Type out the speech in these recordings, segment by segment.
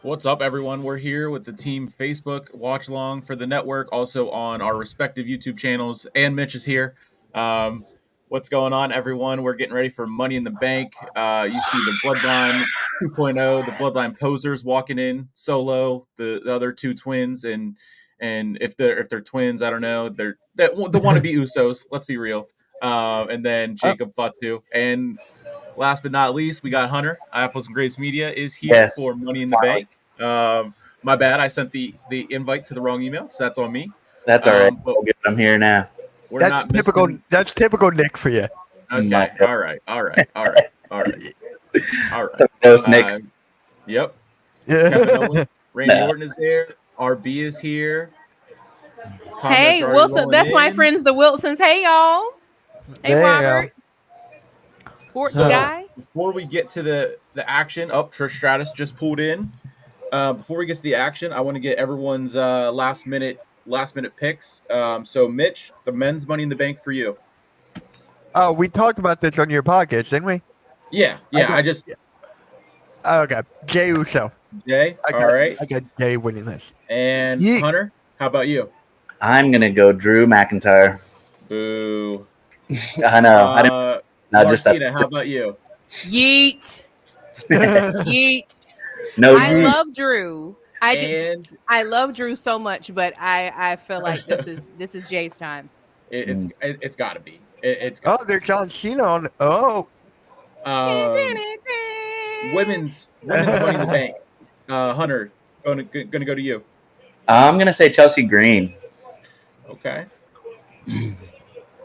What's up, everyone? We're here with the team Facebook watch along for the network, also on our respective YouTube channels. And Mitch is here. What's going on, everyone? We're getting ready for Money in the Bank. You see the Bloodline 2.0, the Bloodline posers walking in solo, the other two twins, and if they're twins, I don't know. They want to be Usos. Let's be real. And then Jacob Fatu and last but not least, we got Hunter. Apples and Grace Media is here Yes, for Money in the finally. Bank. My bad. I sent the invite to the wrong email, so that's on me. That's all right. But I'm here now. we're That's not typical. missing. That's typical Nick for you. Okay. All right. Some ghost Nicks. Yep. Yeah. Kevin Owens, Randy Nah. Orton is there. RB is here. Comments Hey, already Wilson, rolling that's my in. friends, the Wilsons. Hey, y'all. Hey, There you Robert. Sports So guy. before we get to the action, Trish Stratus just pulled in. Before we get to the action, I want to get everyone's last minute picks. So Mitch, the men's Money in the Bank for you. Oh, we talked about this on your podcast, didn't we? Yeah. Okay. Jay Uso. Jay. All right. I got Jay winning this. And Yeet. Hunter, how about you? I'm gonna go Drew McIntyre. Boo. I know. I didn't. No, Martina, how about you? Yeet. Yeet. No, I you. love Drew. And I love Drew so much, but I feel like this is Jay's time. it's got to be. It's Oh, got there's John Cena on. Oh, women's Money in the Bank. Hunter, gonna go to you. I'm gonna say Chelsea Green. Okay.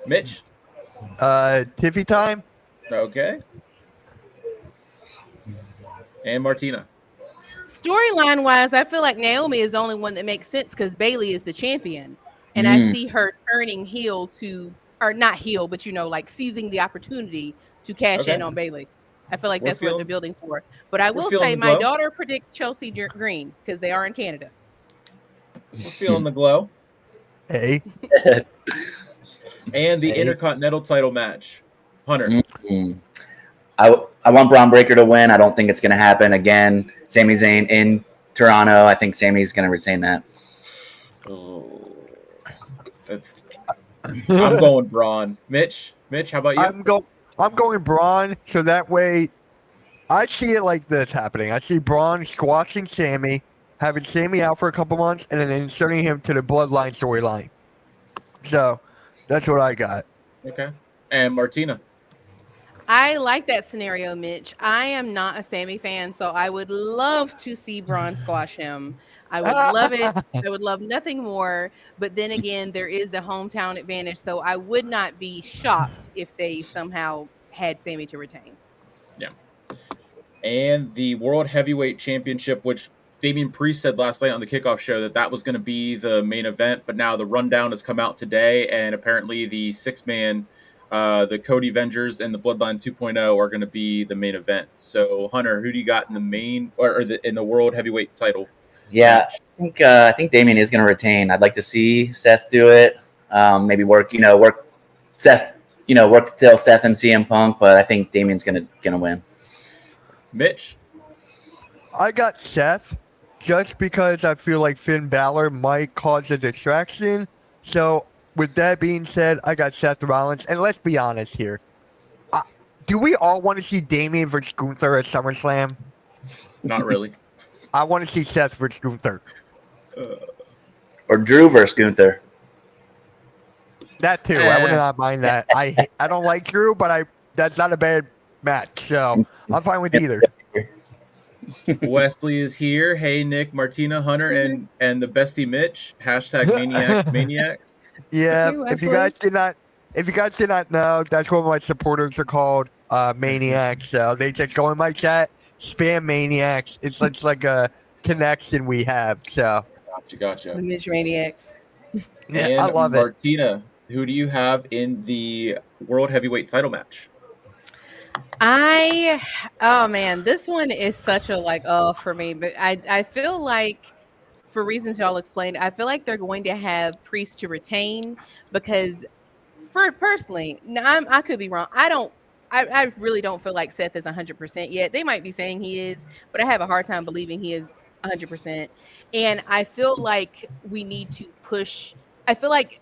Mitch. Tiffy time. Okay. And Martina. Storyline wise, I feel like Naomi is the only one that makes sense because Bailey is the champion, and I see her turning heel or not heel, but like seizing the opportunity to cash in on Bailey. I feel like that's what they're building for. But I will say, my daughter predicts Chelsea Green because they are in Canada. We're feeling the glow. Hey. And the Intercontinental title match. Hunter. Mm-hmm. I want Braun Breaker to win. I don't think it's going to happen again. Sami Zayn in Toronto. I think Sami's going to retain that. Oh, I'm going Braun. Mitch, how about you? I'm going Braun. So that way, I see it like this happening. I see Braun squashing Sami, having Sami out for a couple months, and then inserting him to the Bloodline storyline. So that's what I got. Okay. And Martina. I like that scenario, Mitch. I am not a Sami fan, so I would love to see Braun squash him. I would love it. I would love nothing more. But then again, there is the hometown advantage, so I would not be shocked if they somehow had Sami to retain. Yeah. And the World Heavyweight Championship, which Damien Priest said last night on the kickoff show that was going to be the main event, but now the rundown has come out today, and apparently the six-man the Cody Vengers and the Bloodline 2.0 are going to be the main event. So, Hunter, who do you got in the main in the World Heavyweight title? Yeah, I think Damien is going to retain. I'd like to see Seth do it. Maybe work Seth, work till Seth and CM Punk, but I think Damien's going to win. Mitch, I got Seth just because I feel like Finn Balor might cause a distraction. So, with that being said, I got Seth Rollins. And let's be honest here. Do we all want to see Damien versus Gunther at SummerSlam? Not really. I want to see Seth versus Gunther. Or Drew versus Gunther. That too. I would not mind that. I don't like Drew, but that's not a bad match. So I'm fine with either. Wesley is here. Hey, Nick, Martina, Hunter, and the bestie Mitch. # Maniacs. Yeah, if you guys did not know, that's what my supporters are called, Maniacs. So they just go in my chat, spam Maniacs. It's like a connection we have. So Gotcha. The Mitch Maniacs. Yeah, and I love Martina, who do you have in the World Heavyweight title match? Oh man, this one is such a for me, but I feel like, for reasons y'all explained, I feel like they're going to have Priest to retain because, personally, now I could be wrong. I really don't feel like Seth is 100% yet. They might be saying he is, but I have a hard time believing he is 100%. And I feel like we need to push. I feel like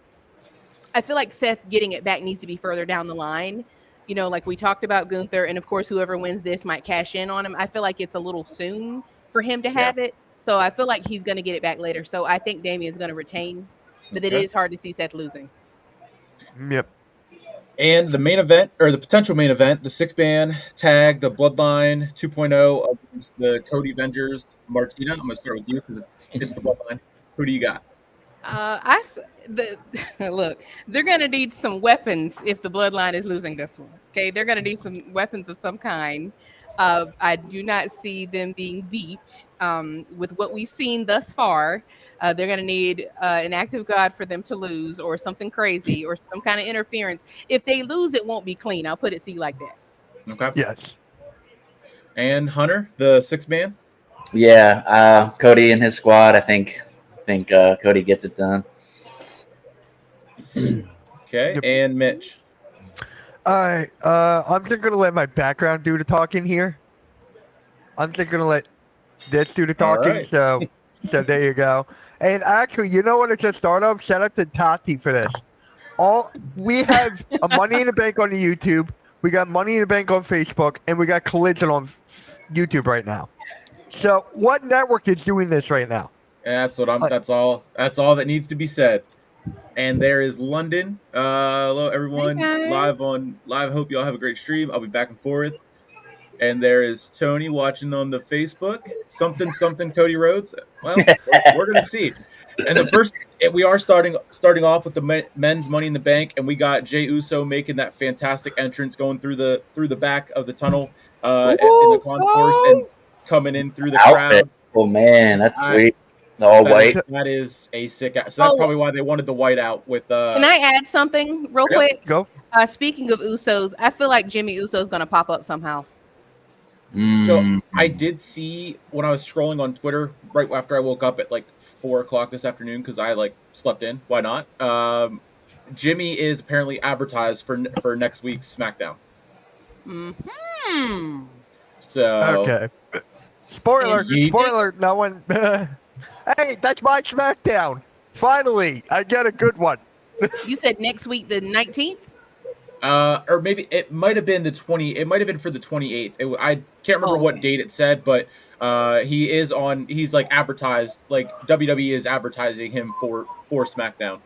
Seth getting it back needs to be further down the line. Like we talked about Gunther, and of course, whoever wins this might cash in on him. I feel like it's a little soon for him to have it. So I feel like he's going to get it back later. So I think Damien's going to retain, but it is hard to see Seth losing. Yep. And the main event, or the potential main event, the 6-man tag, the Bloodline 2.0 against the Cody Avengers. Martina, I'm going to start with you because it's the Bloodline. Who do you got? Look, they're gonna need some weapons if the Bloodline is losing this one. Okay, they're gonna need some weapons of some kind. I do not see them being beat with what we've seen thus far. They're gonna need an act of God for them to lose, or something crazy, or some kind of interference. If they lose, it won't be clean. I'll put it to you like that. Okay. Yes. And Hunter, the 6-man. Yeah, Cody and his squad. I think Cody gets it done. Okay, and Mitch. All right. I'm just gonna let my background do the talking here. I'm just gonna let this do the talking. Right. So there you go. And actually, you know what? It's a startup. Shout out to Tati for this. We have a Money in the Bank on the YouTube. We got Money in the Bank on Facebook, and we got Collision on YouTube right now. So, what network is doing this right now? That's what that's all that needs to be said. And there is London. Hello everyone. Hey, guys. Live. Hope y'all have a great stream. I'll be back and forth. And there is Tony watching on the Facebook. Something Cody Rhodes. Well, we're gonna see. And we are starting off with the men's Money in the Bank, and we got Jey Uso making that fantastic entrance, going through the back of the tunnel in the concourse and coming in through the crowd. Oh man, that's sweet. All white. That is a sick. So that's probably why they wanted the white out with. Can I add something real quick? Go. Speaking of Usos, I feel like Jimmy Uso is gonna pop up somehow. So I did see when I was scrolling on Twitter right after I woke up at like 4:00 this afternoon because I slept in. Why not? Jimmy is apparently advertised for next week's SmackDown. So okay. Spoiler! No one. Hey, that's my SmackDown. Finally, I get a good one. You said next week, the 19th. Or maybe it might have been the 20. It might have been for the 28th. I can't remember what date it said, but he's advertised. Like WWE is advertising him for SmackDown.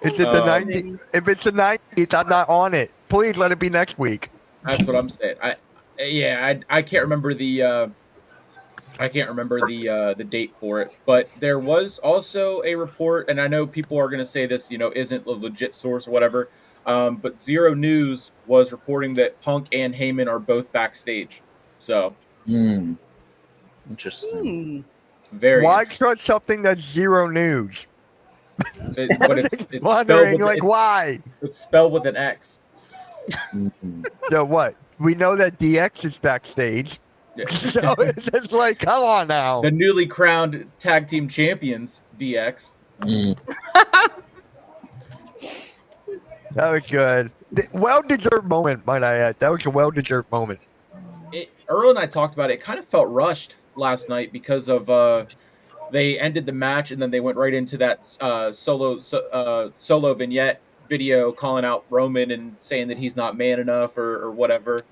Is it the 19th? If it's the 19th, I'm not on it. Please let it be next week. That's what I'm saying. I can't remember the the date for it, but there was also a report, and I know people are going to say this, isn't a legit source or whatever. But Zero News was reporting that Punk and Heyman are both backstage. So, interesting. Very. Why trust something that's Zero News? But it's wondering, spelled with, why? It's spelled with an X. So what? We know that DX is backstage. Yeah. So it's just like, come on now. The newly crowned tag team champions, DX. That was good. Well-deserved moment, might I add. That was a well-deserved moment. Earl and I talked about it. It kind of felt rushed last night because of they ended the match and then they went right into that solo vignette video calling out Roman and saying that he's not man enough or whatever.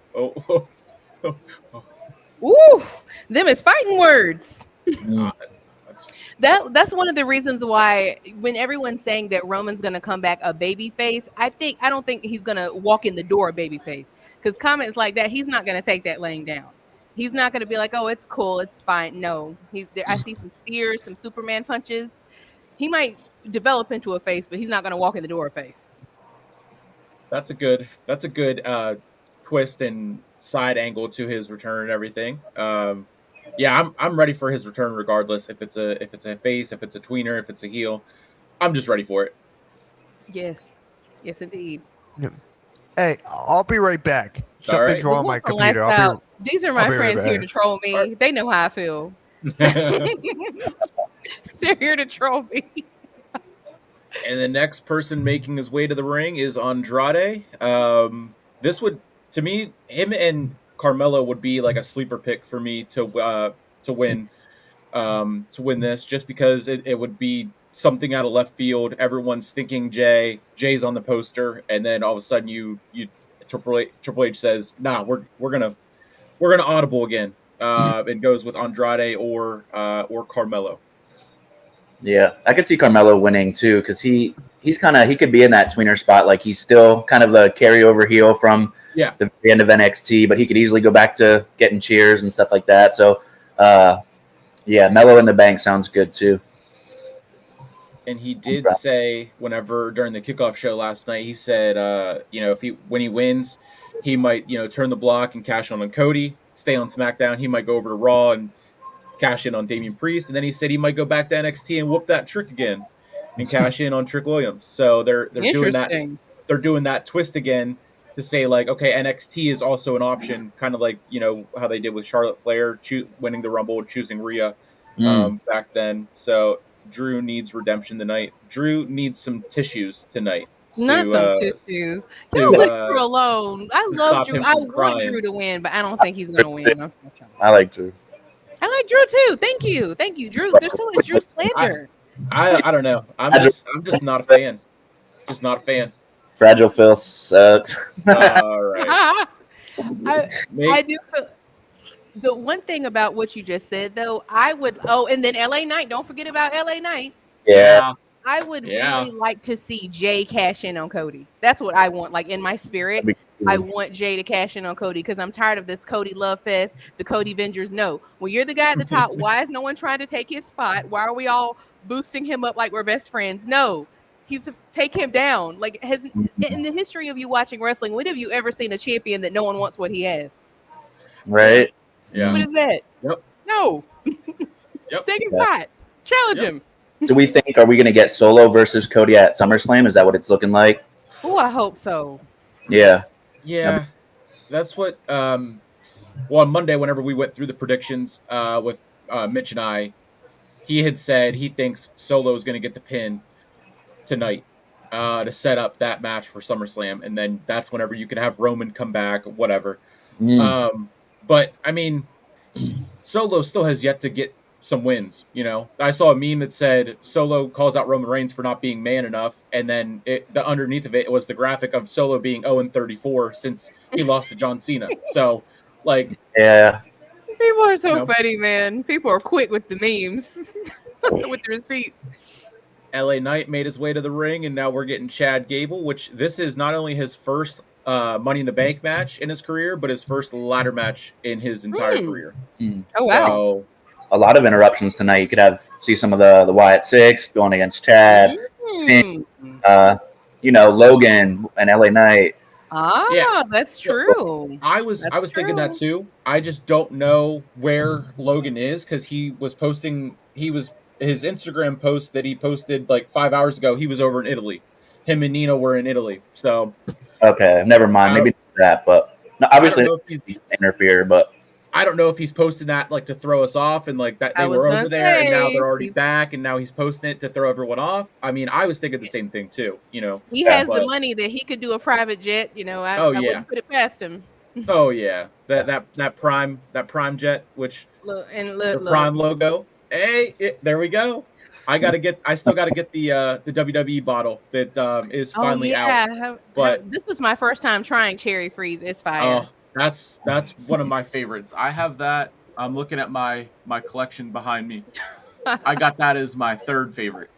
Ooh, them is fighting words. That's one of the reasons why when everyone's saying that Roman's gonna come back a baby face, I don't think he's gonna walk in the door a baby face. Because comments like that, he's not gonna take that laying down. He's not gonna be like, "Oh, it's cool, it's fine." No, he's there. I see some spears, some Superman punches. He might develop into a face, but he's not gonna walk in the door a face. That's a good twist and side angle to his return and everything. Yeah, I'm ready for his return regardless. If it's a face, if it's a tweener, if it's a heel, I'm just ready for it. Yes, indeed. Hey, I'll be right back. Something's wrong with my computer. These are my friends here to troll me. Right. They know how I feel. They're here to troll me. And the next person making his way to the ring is Andrade. This would, to me, him and Carmelo would be like a sleeper pick for me to win. to win this, just because it would be something out of left field. Everyone's thinking Jay's on the poster, and then all of a sudden you Triple H says, "Nah, we're gonna audible again," and goes with Andrade or Carmelo. Yeah, I could see Carmelo winning too, because he could be in that tweener spot. Like, he's still kind of a carryover heel from the end of NXT, but he could easily go back to getting cheers and stuff like that. So, Mello in the Bank sounds good too. And he did say, whenever during the kickoff show last night, he said, when he wins, he might, turn the block and cash on Cody, stay on SmackDown. He might go over to Raw and cash in on Damien Priest. And then he said he might go back to NXT and whoop that Trick again and cash in on Trick Williams. So they're doing that. They're doing that twist again to say, like, okay, NXT is also an option, kind of like, how they did with Charlotte Flair winning the Rumble and choosing Rhea back then. So Drew needs redemption tonight. Drew needs some tissues tonight. Not some tissues. Don't leave Drew alone. I love Drew. I want Drew to win, but I don't think he's going to win. I like Drew. I like Drew too. Thank you, Drew. There's so much Drew slander. I don't know. I'm just not a fan. Just not a fan. Fragile Phil sucks. All right. I do feel. The one thing about what you just said, though, I would. Oh, and then LA Knight. Don't forget about LA Knight. Yeah. I would really like to see Jay cash in on Cody. That's what I want. Like, in my spirit, I want Jay to cash in on Cody, because I'm tired of this Cody love fest. The Cody Vengers. No, when you're the guy at the top, why is no one trying to take his spot? Why are we all boosting him up like we're best friends? No, he's to take him down. Like, in the history of you watching wrestling, when have you ever seen a champion that no one wants what he has? Right. Yeah. What is that? Yep. No. Yep. Take his spot. Challenge him. Do we think, are we going to get Solo versus Cody at SummerSlam? Is that what it's looking like? Oh, I hope so. Yeah. Yeah. That's what, on Monday, whenever we went through the predictions with Mitch and I, he had said he thinks Solo is going to get the pin tonight to set up that match for SummerSlam. And then that's whenever you could have Roman come back, whatever. But, I mean, Solo still has yet to get some wins, I saw a meme that said Solo calls out Roman Reigns for not being man enough, and then the underneath of it was the graphic of Solo being 0-34 since he lost to John Cena. So, like, yeah, people are so funny, man. People are quick with the memes, with the receipts. LA Knight made his way to the ring, and now we're getting Chad Gable, which this is not only his first Money in the Bank match in his career, but his first ladder match in his entire career. Oh, wow. So, a lot of interruptions tonight. You could see some of the Wyatt Six going against Chad, Logan and LA Knight. That's true. I was thinking that too. I just don't know where Logan is, because he was posting. His Instagram post that he posted like 5 hours ago. He was over in Italy. Him and Nino were in Italy. So okay, never mind. Maybe that, but no, obviously he's interfere. But I don't know if he's posting that like to throw us off, and like that they were over there and now they're already back, and now he's posting it to throw everyone off. I mean, I was thinking the same thing too. He has the money that he could do a private jet. I wouldn't put it past him. Oh yeah, that prime jet, which the Prime logo. Hey, there we go. I still gotta get the WWE bottle that is finally out. But this was my first time trying Cherry Freeze. It's fire. That's one of my favorites. I have that. I'm looking at my collection behind me. I got that as my third favorite.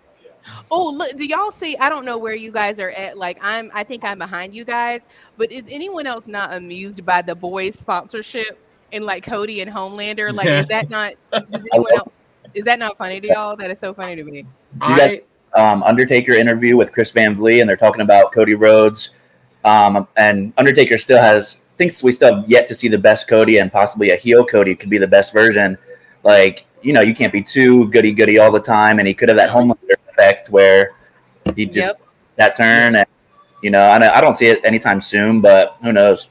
Oh, look, do y'all see? I don't know where you guys are at. Like, I think I'm behind you guys. But is anyone else not amused by the boys' sponsorship in like Cody and Homelander? Like, is that not? Does anyone else? Is that not funny to y'all? That is so funny to me. You guys, Undertaker interview with Chris Van Vliet, and they're talking about Cody Rhodes. And Undertaker thinks we still have yet to see the best Cody, and possibly a heel Cody could be the best version. Like, you can't be too goody all the time, and he could have that Homelander effect where he just that turn, and I don't see it anytime soon, but who knows?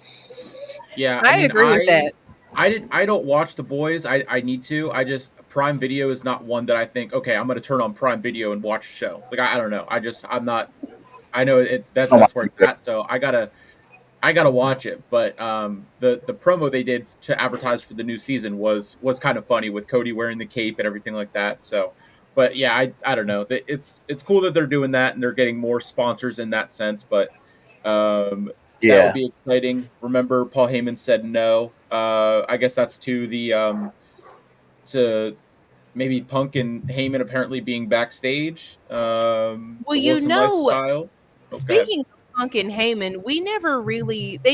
Yeah, I agree with that. I don't watch the boys. I need to. Prime Video is not one that I think, okay, I'm going to turn on Prime Video and watch a show. Like, I don't know. I'm not. I know that's where it's at. So I gotta I gotta watch it, but the promo they did to advertise for the new season was kind of funny with Cody wearing the cape and everything like that. So, but yeah, I don't know. It's cool that they're doing that and they're getting more sponsors in that sense. But that would Yeah. be exciting. Remember, Paul Heyman said no. I guess that's to maybe Punk and Heyman apparently being backstage. Well, The you Wilson know, lifestyle. Okay. speaking of Punk and Heyman, they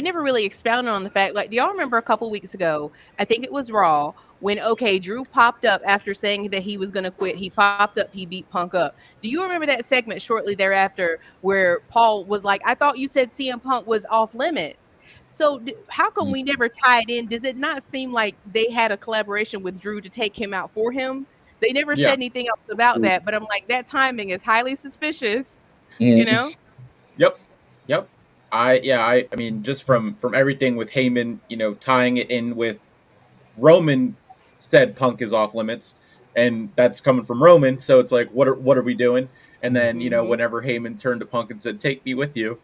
never really expounded on the fact. Like, do y'all remember a couple weeks ago? I think it was Raw when Drew popped up after saying that he was going to quit. He popped up, he beat Punk up. Do you remember that segment shortly thereafter where Paul was like, "I thought you said CM Punk was off limits." So how come we never tied in? Does it not seem like they had a collaboration with Drew to take him out for him? They never Yeah. said anything else about that, but I'm like, that timing is highly suspicious. You Mm. know? Yep. Yep. I mean, just from everything with Heyman, tying it in with Roman said Punk is off limits, and that's coming from Roman. So it's like, what are we doing? And then Mhm. whenever Heyman turned to Punk and said, "Take me with you,"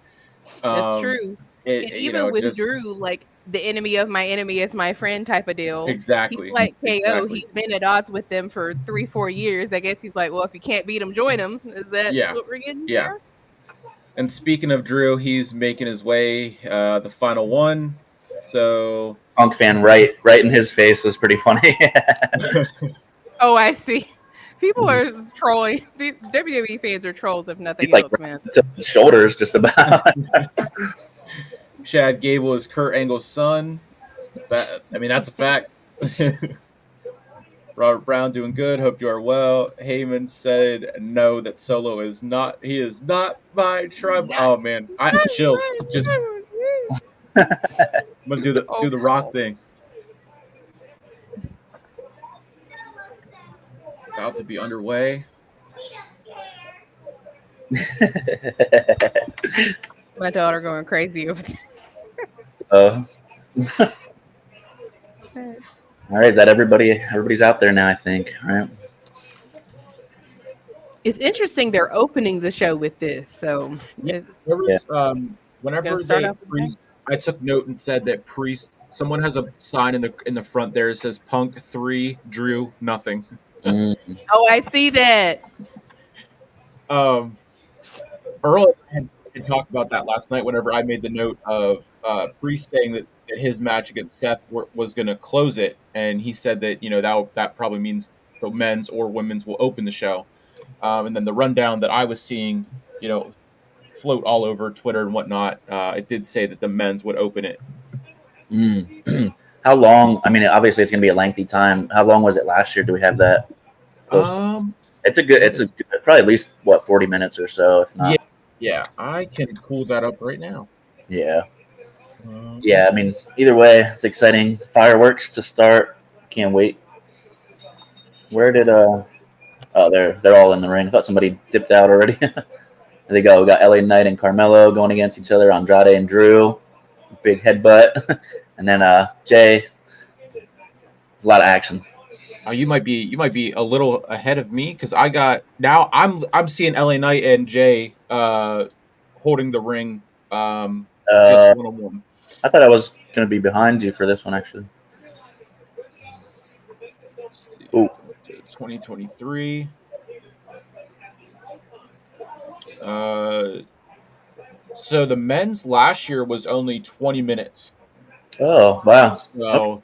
That's um, true. it And even with just Drew, like the enemy of my enemy is my friend type of deal. He's exactly, like KO. exactly, He's been at odds with them for 3-4 years. I guess he's like, well, if you can't beat him, join him. Is that yeah, what we're getting yeah. here? And speaking of Drew, he's making his way the final one. So Punk fan right in his face was pretty funny. Oh, I see. People are trolling. The WWE fans are trolls, if nothing He's like else, man. right to his shoulders just about. Chad Gable is Kurt Angle's son. I mean, that's a fact. Robert Brown doing good. Hope you are well. Heyman said no, that Solo is not. He is not my tribe. Oh man, I chills. Just I'm gonna do the Rock thing. About to be underway. My daughter going crazy over there. All right, is that everybody? Everybody's out there now, I think. All right. It's interesting they're opening the show with this. So Yeah, it's there was gonna whenever start off with Priest, I took note and said that Priest. Someone has a sign in the front there. It says Punk 3, Drew nothing. Mm. Oh, I see that. Earl had talked about that last night whenever I made the note of Priest saying that his match against Seth was going to close it, and he said that that probably means the men's or women's will open the show. And then the rundown that I was seeing, float all over Twitter and whatnot, it did say that the men's would open it. Mm. How long? I mean, obviously it's going to be a lengthy time. How long was it last year? Do we have that? It's a good. Probably at least 40 minutes or so, if not. Yeah. I can pull that up right now. Yeah. Yeah. I mean, either way, it's exciting. Fireworks to start. Can't wait. Where did Oh, they're all in the ring. I thought somebody dipped out already. There they go. We got LA Knight and Carmelo going against each other. Andrade and Drew. Big headbutt. And then Jay. A lot of action. You might be a little ahead of me because I'm seeing LA Knight and Jay holding the ring just one-on-one. I thought I was going to be behind you for this one, actually. Ooh. 2023. So the men's last year was only 20 minutes. Oh, wow. So,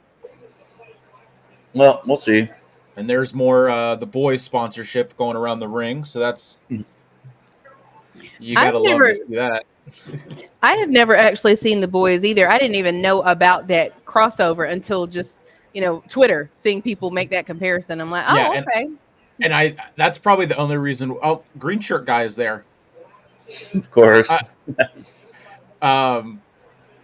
well, we'll see. And there's more the boys sponsorship going around the ring, so that's you gotta love to see that. I have never actually seen the boys either. I didn't even know about that crossover until just Twitter, seeing people make that comparison. I'm like, oh, yeah, okay. And that's probably the only reason. Oh, green shirt guy is there. Of course.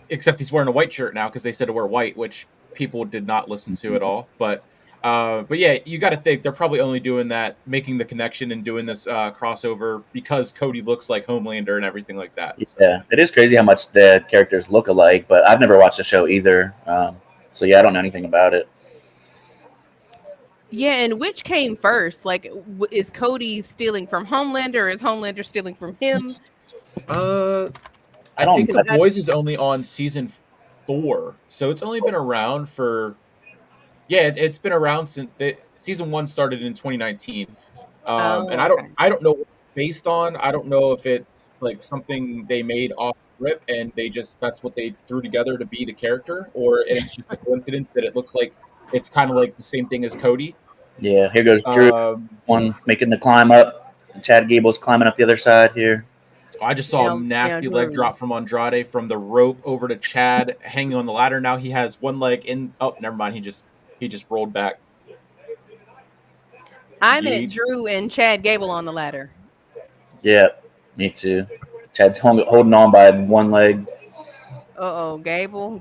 Except he's wearing a white shirt now because they said to wear white, which people did not listen to at all. But yeah, you got to think they're probably only doing that, making the connection and doing this crossover because Cody looks like Homelander and everything like that. Yeah, it is crazy how much the characters look alike, but I've never watched the show either. So yeah, I don't know anything about it. Yeah, and which came first? Like, is Cody stealing from Homelander, or is Homelander stealing from him? I think The Boys is only on season 4, so it's only been around for. Yeah, it's been around since season 1 started in 2019, and I don't know what it's based on. I don't know if it's like something they made off rip and that's what they threw together to be the character, or it's just a coincidence that it looks like it's kind of like the same thing as Cody. Yeah, here goes Drew, one making the climb up. Chad Gable's climbing up the other side here. I just saw a nasty leg drop from Andrade from the rope over to Chad, hanging on the ladder. Now he has one leg in. Oh, never mind. He just rolled back. I meant Drew and Chad Gable on the ladder. Yeah, me too. Chad's holding on by one leg. Gable,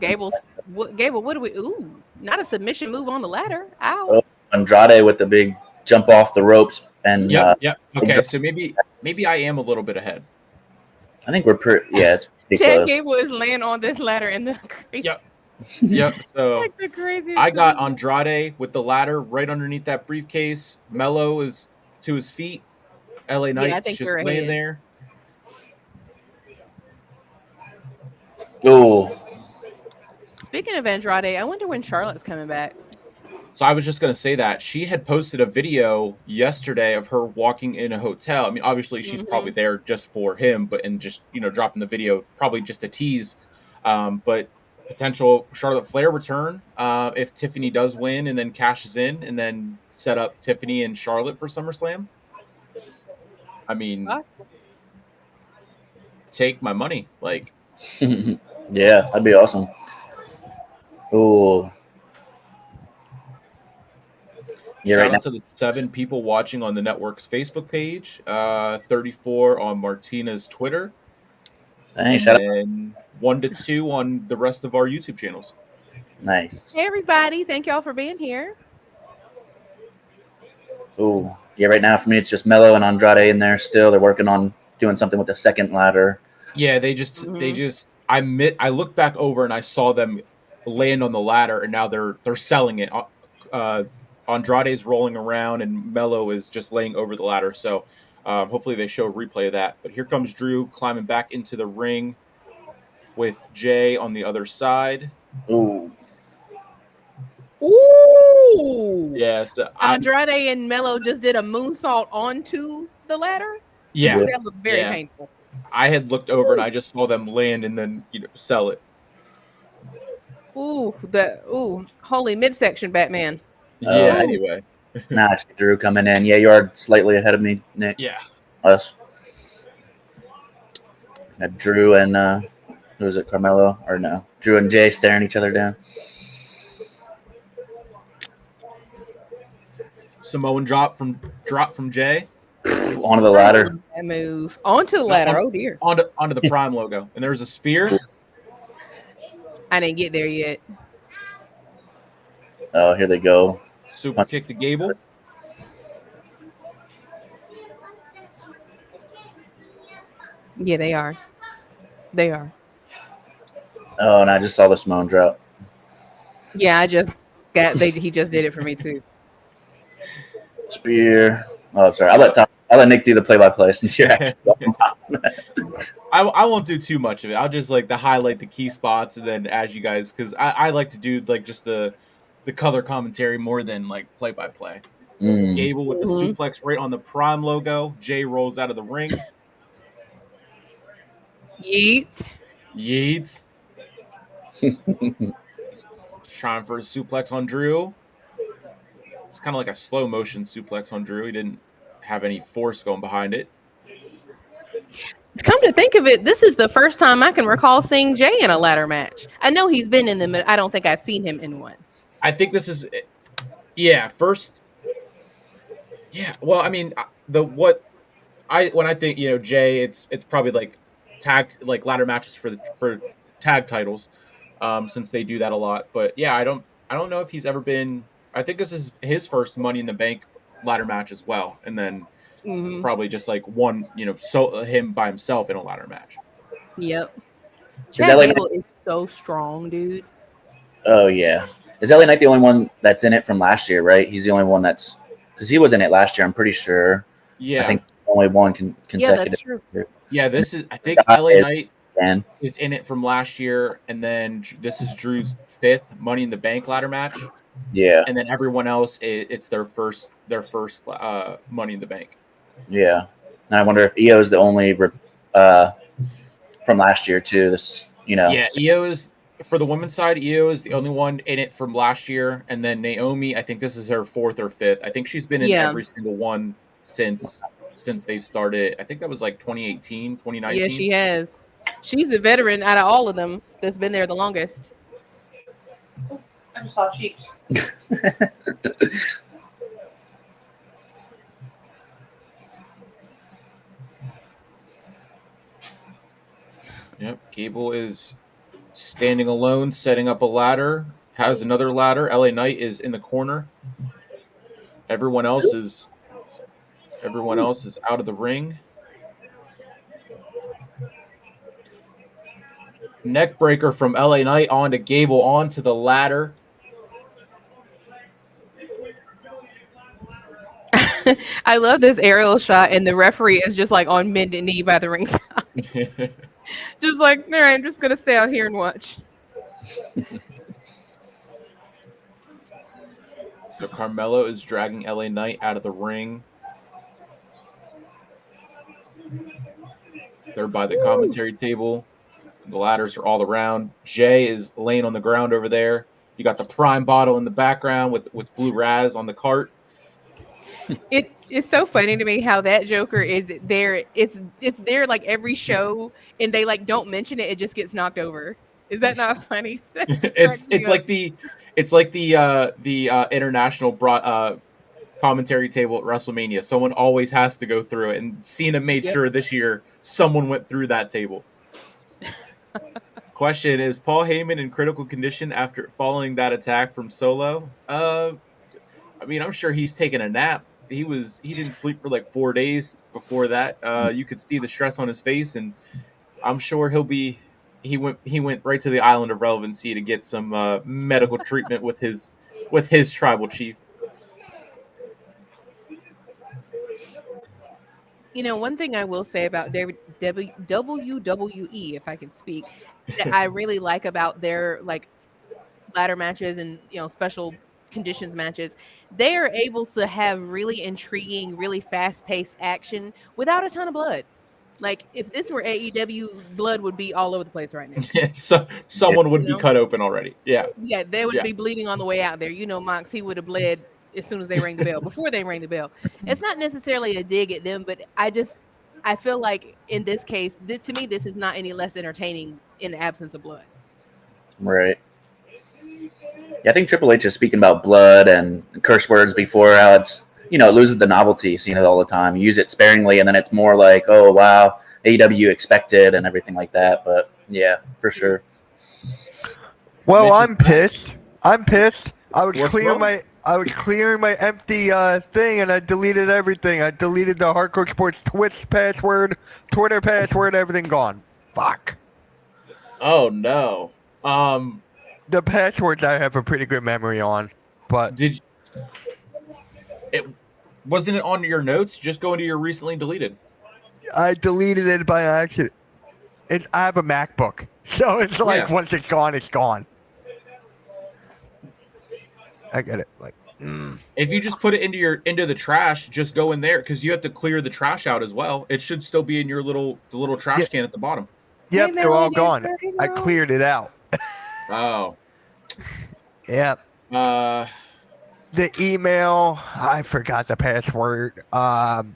what do we? Ooh, not a submission move on the ladder. Ow. Oh, Andrade with the big jump off the ropes and. Yep. Okay, so maybe I am a little bit ahead. I think we're pretty. Yeah, it's pretty Chad close. Gable is laying on this ladder in the crazy. Yep. So like the craziest I got Andrade with the ladder right underneath that briefcase. Melo is to his feet. LA Knight's just laying there. Oh. Speaking of Andrade, I wonder when Charlotte's coming back. So I was just going to say that she had posted a video yesterday of her walking in a hotel. I mean, obviously she's probably there just for him, and just, dropping the video, probably just a tease. But potential Charlotte Flair return if Tiffany does win and then cashes in and then set up Tiffany and Charlotte for SummerSlam. I mean, take my money. Like, yeah, that'd be awesome. Oh. Yeah, shout out to the 7 people watching on the network's Facebook page, 34 on Martina's Twitter, and 1 to 2 on the rest of our YouTube channels. Nice. Hey, everybody. Thank y'all for being here. Oh, yeah, right now for me, it's just Melo and Andrade in there still. They're working on doing something with the second ladder. Yeah, I looked back over and I saw them land on the ladder, and now they're selling it. Andrade's rolling around and Melo is just laying over the ladder. So hopefully they show a replay of that. But here comes Drew climbing back into the ring with Jay on the other side. Ooh. Yeah. So Andrade and Melo just did a moonsault onto the ladder. Yeah. That looked very painful. I had looked over and I just saw them land and then sell it. Holy midsection Batman. Yeah, anyway. Nah, it's Drew coming in. Yeah, you are slightly ahead of me, Nick. Yeah. Us. Got Drew and who was it, Carmelo? Or no? Drew and Jay staring each other down. Samoan drop from Jay. Onto the ladder. That move. Onto the ladder. Oh dear. Onto the Prime logo. And there's a spear. I didn't get there yet. Oh, here they go. Super kick to Gable. Yeah, they are. Oh, and I just saw the Samoan drop. Yeah, he just did it for me too. Spear. Oh, sorry. I'll let Nick do the play-by-play since you're actually on top. I won't do too much of it. I'll just highlight the key spots, and then as you guys, because I like to do just the color commentary more than play-by-play. Gable with the suplex right on the Prime logo. Jay rolls out of the ring. Yeet. Trying for a suplex on Drew. It's kind of like a slow motion suplex on Drew. He didn't have any force going behind it. Come to think of it, this is the first time I can recall seeing Jay in a ladder match. I know he's been in them, but I don't think I've seen him in one. I think this is, first. Yeah, well, I mean, when I think Jay, it's probably tagged ladder matches for tag titles, since they do that a lot. But yeah, I don't know if he's ever been. I think this is his first Money in the Bank ladder match as well, and then probably just one, him by himself in a ladder match. Yep. Chad Gable is so strong, dude. Oh yeah. Is LA Knight the only one that's in it from last year, right? He's the only one because he was in it last year, I'm pretty sure. Yeah. I think only one consecutive. Yeah, that's true. Yeah, I think LA Knight Dan. is in it from last year, and then this is Drew's 5th Money in the Bank ladder match. Yeah. And then everyone else, it's their first Money in the Bank. Yeah. And I wonder if Io is the only from last year too. This, Yeah, Io is for the women's side. Io is the only one in it from last year, and then Naomi. I think this is her 4th or 5th. I think she's been in every single one since they've started. I think that was like 2018, 2019. Yeah, she has. She's a veteran out of all of them that's been there the longest. I just saw cheeks. Yep, Gable is standing alone, setting up a ladder. Has another ladder. LA Knight is in the corner. Everyone else is out of the ring. Neck breaker from LA Knight onto Gable onto the ladder. I love this aerial shot, and the referee is just like on bended knee by the ringside. Just like, all right, I'm just gonna stay out here and watch. So Carmelo is dragging LA Knight out of the ring. They're by the commentary table. The ladders are all around. Jay is laying on the ground over there. You got the Prime bottle in the background with Blue Raz on the cart. It's so funny to me how that Joker is there. It's there like every show, and they like don't mention it. It just gets knocked over. Is that not funny? It's like the international commentary table at WrestleMania. Someone always has to go through it, and Cena made sure this year someone went through that table. Question: is Paul Heyman in critical condition after following that attack from Solo? I mean, I'm sure he's taken a nap. He didn't sleep for like 4 days before that. You could see the stress on his face, and I'm sure he went right to the island of relevancy to get some medical treatment with his tribal chief. You know, one thing I will say about WWE, if I can speak, that I really like about their like ladder matches and special conditions matches, they are able to have really intriguing, really fast-paced action without a ton of blood. Like if this were AEW, blood would be all over the place right now. So someone would be cut open already. Yeah. Yeah, they would be bleeding on the way out there. Mox, he would have bled as soon as they rang the bell, before they rang the bell. It's not necessarily a dig at them, but I feel like in this case, this is not any less entertaining in the absence of blood. Right. Yeah, I think Triple H is speaking about blood and curse words before how it's, it loses the novelty seeing it all the time. You use it sparingly, and then it's more like, oh, wow, AEW expected and everything like that. But, yeah, for sure. Well, I'm pissed. I was clearing my empty thing, and I deleted everything. I deleted the Hardcore Sports Twitch password, Twitter password, everything gone. Fuck. Oh, no. The passwords I have a pretty good memory on, but wasn't it on your notes? Just go into your recently deleted. I deleted it by accident. I have a MacBook, so it's like once it's gone, it's gone. I get it. Like, if you just put it into the trash, just go in there because you have to clear the trash out as well. It should still be in your the little trash can at the bottom. Yep, they're all gone. I cleared it out. Oh. Yep. The email, I forgot the password. The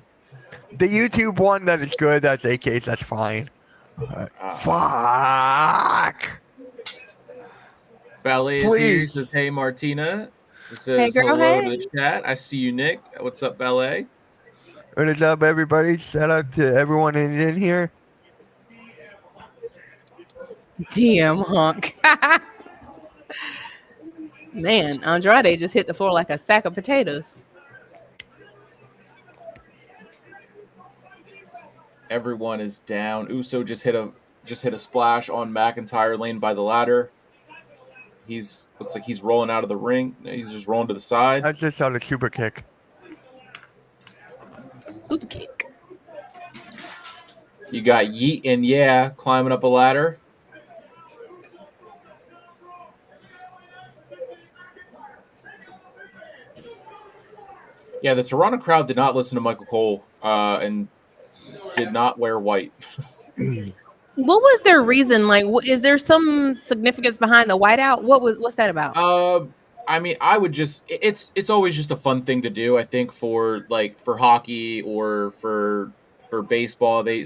YouTube one, that is good. That's AKs. That's fine. Fuck. Ballet is here. Says, hey, Martina. Says, hey, girl, hello to the chat. I see you, Nick. What's up, Ballet? What is up, everybody? Shout out to everyone in here. Damn, honk. Man, Andrade just hit the floor like a sack of potatoes. Everyone is down. Uso just hit a splash on McIntyre laying by the ladder. Looks like he's rolling out of the ring. He's just rolling to the side. I just saw the super kick. Super kick. You got Yeet and Yeah climbing up a ladder. Yeah, the Toronto crowd did not listen to Michael Cole and did not wear white. What was their reason? Like, is there some significance behind the whiteout? What's that about? I mean, I would just it's always just a fun thing to do. I think for hockey or for baseball, I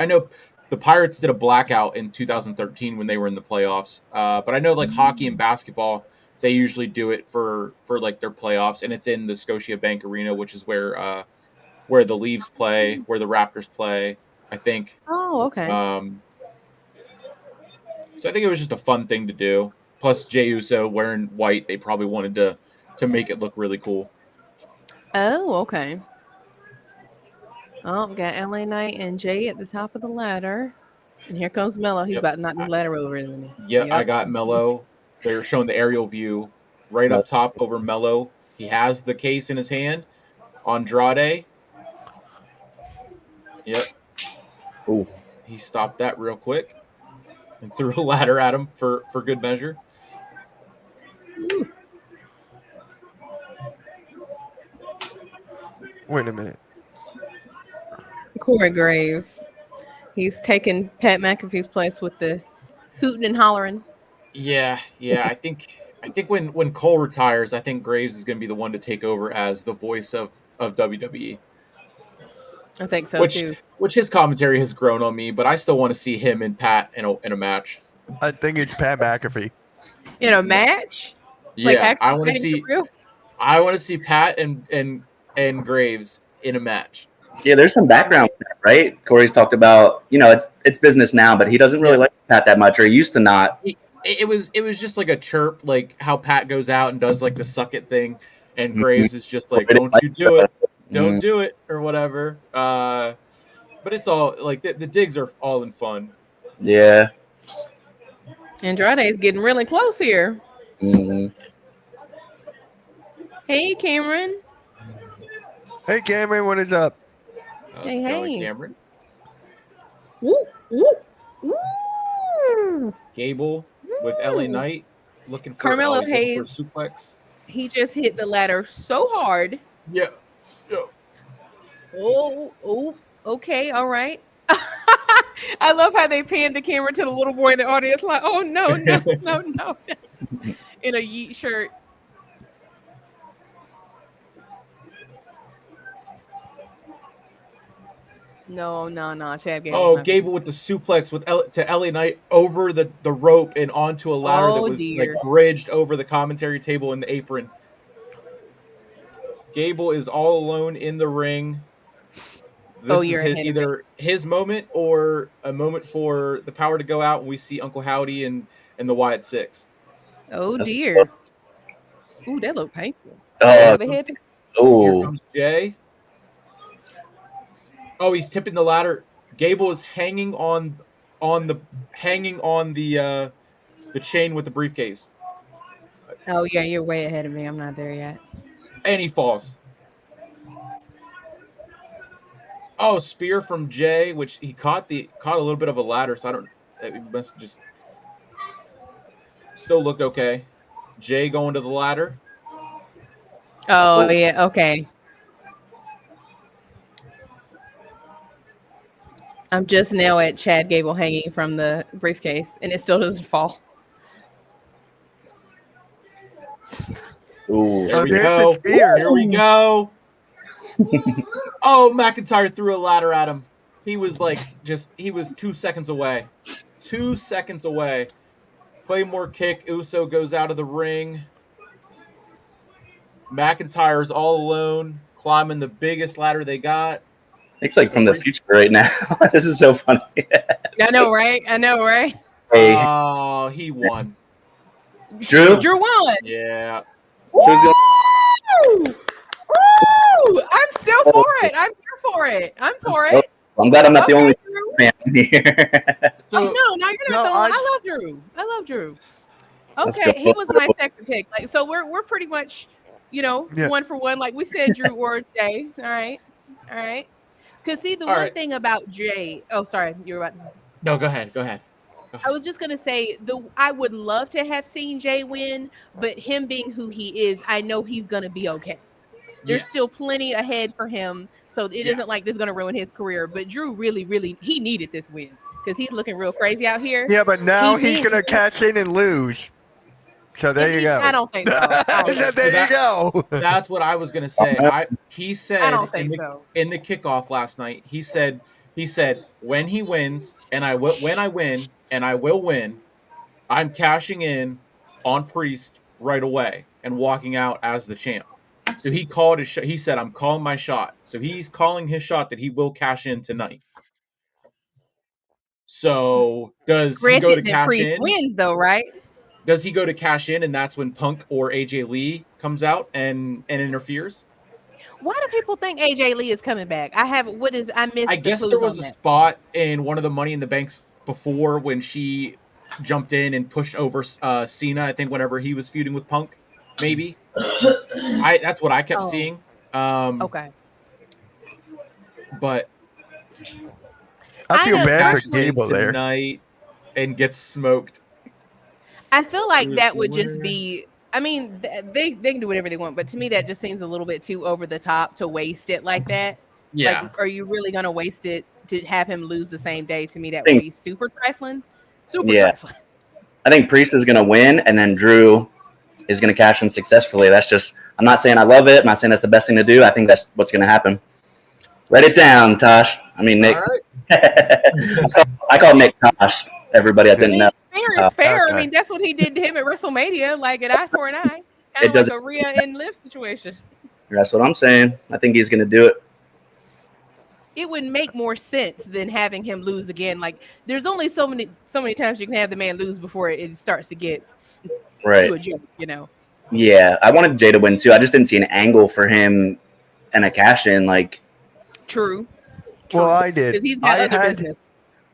know the Pirates did a blackout in 2013 when they were in the playoffs. But I know like hockey and basketball, they usually do it for like their playoffs, and it's in the Scotiabank Arena, which is where the Leafs play, where the Raptors play. I think. Oh, okay. So I think it was just a fun thing to do. Plus, Jey Uso wearing white, they probably wanted to make it look really cool. Oh, okay. Oh, we got LA Knight and Jay at the top of the ladder. And here comes Mello. He's about to knock this ladder over, isn't he? Yep, I got Mello. They're showing the aerial view right up top over Mello. He has the case in his hand. Andrade. Yep. Ooh. He stopped that real quick and threw a ladder at him for good measure. Wait a minute. Corey Graves. He's taking Pat McAfee's place with the hooting and hollering. Yeah. I think when Cole retires, I think Graves is going to be the one to take over as the voice of WWE. I think so too. Which his commentary has grown on me, but I still want to see him and Pat in a match. I think it's Pat McAfee. In a match? Yeah, like I want to see Pat and Graves in a match. Yeah, there's some background, right? Corey's talked about, it's business now, but he doesn't really like Pat that much, or he used to not. It was just like a chirp, like how Pat goes out and does like the suck it thing, and Graves is just like, don't you do it, don't do it, or whatever. But it's all like the digs are all in fun. Yeah. Andrade's getting really close here. Mm-hmm. Hey, Cameron. Hey, Cameron, what is up? Hey. Cameron. Ooh, ooh, ooh. Gable with LA Knight looking for Carmelo looking Hayes. for a suplex. He just hit the ladder so hard. Yeah. Oh, okay, all right. I love how they panned the camera to the little boy in the audience, like, oh no. In a Yeet shirt. No, Chad Gable. Gable with the suplex to LA Knight over the rope and onto a ladder that was like bridged over the commentary table in the apron. Gable is all alone in the ring. This is either his moment or a moment for the power to go out, and we see Uncle Howdy and the Wyatt Six. Oh dear. Ooh, that looked painful. Oh. Here comes Jay. Oh, he's tipping the ladder. Gable is hanging on the chain with the briefcase. Oh yeah, you're way ahead of me. I'm not there yet. And he falls. Oh, spear from Jay, which he caught a little bit of a ladder, so it must just still looked okay. Jay going to the ladder. Oh yeah, okay. I'm just now at Chad Gable hanging from the briefcase, and it still doesn't fall. Ooh. Here we go. Oh, McIntyre threw a ladder at him. He was 2 seconds away. 2 seconds away. Claymore kick. Uso goes out of the ring. McIntyre's all alone, climbing the biggest ladder they got. It's like from the future right now. This is so funny. I know, right? Hey. Oh, he won. Drew won. Yeah. Woo! I'm still for it. I'm here for it. I'm for it. I'm glad I'm not the only fan here. No, you're not the only. I love Drew. Okay, he was my second pick. Like, so we're pretty much, 1 for 1. Like we said, Drew or Jay. All right. Because see, the All one right. thing about Jay. Oh, sorry, you were about to. No, go ahead. I was just gonna say I would love to have seen Jay win, but him being who he is, I know he's gonna be okay. There's still plenty ahead for him, so it isn't like this is gonna ruin his career. But Drew really he needed this win because he's looking real crazy out here. Yeah, but now He he's did gonna win. catch in and lose. So there you go. I don't think so. I don't think There you go. That's what I was gonna say. He said I don't think so. in the kickoff last night. He said when he wins and when I win and I will win, I'm cashing in on Priest right away and walking out as the champ. So he called his shot. He said, "I'm calling my shot." So he's calling his shot that he will cash in tonight. So does he go to cash Priest in? Wins though, right? Does he go to cash in, and that's when Punk or AJ Lee comes out and interferes? Why do people think AJ Lee is coming back? I missed. I guess there was a spot in one of the Money in the Banks before when she jumped in and pushed over Cena. I think whenever he was feuding with Punk, maybe. That's what I kept seeing. Okay. But I feel bad for Gable Gable there. Tonight and gets smoked. I feel like that would just be. I mean, they can do whatever they want, but to me, that just seems a little bit too over the top to waste it like that. Yeah. Like, are you really gonna waste it to have him lose the same day? To me, that would be super trifling. Trifling. I think Priest is gonna win, and then Drew is gonna cash in successfully. That's just. I'm not saying I love it. I'm not saying that's the best thing to do. I think that's what's gonna happen. Write it down, Tosh. I mean, Nick. All right. I call Nick Tosh. Everybody, I didn't know. Fair is fair. Okay. I mean, that's what he did to him at WrestleMania, like an eye for an eye, kind of like a Rhea and Liv situation. That's what I'm saying. I think he's going to do it. It would make more sense than having him lose again. Like, there's only so many times you can have the man lose before it starts to get to a joke, you know. Yeah, I wanted Jay to win too. I just didn't see an angle for him and a cash in. Like, true. Well, I did. Because he's got other business.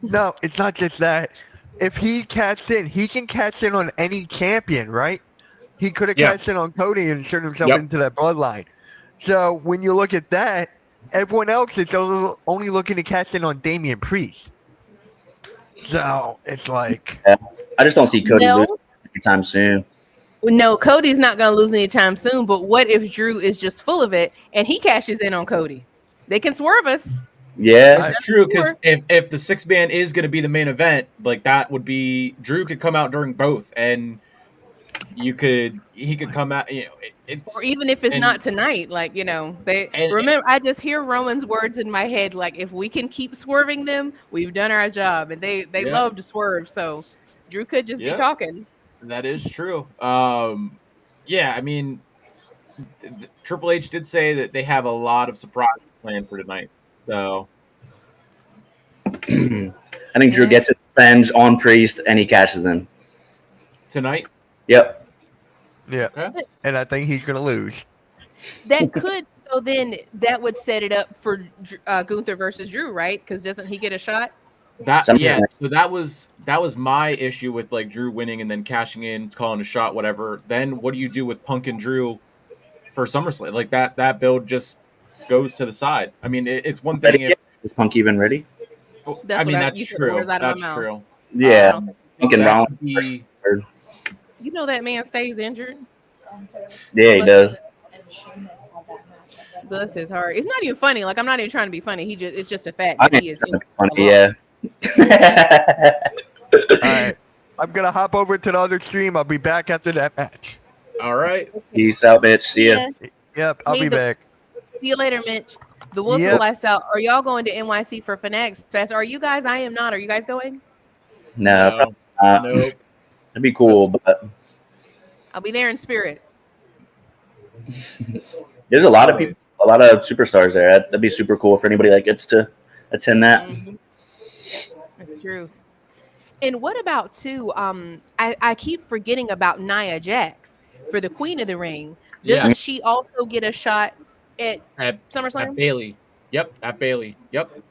No, it's not just that. If he cashed in, he can cash in on any champion, right? He could have cashed in on Cody and turned himself into that bloodline. So when you look at that, everyone else is only looking to cash in on Damien Priest. So it's like, I just don't see Cody losing anytime soon. No, Cody's not going to lose anytime soon. But what if Drew is just full of it and he cashes in on Cody? They can swerve us. Yeah, that's true. Because if the 6-man is going to be the main event, like that would be Drew could come out during both, and he could come out. You know, or even if it's not tonight, like, you know, remember. I just hear Roman's words in my head, like, if we can keep swerving them, we've done our job, and they love to swerve. So Drew could just be talking. That is true. Yeah, I mean, Triple H did say that they have a lot of surprises planned for tonight. So I think Drew gets his revenge on Priest and he cashes in tonight. Yep. Yeah. Okay. And I think he's going to lose. That could. So then that would set it up for Gunther versus Drew, right? Because doesn't he get a shot? So that was my issue with like Drew winning and then cashing in, calling a shot, whatever. Then what do you do with Punk and Drew for SummerSlam? Like that build just goes to the side. I mean, it's one thing if is Punk even ready? That's true. That's true. Yeah, Punk and Rollins. You know that man stays injured. Yeah, he does. Bless his heart. It's not even funny. Like, I'm not even trying to be funny. It's just a fact that he is funny. Yeah. All right, I'm gonna hop over to the other stream. I'll be back after that match. All right. Peace out, bitch. See ya. Yep, I'll be back. See you later, Mitch. The Wolf will last out. Are y'all going to NYC for Fanatics Fest? Are you guys? I am not. Are you guys going? No. Nope. That'd be cool, but I'll be there in spirit. There's a lot of people, a lot of superstars there. That'd be super cool for anybody that gets to attend that. Mm-hmm. That's true. And what about too? I keep forgetting about Nia Jax for the Queen of the Ring. Doesn't she also get a shot at SummerSlam? At Bailey. Yep. At Bailey. Yep.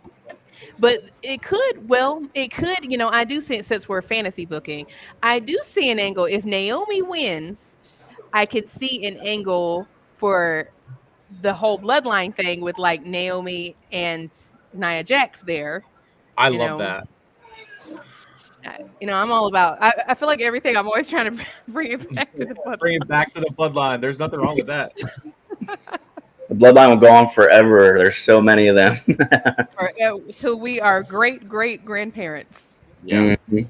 But it could. You know, I do see, since we're fantasy booking, I do see an angle. If Naomi wins, I could see an angle for the whole bloodline thing with like Naomi and Nia Jax there. I You love know, that. I'm all about. I feel like everything. I'm always trying to bring it back to the bloodline. Bring it back to the bloodline. There's nothing wrong with that. The bloodline will go on forever. There's so many of them. Till we are great grandparents. Yeah. Mhm.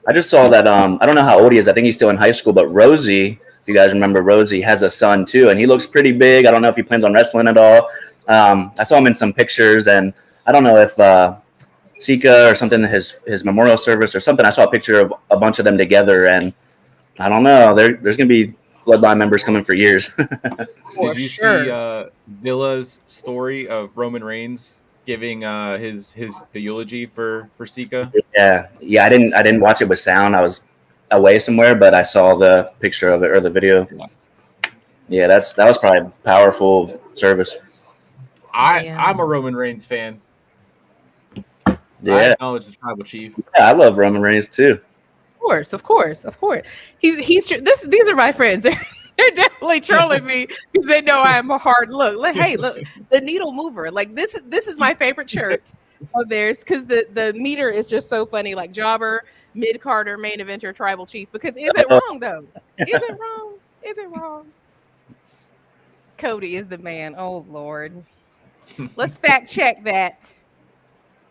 I just saw that. I don't know how old he is. I think he's still in high school. But Rosie, if you guys remember, Rosie has a son too, and he looks pretty big. I don't know if he plans on wrestling at all. I saw him in some pictures, and I don't know if Sika or something, his memorial service or something. I saw a picture of a bunch of them together, and I don't know. There's gonna be bloodline members coming for years. Did you see Villa's story of Roman Reigns giving the eulogy for Sika? Yeah. I didn't watch it with sound. I was away somewhere, but I saw the picture of it or the video. Yeah, that was probably a powerful service. I'm a Roman Reigns fan. Yeah, I acknowledge the tribal chief. Yeah, I love Roman Reigns too. Of course. These are my friends. They're definitely trolling me because they know I am a hard look. Like, hey, look, the needle mover. Like this is my favorite shirt of theirs because the meter is just so funny. Like jobber, mid Carter, main eventer, tribal chief. Because is it wrong though? Is it wrong? Cody is the man. Oh Lord. Let's fact check that.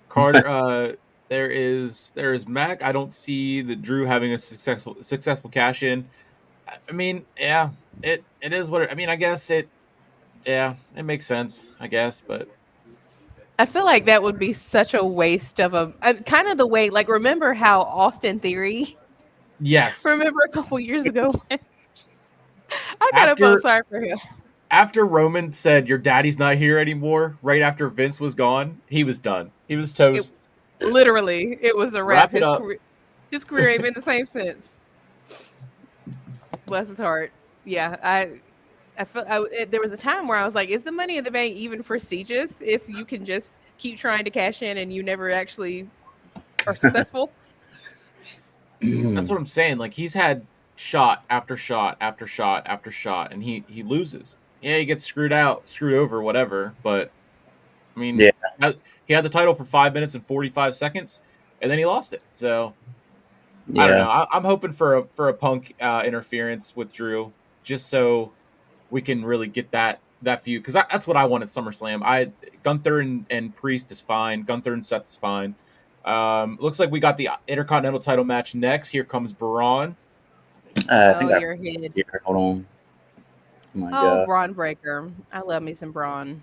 Carter, there is Mac. I don't see the Drew having a successful cash in. I mean, yeah, it is what I mean. I guess it makes sense. I guess, but I feel like that would be such a waste of kind of the way. Like, remember how Austin Theory? Yes. Remember a couple years ago? I gotta feel sorry for him. After Roman said, "Your daddy's not here anymore," right after Vince was gone, he was done. He was toast. Literally, it was a wrap. His career ain't been the same since. Bless his heart. Yeah, I felt there was a time where I was like, "Is the Money in the Bank even prestigious if you can just keep trying to cash in and you never actually are successful?" That's what I'm saying. Like he's had shot after shot after shot after shot, and he loses. Yeah, he gets screwed over, whatever. But I mean, he had the title for 5 minutes and 45 seconds, and then he lost it. So I don't know. I'm hoping for a Punk interference with Drew, just so we can really get that feud, because that's what I want at SummerSlam. Gunther and Priest is fine. Gunther and Seth is fine. Looks like we got the Intercontinental title match next. Here comes Bron. I think your head. Hold on. Braun Breaker. I love me some Braun.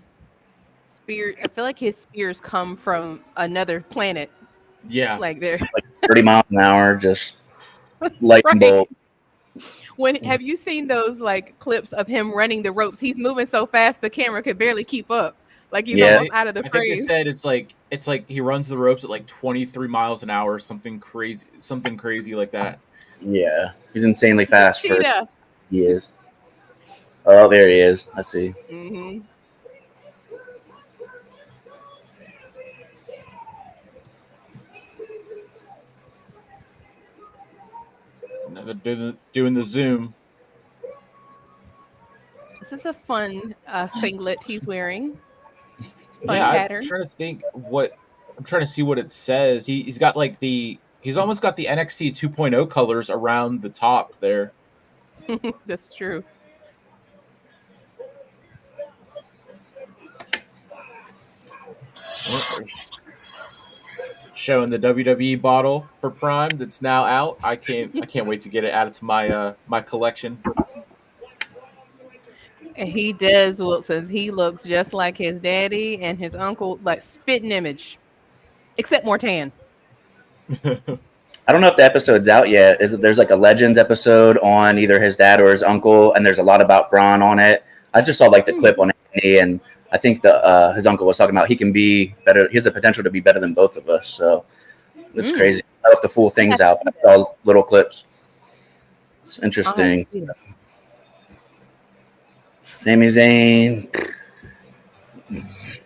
Spear. I feel like his spears come from another planet. Yeah, like they're like 30 miles an hour, just lightning bolt. Have you seen those like clips of him running the ropes? He's moving so fast the camera could barely keep up. Like he's almost out of the frame. I think they said it's like he runs the ropes at like 23 miles an hour, something crazy like that. Yeah, he's insanely fast. He is. Oh, there he is. I see. Mm-hmm. Another doing the zoom. This is a fun singlet he's wearing. I'm trying to think I'm trying to see what it says. He's got like he's almost got the NXT 2.0 colors around the top there. That's true. Showing the WWE bottle for Prime that's now out. I can't wait to get it added to my collection. And he does, Wilson. He looks just like his daddy and his uncle, like spitting image, except more tan. I don't know if the episode's out yet. There's like a Legends episode on either his dad or his uncle, and there's a lot about Bron on it. I just saw like the clip on Anthony, and I think his uncle was talking about he can be better. He has the potential to be better than both of us. So it's crazy. I left the full things out. I saw little clips. It's interesting. Sami Zayn.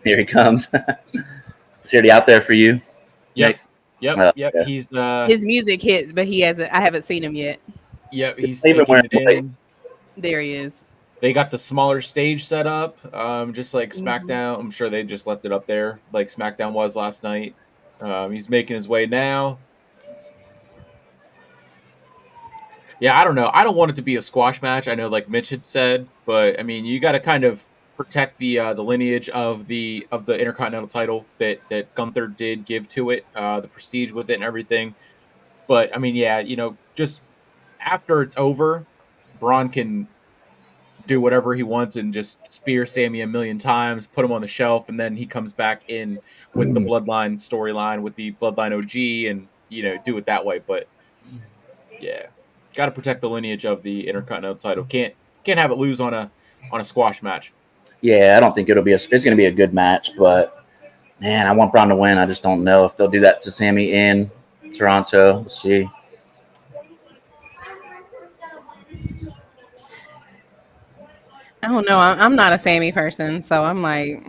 Here he comes. Is he already out there for you? Yep. Yep. He's his music hits, but I haven't seen him yet. Yep. He's even wearing it in. There he is. They got the smaller stage set up, just like Mhm. SmackDown. I'm sure they just left it up there like SmackDown was last night. He's making his way now. Yeah, I don't know. I don't want it to be a squash match. I know, like Mitch had said, but I mean, you got to kind of protect the lineage of the Intercontinental title that Gunther did give to it, the prestige with it and everything. But I mean, yeah, just after it's over, Braun can do whatever he wants and just spear Sami a million times, put him on the shelf, and then he comes back in with the Bloodline storyline with the Bloodline OG, and do it that way. But yeah, got to protect the lineage of the Intercontinental title. Can't have it lose on a squash match. Yeah, I don't think it's going to be a good match, but man, I want Braun to win. I just don't know if they'll do that to Sami in Toronto. We'll see. I don't know. I'm not a Sami person, so I'm like,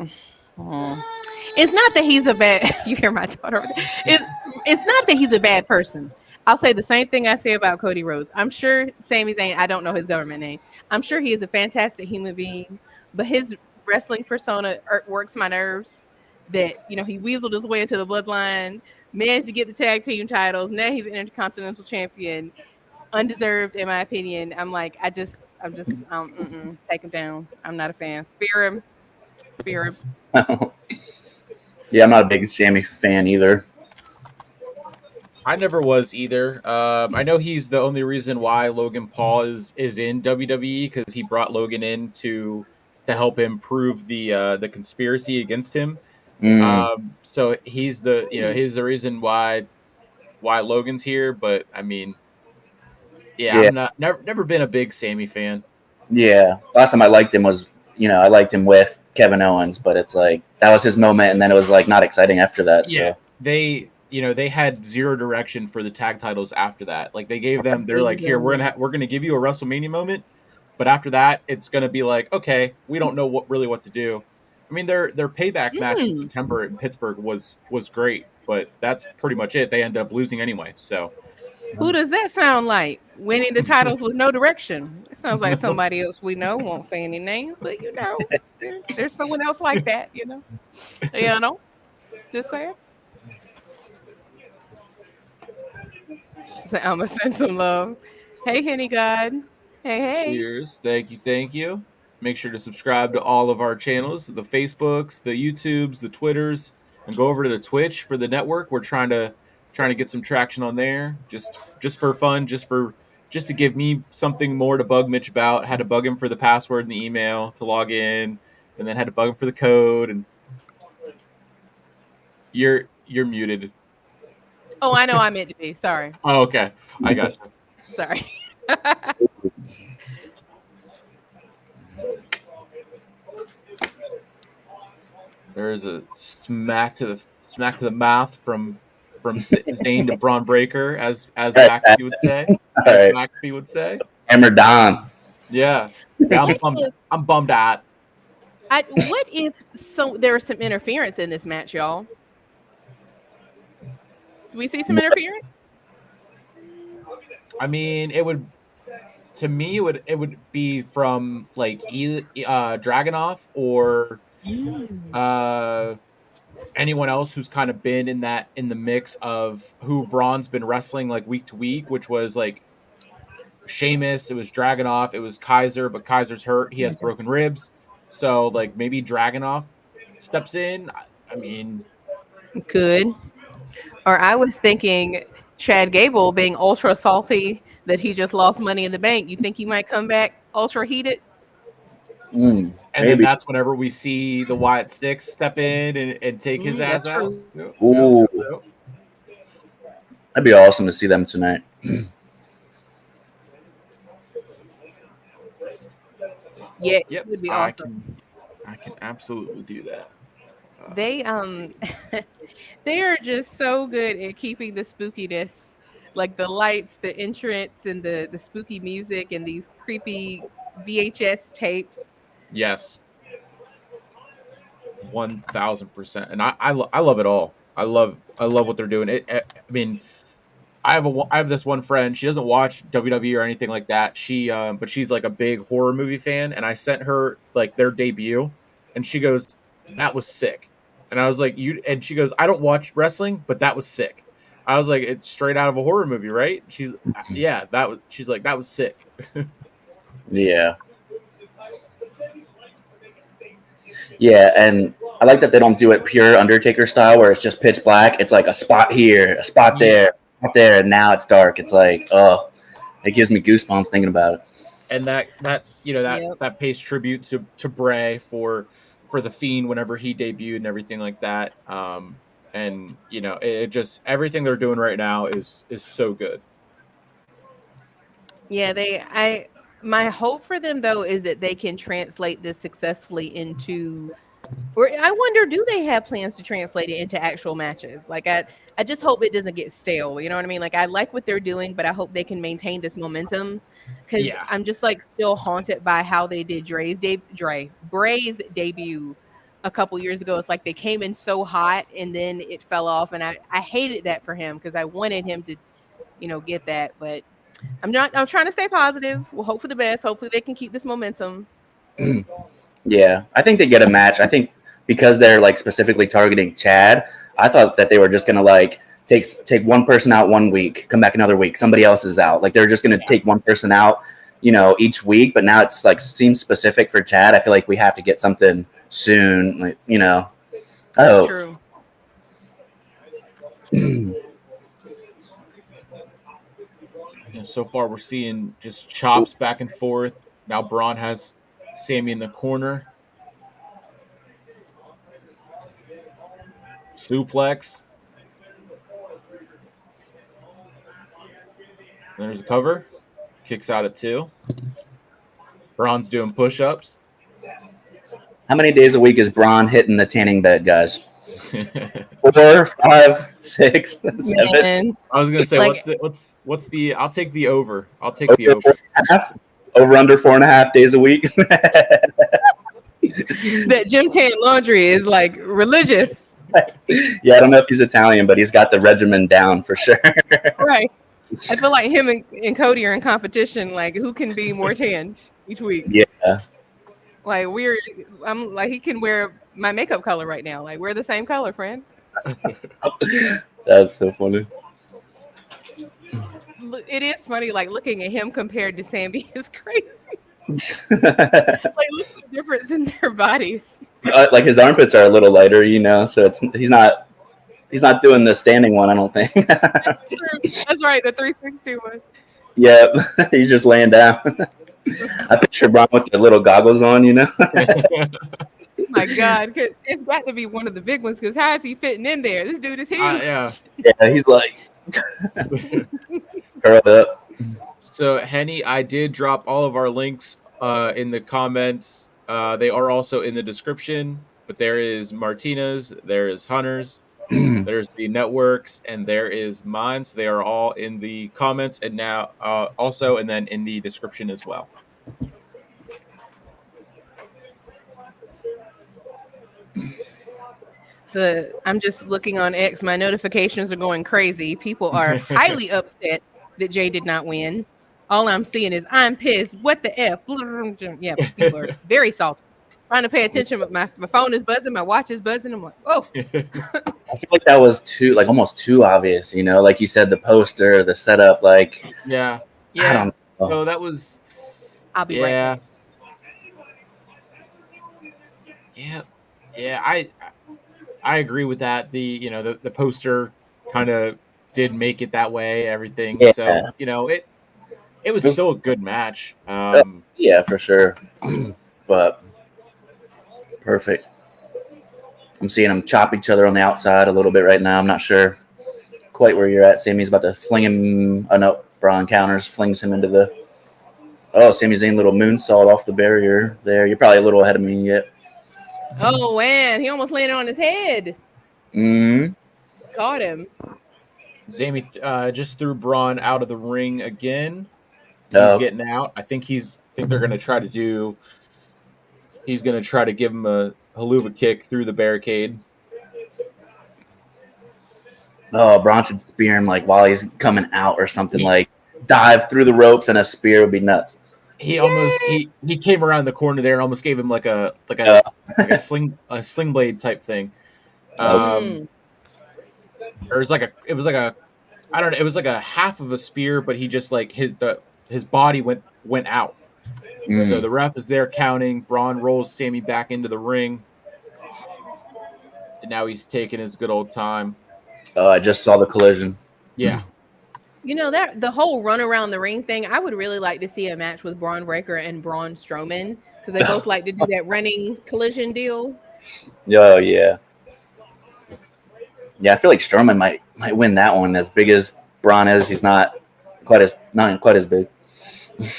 it's not that he's a bad. You hear my daughter? It's not that he's a bad person. I'll say the same thing I say about Cody Rhodes. I'm sure Sami Zayn. I don't know his government name. I'm sure he is a fantastic human being, but his wrestling persona works my nerves. That he weaseled his way into the Bloodline, managed to get the tag team titles. Now he's an Intercontinental Champion, undeserved in my opinion. I'm just take him down. I'm not a fan. Spear him. Yeah, I'm not a big Sami fan either. I never was either. I know he's the only reason why Logan Paul is in WWE, because he brought Logan in to help him prove the conspiracy against him. So he's the reason why Logan's here. But I mean, yeah, Yeah. I'm never been a big Sami fan. Yeah. Last time I liked him was, I liked him with Kevin Owens, but it's like that was his moment, and then it was like not exciting after that. Yeah, So they had zero direction for the tag titles after that. Like they're like, here, we're gonna give you a WrestleMania moment, but after that, it's gonna be like, okay, we don't know what to do. I mean, their payback match in September in Pittsburgh was great, but that's pretty much it. They ended up losing anyway. So who does that sound like? Winning the titles with no direction. It sounds like somebody else we know. Won't say any names, but there's someone else like that. Just saying. So I'm gonna send some love. Hey, Henny God. Hey. Cheers. Thank you. Make sure to subscribe to all of our channels, the Facebooks, the YouTubes, the Twitters, and go over to the Twitch for the network. We're trying to get some traction on there, just for fun, just to give me something more to bug Mitch about. Had to bug him for the password and the email to log in, and then had to bug him for the code. And you're muted. Oh, I know I meant to be. Sorry. Oh, okay. I got you. Sorry. There's a smack to the mouth from Zayn to Braun Breaker, as McAfee would say. McAfee would say. Hammer Don. Yeah. I'm bummed out. What if there was some interference in this match, y'all? Do we see some interference? I mean, it would be from like Dragunov or anyone else who's kind of been in the mix of who Braun's been wrestling like week to week, which was like Sheamus, it was Dragunov, it was Kaiser, but Kaiser's hurt. He has broken ribs. So like maybe Dragunov steps in. I mean, could. Or I was thinking Chad Gable being ultra salty that he just lost Money in the Bank. You think he might come back ultra heated? And then that's whenever we see the Wyatt Six step in and take his ass out. Ooh. That'd be awesome to see them tonight. Yeah, it would be awesome. I can absolutely do that. They they are just so good at keeping the spookiness, like the lights, the entrance, and the spooky music and these creepy VHS tapes. Yes, 1000%, and I love it all. I love what they're doing. I mean, I have this one friend. She doesn't watch WWE or anything like that. But she's like a big horror movie fan, and I sent her like their debut, and she goes, "That was sick." And I was like, "You?" And she goes, "I don't watch wrestling, but that was sick." I was like, "It's straight out of a horror movie, right?" She's, "Yeah, that was." She's like, "That was sick." Yeah. Yeah, and I like that they don't do it pure Undertaker style where it's just pitch black. It's like a spot here, a spot there, out there, and now it's dark. It's like, oh, it gives me goosebumps thinking about it. And that pays tribute to Bray for the Fiend whenever he debuted and everything like that. And it just everything they're doing right now is so good. Yeah, my hope for them though is that they can translate this successfully into, or I wonder, do they have plans to translate it into actual matches? Like I just hope it doesn't get stale. You know what I mean? Like I like what they're doing, but I hope they can maintain this momentum because Yeah. I'm just like still haunted by how they did Bray's debut a couple years ago. It's like they came in so hot and then it fell off, and I hated that for him because I wanted him to, get that, but I'm trying to stay positive. We'll hope for the best. Hopefully they can keep this momentum. Yeah, I think they get a match. I think because they're like specifically targeting Chad, I thought that they were just gonna like take one person out one week, come back another week, somebody else is out. Like they're just gonna take one person out, each week. But now it's like seems specific for Chad. I feel like we have to get something soon. Like That's true. So far, we're seeing just chops back and forth. Now Braun has Sami in the corner. Suplex. There's a cover. Kicks out at 2. Braun's doing push-ups. How many days a week is Braun hitting the tanning bed, guys? 4, 5, 6, 7. Man. I was gonna say, Like, what's the? I'll take the over. I'll take the over. Over under 4.5 days a week. That gym tan laundry is like religious. Yeah, I don't know if he's Italian, but he's got the regimen down for sure. Right. I feel like him and Cody are in competition. Like, who can be more tanned each week? Yeah. Like I'm like, he can wear my makeup color right now. Like, we're the same color, friend. That's so funny. It is funny, like looking at him compared to Sami is crazy. Like, look at the difference in their bodies. Like his armpits are a little lighter, so he's not doing the standing one, I don't think. That's right, the 360 one. Yeah, he's just laying down. I picture Bron with the little goggles on, My God, it's got to be one of the big ones because how is he fitting in there? This dude is huge. Yeah, he's like curled up. So Henny, I did drop all of our links in the comments. They are also in the description. But there is Martina's, there is Hunter's, there's the networks, and there is mine. So they are all in the comments and now also, and then in the description as well. I'm just looking on X. My notifications are going crazy. People are highly upset that Jay did not win. All I'm seeing is I'm pissed. What the F? Yeah, people are very salty. Trying to pay attention, but my phone is buzzing, my watch is buzzing. I'm like, oh. I feel like that was almost too obvious, like you said, the poster, the setup, like yeah. I don't know. So that was. I'll be right back. Yeah. I agree with that. The poster kind of did make it that way. Everything. Yeah. So it was still a good match. Yeah, for sure. But perfect. I'm seeing them chop each other on the outside a little bit right now. I'm not sure quite where you're at. Sammy's about to fling him. Oh no, Braun counters, flings him into the. Oh, Sami Zayn little moonsault off the barrier there. You're probably a little ahead of me yet. Oh man, he almost landed on his head. Caught him. Sami just threw Braun out of the ring again. He's getting out. I think they're gonna try to do. He's gonna try to give him a haluva kick through the barricade. Oh, Bron should spear him like while he's coming out or something. He- Like dive through the ropes and a spear would be nuts. He almost he came around the corner there and almost gave him like a sling blade type thing. Mm. Or it was like a I don't know, it was like a half of a spear, but he just like his body went out. So the ref is there counting. Bron rolls Sami back into the ring. And now he's taking his good old time. Oh, I just saw the collision. Yeah. You know, that the whole run around the ring thing, I would really like to see a match with Braun Breaker and Braun Strowman because they both like to do that running collision deal. Oh yeah. Yeah, I feel like Strowman might win that one. As big as Braun is, he's not quite as big.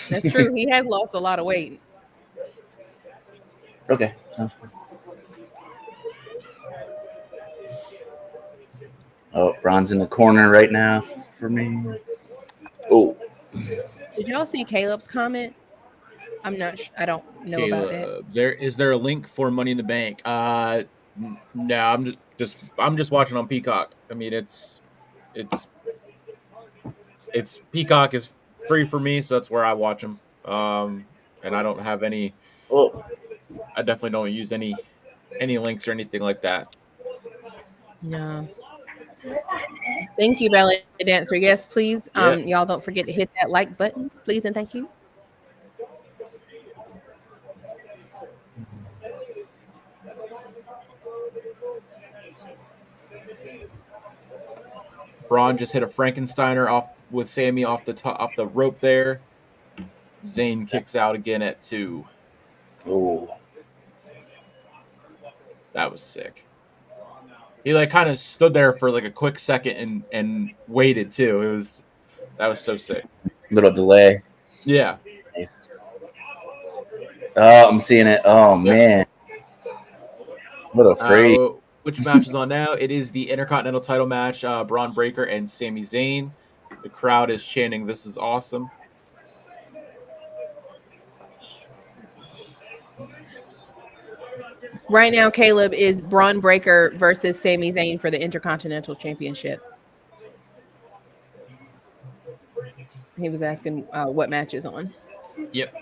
That's true. He has lost a lot of weight. Okay. Sounds good. Oh, Braun's in the corner right now for me. Oh. Did y'all see Caleb's comment? I'm not. I don't know about that. Is there a link for Money in the Bank? No, I'm just watching on Peacock. I mean, it's Peacock is free for me, so that's where I watch them. And I don't have any. Oh. I definitely don't use any links or anything like that. No. Thank you, Ballet Dancer. Yes, please. Y'all don't forget to hit that like button, please, and thank you. Bron just hit a Frankensteiner off with Sami off the rope there. Zayn kicks out again at 2. Oh. That was sick. He like kind of stood there for like a quick second and waited too. That was so sick. Little delay. Yeah. Oh, I'm seeing it. Oh man. Little freak. Which match is on now? It is the Intercontinental title match, Bron Breakker and Sami Zayn. The crowd is chanting, "This is awesome." Right now, Caleb is Bron Breakker versus Sami Zayn for the Intercontinental Championship. He was asking what match is on. Yep.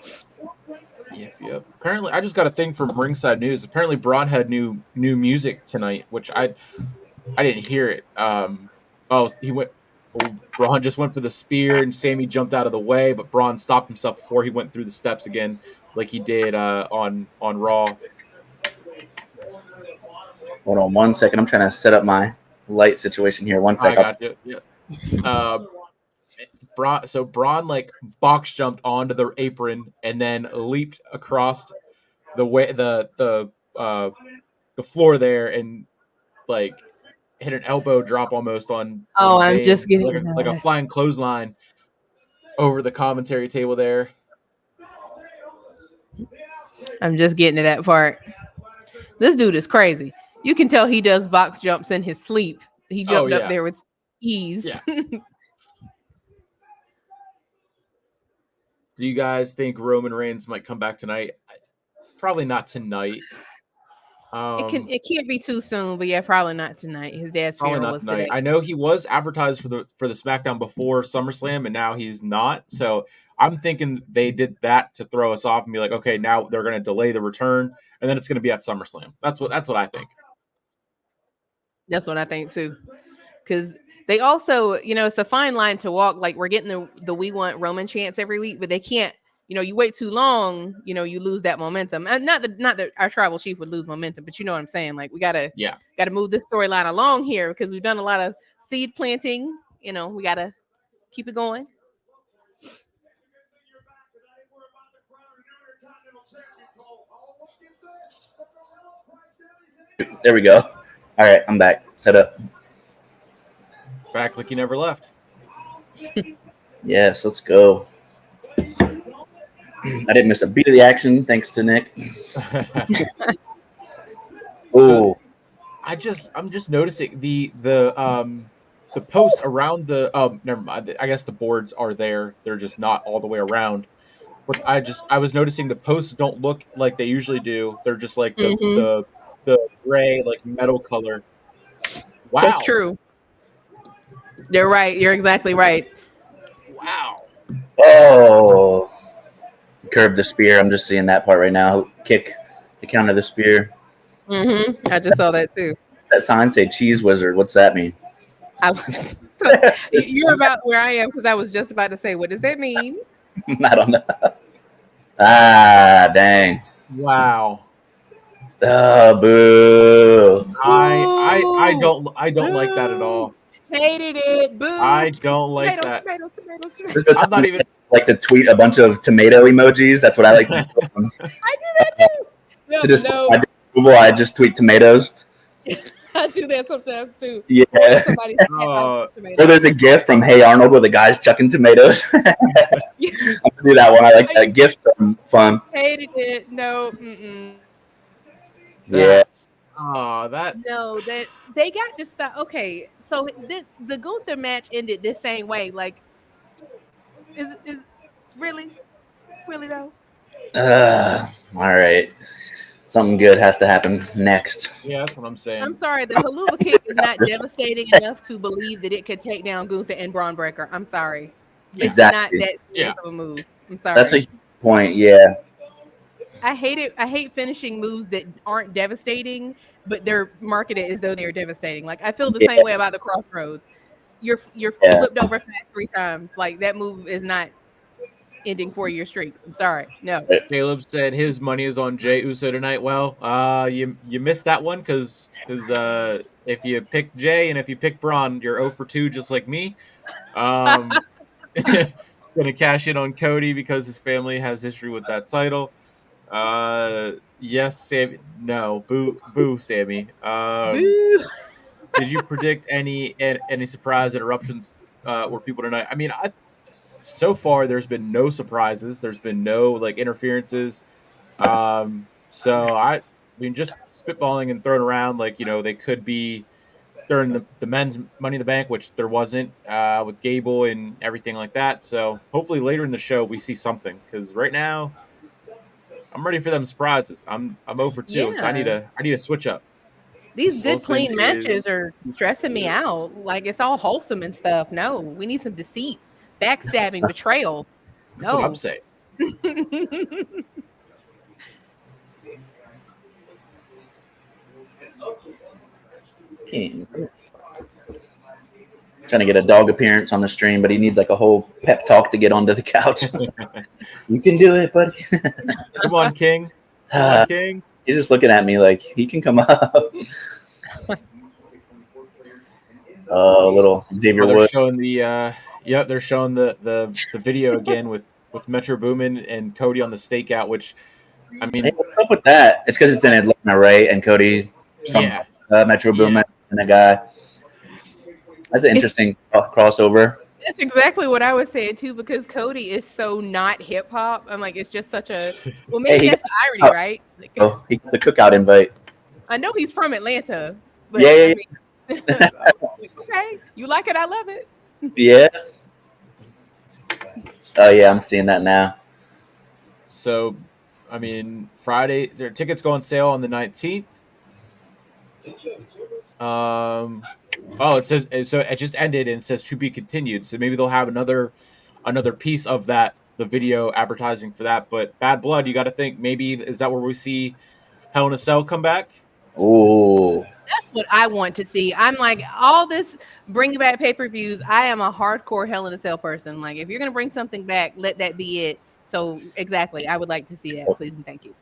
Apparently, I just got a thing from Ringside News. Apparently, Bron had new music tonight, which I didn't hear it. Bron just went for the spear, and Sami jumped out of the way, but Bron stopped himself before he went through the steps again, like he did on Raw. Hold on 1 second. I'm trying to set up my light situation here. 1 second. I got you. Yeah. Bron like box jumped onto the apron and then leaped across the floor there and like hit an elbow drop almost on. Oh, Zayn. I'm just getting like a flying clothesline over the commentary table there. I'm just getting to that part. This dude is crazy. You can tell he does box jumps in his sleep. He jumped up there with ease. Yeah. Do you guys think Roman Reigns might come back tonight? Probably not tonight. It can't be too soon, but yeah, probably not tonight. His dad's funeral was today. I know he was advertised for the SmackDown before SummerSlam, and now he's not. So I'm thinking they did that to throw us off and be like, okay, now they're going to delay the return, and then it's going to be at SummerSlam. That's what I think. That's what I think too, because they also, it's a fine line to walk. Like we're getting the "We Want Roman" chants every week, but they can't. You wait too long, you lose that momentum. And not that our tribal chief would lose momentum, but you know what I'm saying. Like we gotta move this storyline along here because we've done a lot of seed planting. We gotta keep it going. There we go. All right, I'm back. Set up. Back like you never left. Yes, let's go. I didn't miss a beat of the action, thanks to Nick. So I'm just noticing the posts around the never mind. I guess the boards are there. They're just not all the way around. But I was noticing the posts don't look like they usually do. They're just like the gray like metal color. Wow, that's true. You're right. You're exactly right. Wow. Oh, curb the spear. I'm just seeing that part right now. Kick to counter the spear. I just saw that too. That sign say cheese wizard. What's that mean? I was. You're about where I am because I was just about to say, what does that mean? I don't know. Ah, dang. Wow. Oh, boo. I don't like that at all. Hated it. Boo. I don't like Tomatoes, that. tomatoes, tomatoes, tomatoes. This is the I'm not time even. I like to tweet a bunch of tomato emojis. That's what I like to do. I do that too. No, To just no. my approval, I just tweet tomatoes. I do that sometimes too. Yeah. Or somebody said, Or tomatoes. there's a GIF from Hey Arnold where the guy's chucking tomatoes. I'm gonna do that one. I like that. GIF's fun. Hated it. No. Mm-mm. Yeah. That. No, that they got this stuff. Okay, so the Gunther match ended the same way. Like, is really though? All right. Something good has to happen next. Yeah, that's what I'm saying. I'm sorry, the Haluva kick is not devastating enough to believe that it could take down Gunther and Braun Breaker. I'm sorry, it's Exactly. not that serious of a move. I'm sorry. That's a point. Yeah. I hate it. I hate finishing moves that aren't devastating, but they're marketed as though they're devastating. Like I feel the same way about the Crossroads. You're flipped over fast 3 times. Like that move is not ending 4-year streaks. I'm sorry. No. Caleb said his money is on Jey Uso tonight. Well, you missed that one because if you pick Jey and if you pick Braun, you're 0 for 2 just like me. Gonna cash in on Cody because his family has history with that title. Yes, Sammy. No, boo, Sammy. Did you predict any surprise interruptions or people tonight? I mean, so far there's been no surprises. There's been no like interferences. So I mean, just spitballing and throwing around like they could be during the men's Money in the Bank, which there wasn't with Gable and everything like that. So hopefully later in the show we see something because right now I'm ready for them surprises. I'm 0 for 2, so I need to switch up. These good clean matches are stressing me out. Like it's all wholesome and stuff. No, we need some deceit, backstabbing, betrayal. That's what I'm saying. Trying to get a dog appearance on the stream, but he needs like a whole pep talk to get onto the couch. You can do it, buddy. Come on, King. Come on, King. He's just looking at me like he can come up. Little Xavier Woods. Showing they're showing the video again with Metro Boomin and Cody on the stakeout, which I mean, hey, what's up with that? It's because it's in Atlanta, right? And Cody from Metro Boomin and the guy. That's an interesting crossover. That's exactly what I was saying too, because Cody is so not hip hop. I'm like, it's just such a maybe that's the irony, right? Like, he got the cookout invite. I know he's from Atlanta, but yeah. Okay, you like it, I love it. Yeah. Oh yeah, I'm seeing that now. So, I mean, Friday their tickets go on sale on the 19th. Oh, it says so. It just ended and it says to be continued. So maybe they'll have another piece of that, the video advertising for that. But Bad Blood, you got to think maybe is that where we see Hell in a Cell come back? Oh, that's what I want to see. I'm like all this bringing back pay-per-views. I am a hardcore Hell in a Cell person. Like if you're gonna bring something back, let that be it. So exactly, I would like to see that, please and thank you.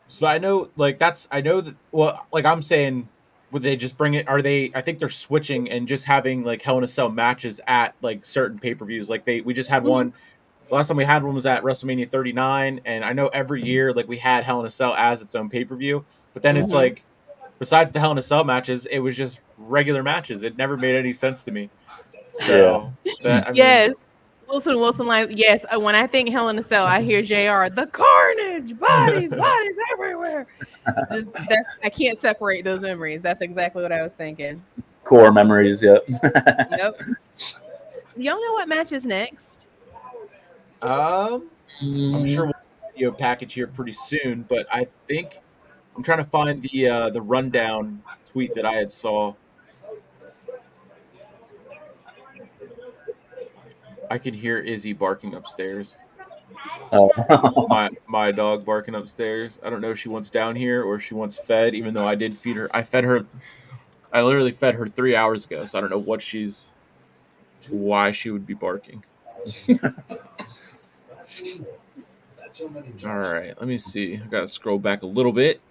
So I know, I'm saying. Would they just bring it? I think they're switching and just having like Hell in a Cell matches at like certain pay-per-views. Like we just had one. The last time we had one was at WrestleMania 39, and I know every year like we had Hell in a Cell as its own pay-per-view. But then it's like, besides the Hell in a Cell matches, it was just regular matches. It never made any sense to me. So yes. Wilson, like yes. When I think Hell in a Cell, I hear JR, the carnage, bodies everywhere. Just I can't separate those memories. That's exactly what I was thinking. Core memories, yep. Yep. Y'all know what match is next? I'm sure we'll have a video package here pretty soon, but I think I'm trying to find the rundown tweet that I had saw. I could hear Izzy barking upstairs. Oh. My dog barking upstairs. I don't know if she wants down here or if she wants fed, even though I did feed her. I literally fed her 3 hours ago, so I don't know why she would be barking. All right, let me see. I gotta scroll back a little bit.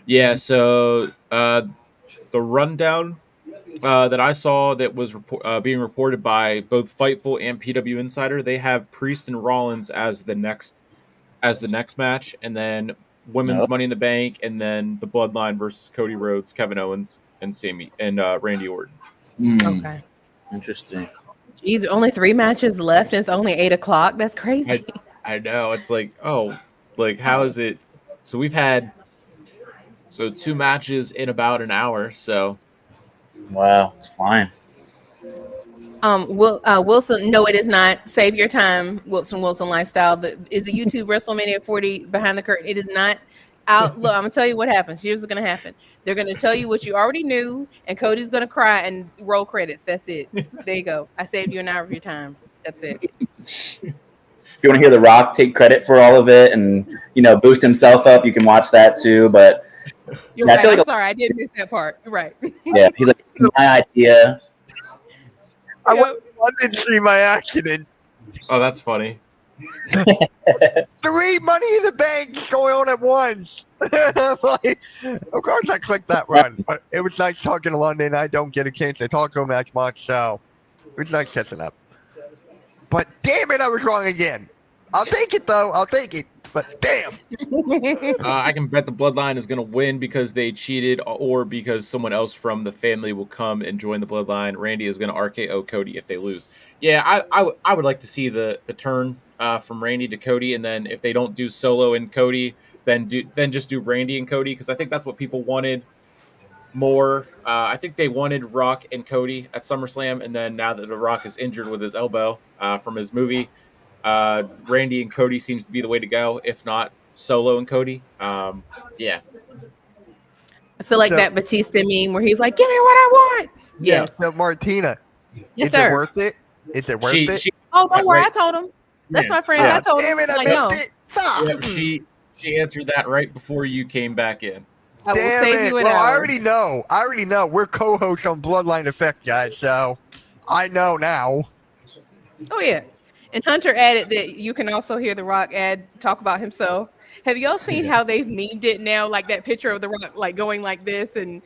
Yeah, so the rundown that I saw that was being reported by both Fightful and PW Insider, they have Priest and Rollins as the next match, and then women's Money in the Bank, and then the Bloodline versus Cody Rhodes, Kevin Owens, and Sami and Randy Orton. Okay. Interesting. Geez, only 3 matches left. And it's only 8:00. That's crazy. I know. It's like, how is it? So we've had 2 matches in about an hour. So wow, it's fine. Wilson, no, it is not. Save your time, Wilson Lifestyle. Is the YouTube WrestleMania 40 behind the curtain? It is not out. Look, I'm gonna tell you what happens. Here's what's gonna happen. They're gonna tell you what you already knew, and Cody's gonna cry and roll credits. That's it. There you go. I saved you an hour of your time. That's it. If you want to hear The Rock take credit for all of it and boost himself up, you can watch that too. But you're right. I'm sorry, I did miss that part. You're right. Yeah, he's like, my idea. I went to London to see my accident. Oh, that's funny. 3 Money in the Bank going on at once. Like, of course, I clicked that run, but it was nice talking to London. I don't get a chance to talk to him as much, so it was nice catching up. But damn it, I was wrong again. I'll take it though. I'll take it. But damn. I can bet the Bloodline is going to win because they cheated or because someone else from the family will come and join the Bloodline. Randy is going to RKO Cody if they lose. Yeah, I would like to see the turn from Randy to Cody, and then if they don't do Solo and Cody, then just do Randy and Cody, because I think that's what people wanted more. I think they wanted Rock and Cody at SummerSlam, and then now that The Rock is injured with his elbow from his movie, Randy and Cody seems to be the way to go, if not Solo and Cody. Yeah. I feel like that Batista meme where he's like, give me what I want. Yeah. So Martina, yes, is sir. It worth it? Is it worth it? Don't worry. I told him. That's my friend. I told him. Damn it, I missed it. Stop. Yeah, she answered that right before you came back in. I will save you an hour. I already know. We're co-hosts on Bloodline Effect, guys, so I know now. Oh, yeah. And Hunter added that you can also hear The Rock talk about himself. Have y'all seen how they've memed it now? Like that picture of The Rock like going like this, and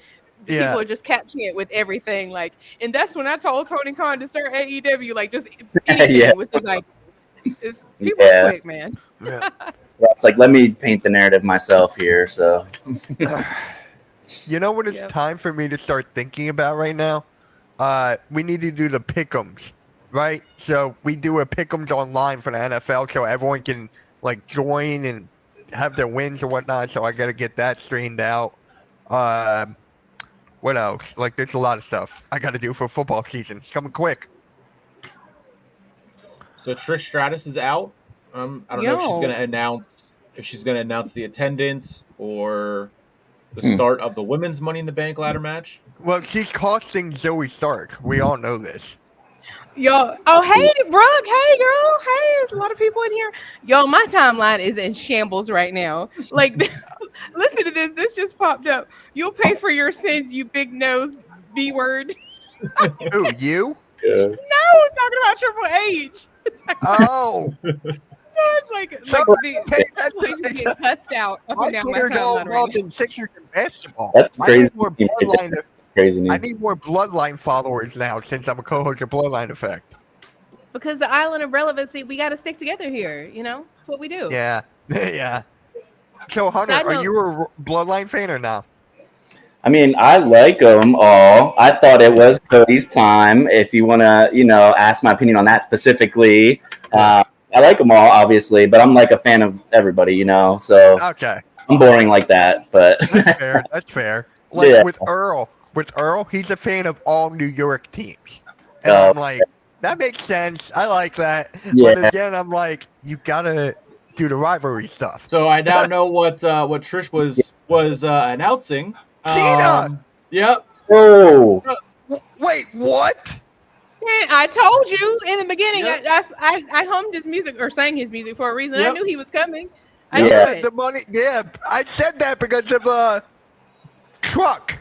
people are just capturing it with everything. Like, and that's when I told Tony Khan to start AEW, like just anything with his idea. People are quick, man. Yeah. Well, it's like, let me paint the narrative myself here. So, you know what it's time for me to start thinking about right now? We need to do the pick'ems, right? So we do a pick'ems online for the NFL, so everyone can like join and have their wins or whatnot. So I got to get that straightened out. What else? Like, there's a lot of stuff I got to do for football season. It's coming quick. So Trish Stratus is out. I don't know if she's going to announce the attendance or the start of the women's Money in the Bank ladder match. Well, she's costing Zoe Stark. We all know this. Yo, oh hey, Brooke, hey girl, hey, there's a lot of people in here. Yo, my timeline is in shambles right now. Like, listen to this. This just popped up. You'll pay for your sins, you big nosed B word. Who, you? Yeah. No, I'm talking about Triple H. Oh. So it's like getting cussed out up and down my timeline right now. Sixers in basketball. That's crazy. I need more Bloodline followers now since I'm a co-host of Bloodline Effect. Because the island of relevancy, we got to stick together here. You know, that's what we do. Yeah, yeah. So Hunter, are you a Bloodline fan or not? I mean, I like them all. I thought it was Cody's time. If you want to, ask my opinion on that specifically, I like them all, obviously, but I'm like a fan of everybody, So okay, I'm boring like that, but that's fair. That's fair. Like with Earl, he's a fan of all New York teams, and I'm like, that makes sense. I like that. Yeah. But again, I'm like, you gotta do the rivalry stuff. So I now know what Trish was announcing. Cena. Yep. Oh, Wait, what? Yeah, I told you in the beginning. Yep. I hummed his music or sang his music for a reason. I Yep. knew he was coming. I Yep. knew Yeah. it. The money. Yeah, I said that because of truck.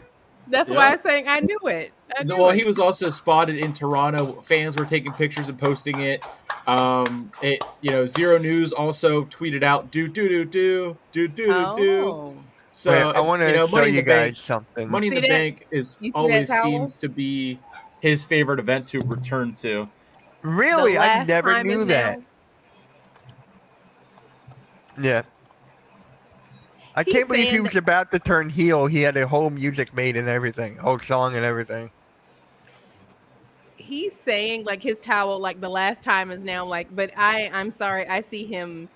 That's Yep. why I sang. I knew it. I knew Well, it. he was also spotted in Toronto. Fans were taking pictures and posting it. Zero News also tweeted out do. Oh, Wait, So, I want to show Money in you the Bank. guys something. Money in see the that? Bank is You see that always towel? seems to be his favorite event to return to. The Really, I last never time is knew that. now. Yeah. I He's can't believe he saying was that about to turn heel. He had a whole music made and everything, whole song and everything. he's saying like his towel, like the last time is now. Like, but I'm sorry. I see him.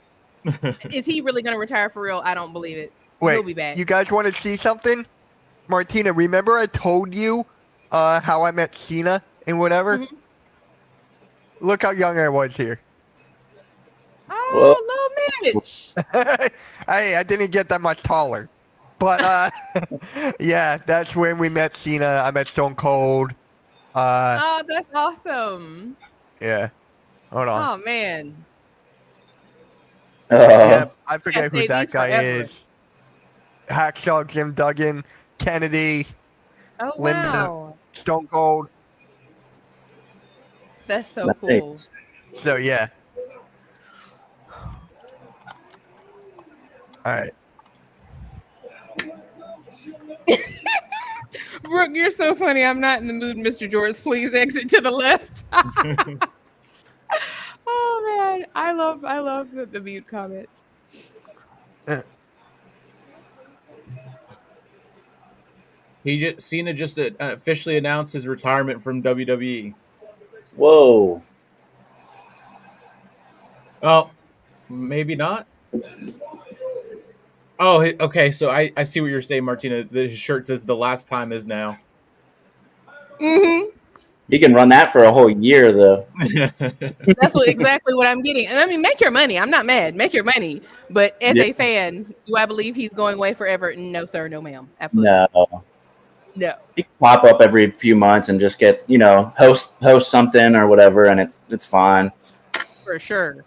Is he really gonna retire for real? I don't believe it. He'll Wait, be back. you guys want to see something? Martina, remember I told you how I met Cena and whatever? Mhm. Look how young I was here. well, Oh, little Mitch. I didn't get that much taller. But yeah, that's when we met Cena. I met Stone Cold. Oh, that's awesome. Yeah. Hold on. Oh man, Yeah, I gotta forget who save that these guy forever. is. Hacksaw Jim Duggan, Kennedy, Oh Linda, wow, Stone Cold. that's so cool. nice. So yeah. All right. Brooke, you're so funny. I'm not in the mood, Mr. George. Please exit to the left. Oh man, I love the mute comments. Cena just officially announced his retirement from WWE. Whoa. Oh, maybe not. Oh, okay. So I see what you're saying, Martina. The shirt says the last time is now. Mm-hmm. He can run that for a whole year, though. That's exactly what I'm getting. And I mean, make your money. I'm not mad. Make your money. But as Yeah. a fan, do I believe he's going away forever? No, sir. No, ma'am. Absolutely No. not. No. He can pop up every few months and just get, host something or whatever, and it's fine. For sure.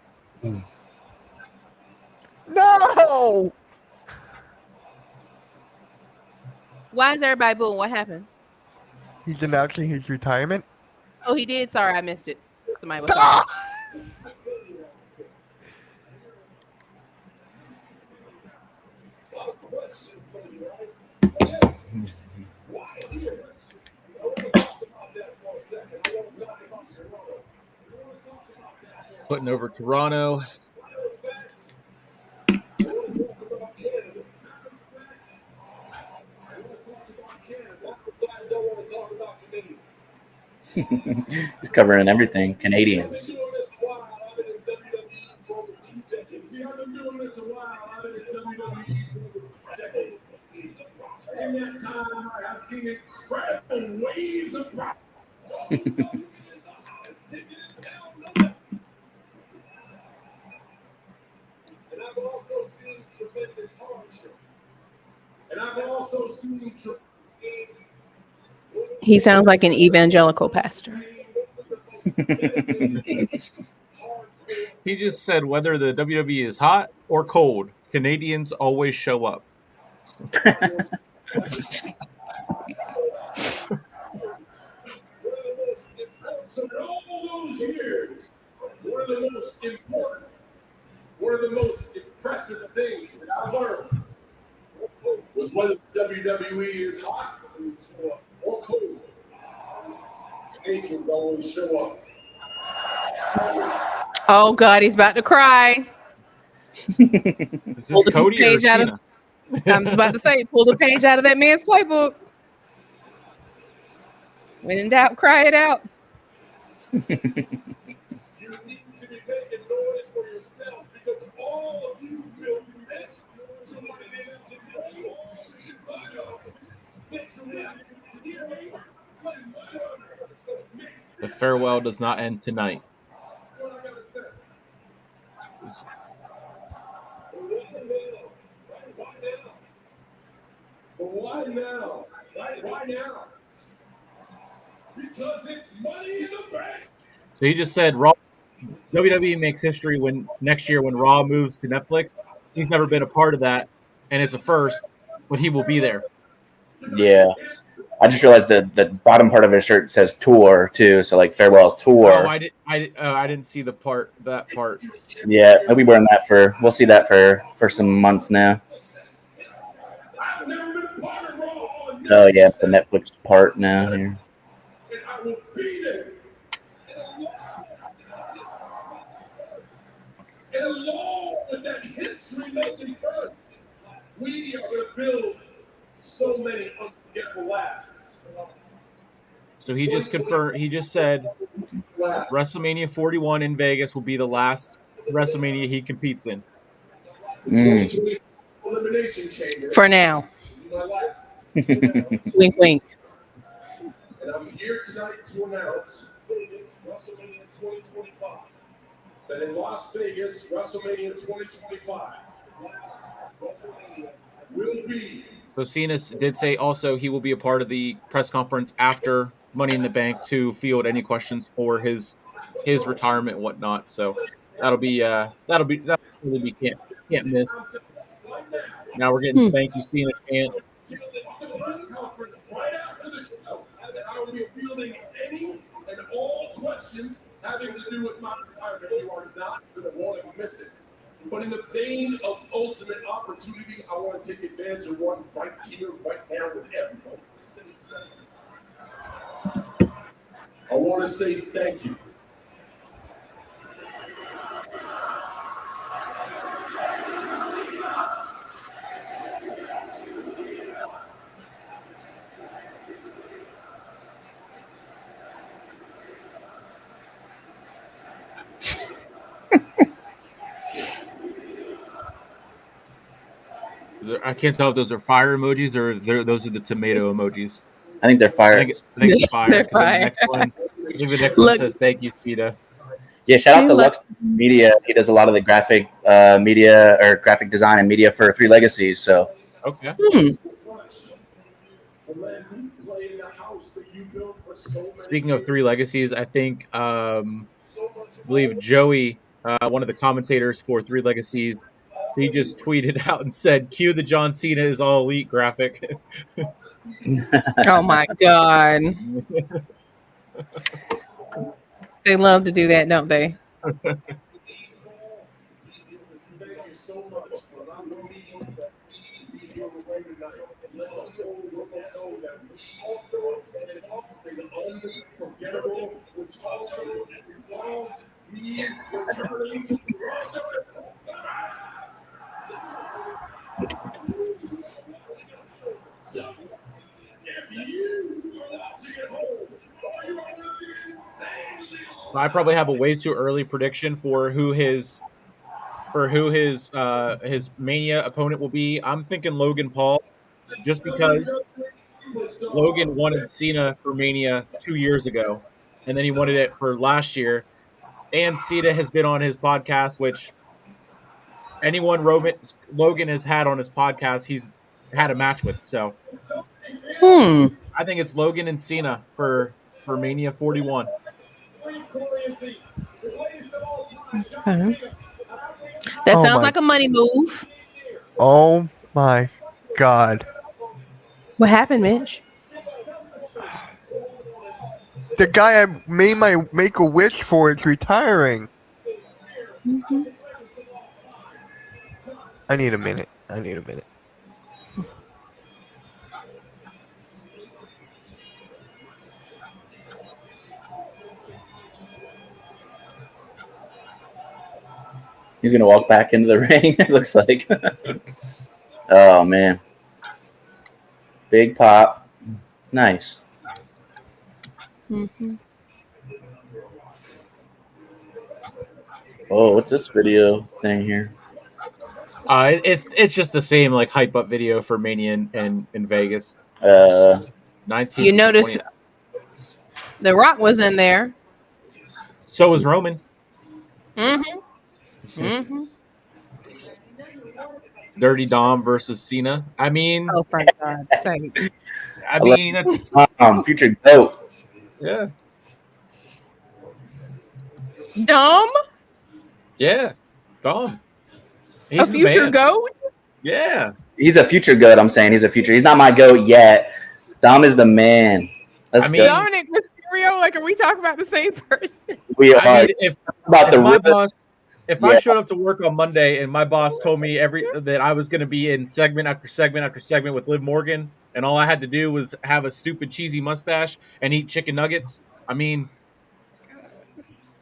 No. Why is everybody booing? What happened? He's announcing his retirement. Oh, he did. Sorry, I missed it. Somebody was talking. Putting over Toronto. He's covering everything. Canadians. In that time, I have seen incredible waves of profit. And I've also seen tremendous hardship. And I've also seen He sounds like an evangelical pastor. He just said whether the WWE is hot or cold, Canadians always show up. So in all those years, one of the most important, one of the most impressive things that I learned was whether WWE is hot or cold. Canadians always show up. Oh God, he's about to cry. Is this Cody or page out of- Cena? I'm just about to say, pull the page out of that man's playbook. When in doubt, cry it out. You need to be making noise for yourself because all of you built this to what it is today. The farewell does not end tonight. Why now? Why Why now? Because it's money in the bank. So he just said Raw WWE makes history when next year when Raw moves to Netflix. He's never been a part of that, and it's a first, but he will be there. Yeah. I just realized that the bottom part of his shirt says tour too, so like farewell tour. Oh, I didn't see that part. Yeah, I'll be wearing that we'll see that for some months now. Oh yeah, the Netflix part now here. And I will be there. And along with that history-making birth, we are going to build so many unforgettable lasts. So he just confirmed. He just said WrestleMania 41 in Vegas will be the last WrestleMania he competes in. Elimination Chamber. For now. My last. Wink, wink. And I'm here tonight to announce WrestleMania 2025. That in Las Vegas, WrestleMania 2025 will be. So Cena did say also he will be a part of the press conference after Money in the Bank to field any questions for his retirement and whatnot. So that'll be can't miss. Now we're getting thank you Cena chant. The press conference right after the show, and I will be fielding any and all questions having to do with my retirement. You are not going to want to miss it. But in the vein of ultimate opportunity, I want to take advantage of one right here, right now with everyone. I want to say thank you. I can't tell if those are fire emojis or those are the tomato emojis. I think they're fire. I think they're fire. They're fire. The next one says thank you, Cena. Yeah, shout out to Lux Media. He does a lot of the graphic media or graphic design and media for Three Legacies. So okay. Speaking of Three Legacies, I think I believe Joey, one of the commentators for Three Legacies, he just tweeted out and said, "Cue the John Cena is all elite graphic." Oh my God. They love to do that, don't they? So I probably have a way too early prediction for who his Mania opponent will be. I'm thinking Logan Paul, just because Logan wanted Cena for Mania 2 years ago, and then he wanted it for last year. And Cena has been on his podcast, which anyone Logan has had on his podcast, he's had a match with. So I think it's Logan and Cena for Mania 41. Okay. That sounds like a money move. Oh my God. What happened, Mitch? The guy I made my Make-A-Wish for is retiring. Mm-hmm. I need a minute. he's gonna walk back into the ring. It looks like. Oh man. Big pop. Nice. Mm-hmm. Oh, what's this video thing here? It's just the same like hype up video for Mania in Vegas. 19. You notice The Rock was in there. So was Roman. Mm-hmm. Mm-hmm. Dirty Dom versus Cena. I mean, Oh, for God's sake. I mean, that's, Future GOAT. yeah. Dom, Yeah. Dom. a He's the future man. goat. Yeah. He's a future GOAT. I'm saying he's a future. He's not my GOAT yet. Dom is the man. Let's I mean, go. Dominic Mysterio. Like, are we talking about the same person? We I are mean, if about the my real- boss, if I Yeah. showed up to work on Monday and my boss told me that I was going to be in segment after segment after segment with Liv Morgan, and all I had to do was have a stupid cheesy mustache and eat chicken nuggets, I mean,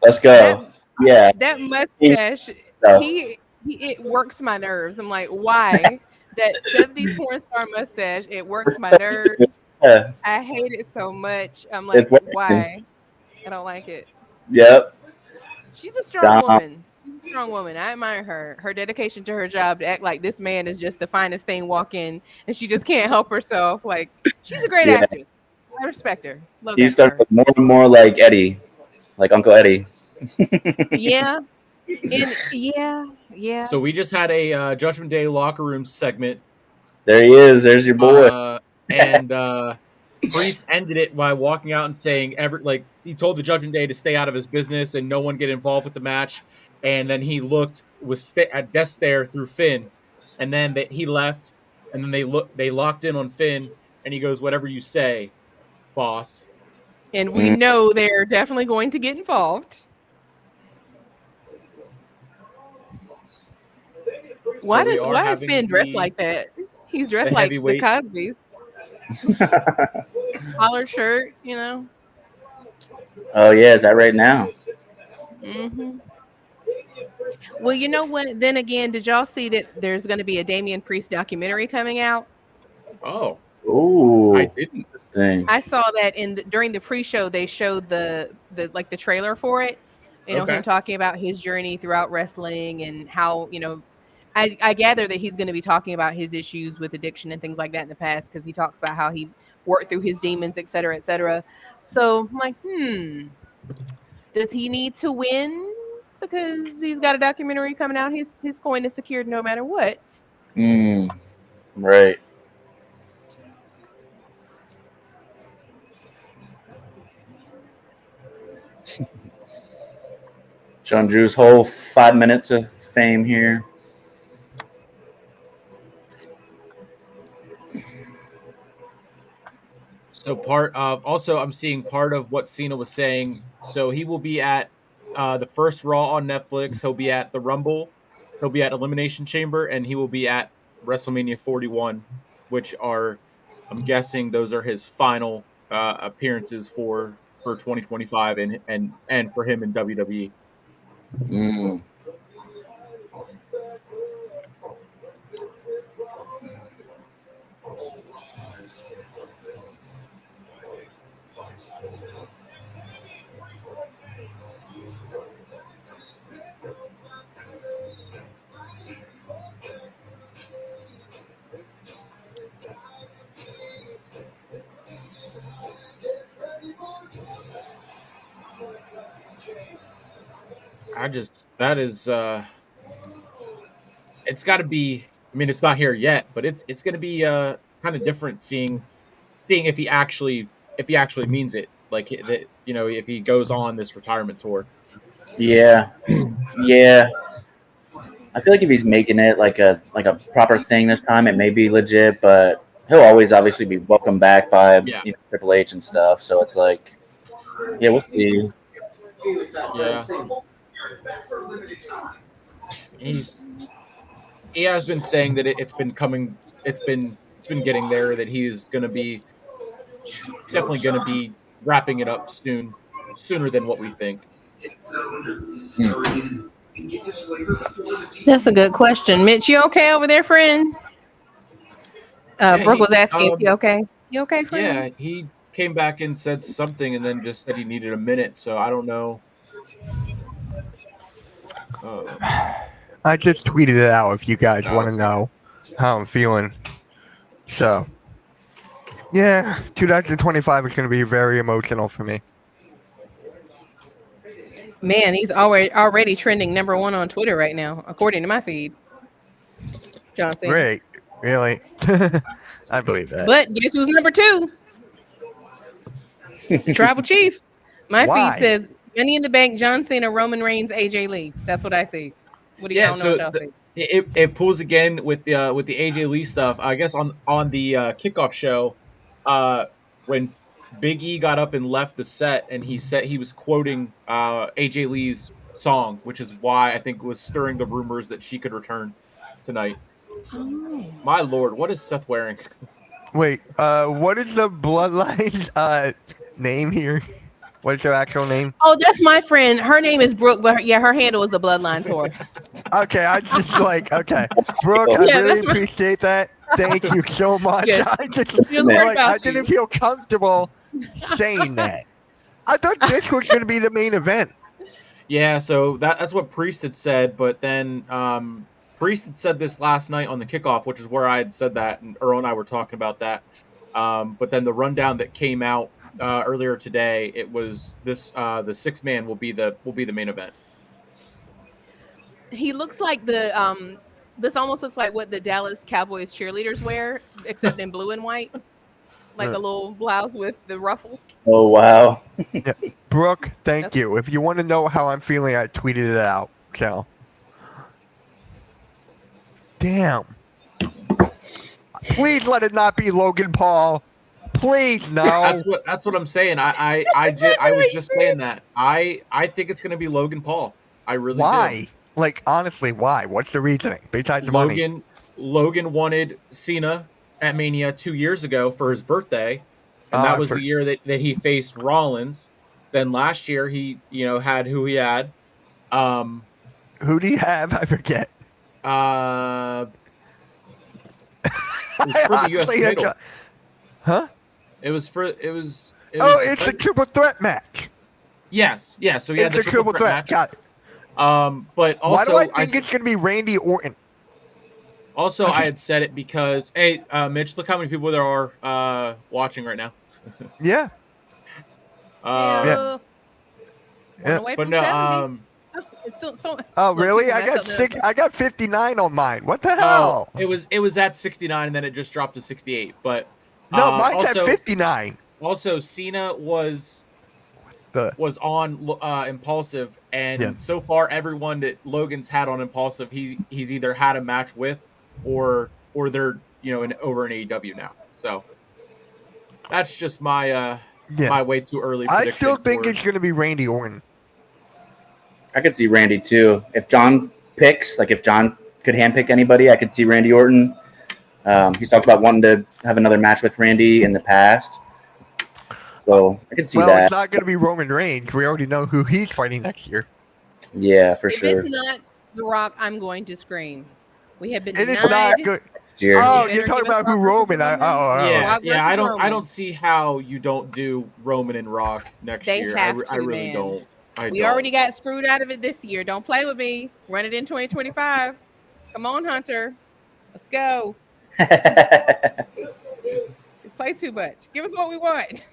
Let's go. Yeah. That mustache, So, it works my nerves. I'm like, why? That 70s porn star mustache, it works my nerves. yeah. I hate it so much. I'm like, It's working. why? I don't like it. Yep. She's a strong Dom. woman. She's a strong woman. I admire her. Her dedication to her job to act like this man is just the finest thing walking and she just can't help herself. Like, she's a great Yeah. actress. I respect her. Love He that for started her. with more and more like Eddie, like Uncle Eddie. Yeah. And yeah. so we just had a Judgment Day locker room segment. There he is. There's your boy. And Priest ended it by walking out and saying, he told the Judgment Day to stay out of his business and no one get involved with the match. And then he was at death stare through Finn, and then he left, and then they locked in on Finn, and he goes, "Whatever you say, boss." And we know they're definitely going to get involved. Why is Finn dressed like that? He's dressed like the heavyweight. Cosbys. Collared shirt, you know. Oh yeah, is that right now? Mm-hmm. Well, you know what? Then again, did y'all see that there's going to be a Damien Priest documentary coming out? Oh, Ooh, I didn't. interesting. I saw that during the pre-show they showed the trailer for it. You know, Okay. him talking about his journey throughout wrestling and how, you know, I gather that he's going to be talking about his issues with addiction and things like that in the past because he talks about how he worked through his demons, et cetera, et cetera. So I'm like, does he need to win because he's got a documentary coming out? His coin is secured no matter what. Right. John Drew's whole 5 minutes of fame here. So also I'm seeing part of what Cena was saying. So he will be at the first Raw on Netflix. He'll be at the Rumble. He'll be at Elimination Chamber, and he will be at WrestleMania 41, which are, I'm guessing, those are his final appearances for 2025 and for him in WWE. It's got to be. I mean, it's not here yet, but it's going to be kind of different seeing if he actually means it. Like, you know, if he goes on this retirement tour. Yeah. Yeah. I feel like if he's making it like a proper thing this time, it may be legit, but he'll always obviously be welcomed back by you know, Triple H and stuff. So it's like, yeah, we'll see. Yeah. He has been saying that it's been coming. It's been getting there. That he's going to be definitely going to be wrapping it up sooner than what we think. That's a good question. Mitch, you okay over there, friend? Brooke was asking if you okay. You okay, friend? Yeah, he came back and said something and then just said he needed a minute, so I don't know. I just tweeted it out if you guys want to know how I'm feeling. So, yeah, 2025 is going to be very emotional for me. Man, he's already trending #1 on Twitter right now, according to my feed. John Cena. Great. Really? I believe that. But guess who's #2? The tribal chief. My Why? feed says Money in the Bank, John Cena, Roman Reigns, AJ Lee. That's what I see. What do y'all know what y'all see? It pulls again with the AJ Lee stuff. I guess on the kickoff show, when Big E got up and left the set, and he said he was quoting AJ Lee's song, which is why I think was stirring the rumors that she could return tonight. Oh. My lord, what is Seth wearing? Wait, what is the Bloodline name here? What is her actual name? Oh, that's my friend. Her name is Brooke, but her handle is the Bloodline Tour. Okay, I just okay. Brooke, I really appreciate that. Thank you so much. Good. I just I didn't feel comfortable saying that. I thought this was going to be the main event. Yeah, so that's what Priest had said, but then Priest had said this last night on the kickoff, which is where I had said that, and Earl and I were talking about that. But then the rundown that came out earlier today, it was this: the 6-man will be the main event. He looks like the this almost looks like what the Dallas Cowboys cheerleaders wear, except in blue and white, like a little blouse with the ruffles. Oh wow! Yeah. Brooke, thank you. If you want to know how I'm feeling, I tweeted it out. So, damn. Please let it not be Logan Paul. Please no. That's what I'm saying. I was just saying that. I think it's going to be Logan Paul. I really do. Why? Like honestly, why? What's the reasoning besides the money? Logan wanted Cena at Mania 2 years ago for his birthday, and that was the year that he faced Rollins. Then last year he had who he had. Who do you have? I forget. It was for the U.S. title. Huh? It was. It's a triple threat match. Yes. Yeah. So he had the triple threat match. Got it. But also, why do I think it's going to be Randy Orton? Also, I had said it because, hey, Mitch, look how many people there are watching right now. Yeah. Yeah. But no. Oh really? I got 59 on mine. What the hell? It was at 69 and then it just dropped to 68. But no, mine's at 59. Also, Cena was on Impulsive, and so far everyone that Logan's had on Impulsive, he's either had a match with, or they're over in AEW now. So that's just my my way too early prediction. I still think it's going to be Randy Orton. I could see Randy too. If John picks, like if John could handpick anybody, I could see Randy Orton. He's talked about wanting to have another match with Randy in the past. So I can see that. Well, it's not going to be Roman Reigns. We already know who he's fighting next year. Yeah, for sure. If it's not The Rock, I'm going to scream. We have been denied. It's not good. Oh, you're talking about who Roman? Yeah. I don't see how you don't do Roman and Rock next year. I really don't. We already got screwed out of it this year. Don't play with me. Run it in 2025. Come on, Hunter. Let's go. You play too much. Give us what we want.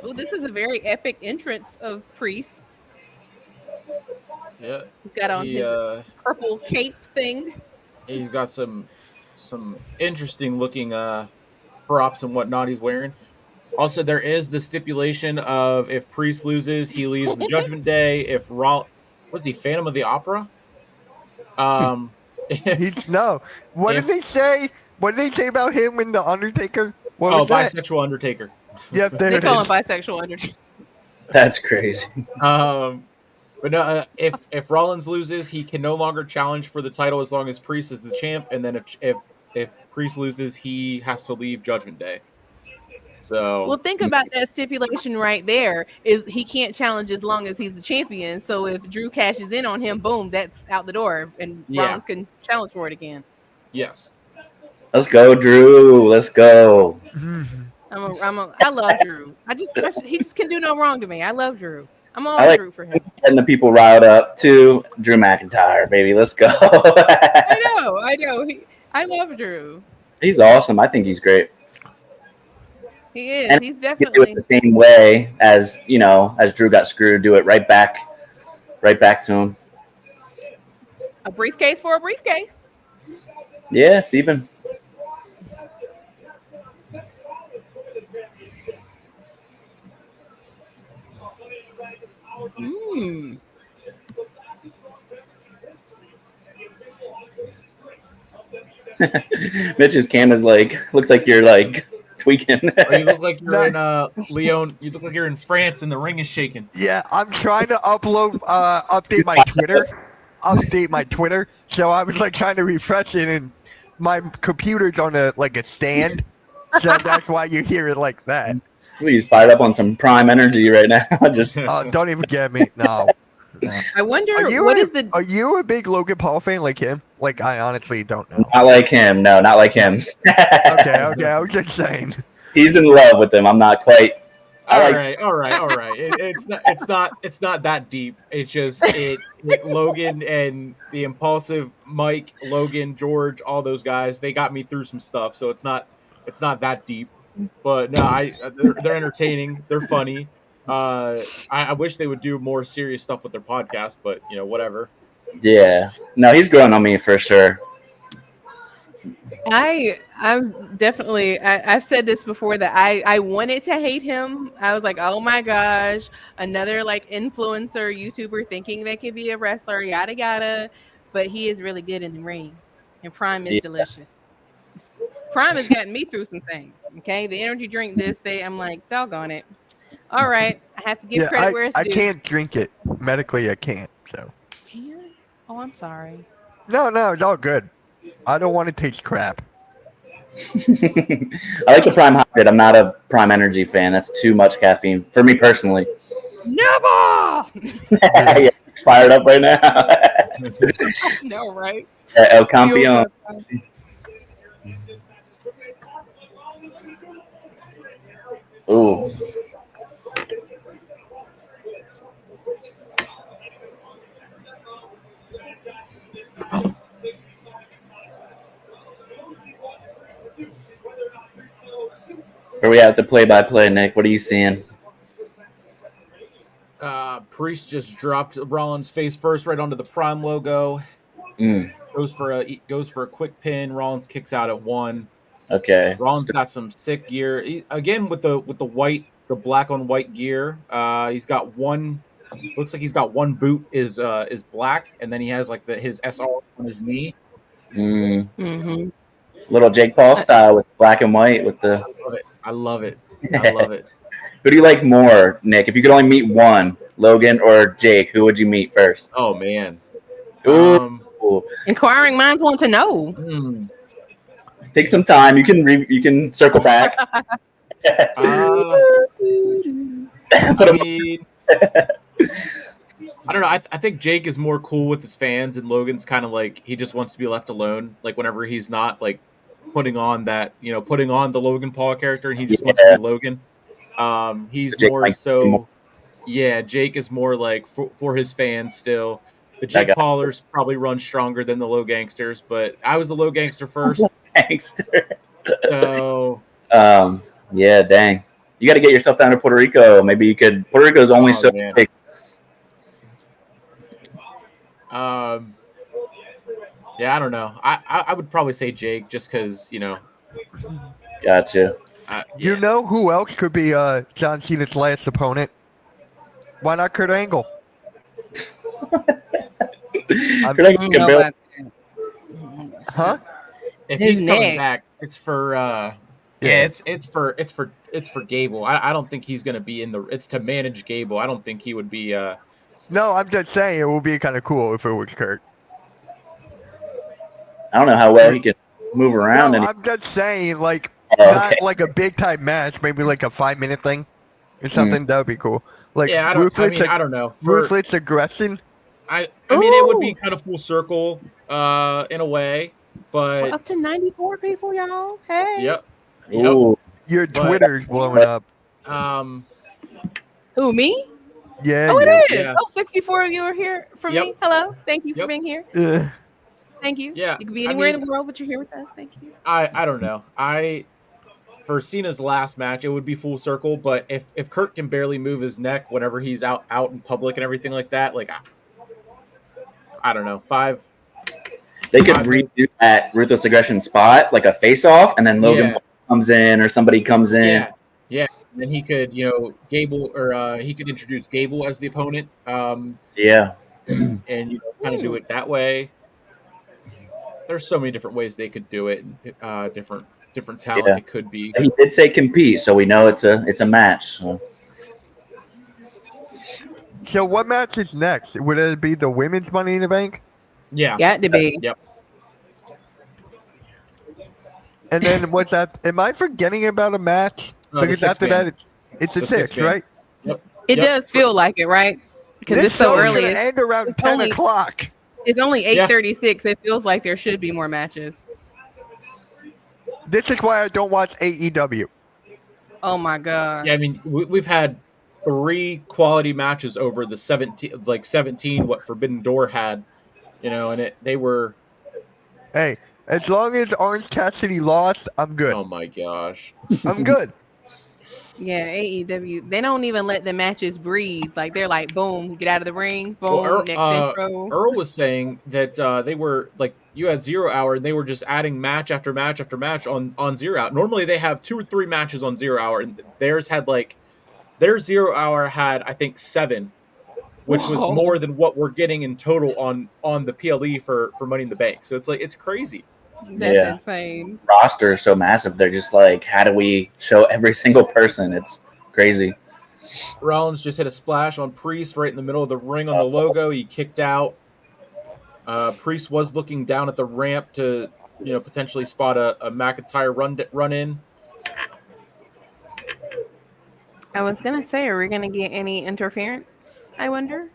Oh, this is a very epic entrance of Priest. Yeah. He's got on his purple cape thing. He's got some interesting looking props and whatnot he's wearing. Also, there is the stipulation of if Priest loses, he leaves the Judgment Day. If was he Phantom of the Opera? No. What did they say? What did they say about him and the Undertaker? Bisexual Undertaker. Yep, they call him bisexual Undertaker. That's crazy. But no, if Rollins loses, he can no longer challenge for the title as long as Priest is the champ. And then if Priest loses, he has to leave Judgment Day. So well, think about that stipulation right there. Is he can't challenge as long as he's the champion. So if Drew cashes in on him, boom, that's out the door, and Rollins can challenge for it again. Yes. Let's go, Drew. Let's go. I love Drew. He just can do no wrong to me. I love Drew. I'm always Drew for him. And the people riled up too. Drew McIntyre, baby. Let's go. I know. I love Drew. He's awesome. I think he's great. He is. And he's definitely do it the same way as as Drew got screwed. Do it right back to him. A briefcase for a briefcase. Yeah, it's even. Hmm. Mitch's cam is looks like you're tweaking. Or you look like you're No. in Lyon. You look like you're in France and the ring is shaking. Yeah, I'm trying to update my Twitter. So I was trying to refresh it, and my computer's on a stand. So that's why you hear it like that. Please fired up on some prime energy right now. Just Don't even get me. No. I wonder Are you what a, is the Are you a big Logan Paul fan like him? I honestly don't know. not like him. No, not like him. Okay. I was just saying. He's in love with him. I'm not quite. All right. It's not that deep. It's just Logan and the impulsive Mike, Logan, George, all those guys. They got me through some stuff, so it's not that deep. But no, they're entertaining. They're funny. I wish they would do more serious stuff with their podcast, but whatever. Yeah. No, he's growing on me for sure. I'm definitely I've said this before that I wanted to hate him. I was like, oh my gosh, another influencer YouTuber thinking they could be a wrestler, yada yada. But he is really good in the ring, and Prime is delicious. Prime has gotten me through some things. Okay, the energy drink this day, I'm like, doggone it. All right, I have to give credit where it's due. I can't drink it medically. I can't. So. Can? Oh, I'm sorry. No, it's all good. I don't want to taste crap. I like the Prime Hydrate. I'm not a Prime Energy fan. That's too much caffeine for me personally. Never. Yeah, fired up right now. No, right? El Campeon. Ooh. Where we at the play-by-play, Nick? What are you seeing? Priest just dropped Rollins face first right onto the Prime logo. Goes for a quick pin. Rollins kicks out at 1. Okay. Rollins got some sick gear again with the black on white gear. He's got one. Looks like he's got one boot is black, and then he has his SR on his knee. Mm-hmm. Little Jake Paul style with black and white with the. I love it. Who do you like more, Nick? If you could only meet one, Logan or Jake, who would you meet first? Oh man. Inquiring minds want to know. Take some time. You can circle back. I don't know. I think Jake is more cool with his fans, and Logan's kind of he just wants to be left alone. Whenever he's not putting on the Logan Paul character, and he just wants to be Logan. He's Jake more so. Yeah, Jake is more for his fans still. The Jake Paulers probably run stronger than the Low Gangsters, but I was a Low Gangster first. Gangster. So. Yeah, dang. You got to get yourself down to Puerto Rico. Maybe you could. Puerto Rico's only so big. Yeah, I don't know. I would probably say Jake just because Gotcha. You know who else could be John Cena's last opponent? Why not Kurt Angle? Huh? If he's coming back, it's for it's for Gable. I don't think he's gonna be in the. It's to manage Gable. I don't think he would be. No, I'm just saying it would be kind of cool if it was Kurt. I don't know how well he can move around. No, I'm just saying, not a big time match, maybe a 5-minute thing or something. That would be cool. I don't know. Ruthless aggression. I mean, it would be kind of full circle, in a way, but we're up to 94 people, y'all. Hey. Yep. Your Twitter's blowing up. Who, me? Yeah. Oh, it is. Yeah. Oh, 64 of you are here for me. Hello. Thank you for being here. Thank you. Yeah. You could be anywhere in the world, but you're here with us. Thank you. I don't know. For Cena's last match, it would be full circle, but if Kurt can barely move his neck whenever he's out in public and everything like that, I don't know. 5. They could redo that Ruthless Aggression spot, like a face-off, and then Logan comes in or somebody comes in. Yeah. then he could, Gable, or he could introduce Gable as the opponent. Yeah. And kind of do it that way. There's so many different ways they could do it. Different talent Yeah. it could be. He did say compete, so we know it's a match. So. So what match is next? Would it be the women's Money in the Bank? Yeah. Got to be. Yep. And then what's that? Am I forgetting about a match? Because after that, it's a six, right? Yep. It does feel like it, right? Because it's so early. It's end around 10 o'clock. It's only 8:36. It feels like there should be more matches. This is why I don't watch AEW. Oh my god. Yeah, I mean, we've had 3 quality matches over the 17 what Forbidden Door had, and they were. Hey, as long as Orange Cassidy lost, I'm good. Oh my gosh. I'm good. Yeah, AEW, they don't even let the matches breathe. Like, they're like, boom, get out of the ring, boom, next intro. Earl was saying that they were like, you had 0 Hour, and they were just adding match after match after match on 0 Hour. Normally they have 2 or 3 matches on 0 Hour, and theirs had their 0 Hour had, I think, 7, which was more than what we're getting in total on the PLE for Money in the Bank. So it's crazy. That's insane. Roster is so massive. They're just like, how do we show every single person? It's crazy. Rollins just hit a splash on Priest right in the middle of the ring on the logo. He kicked out. Priest was looking down at the ramp to, potentially spot a McIntyre run in. I was gonna say, are we gonna get any interference? I wonder.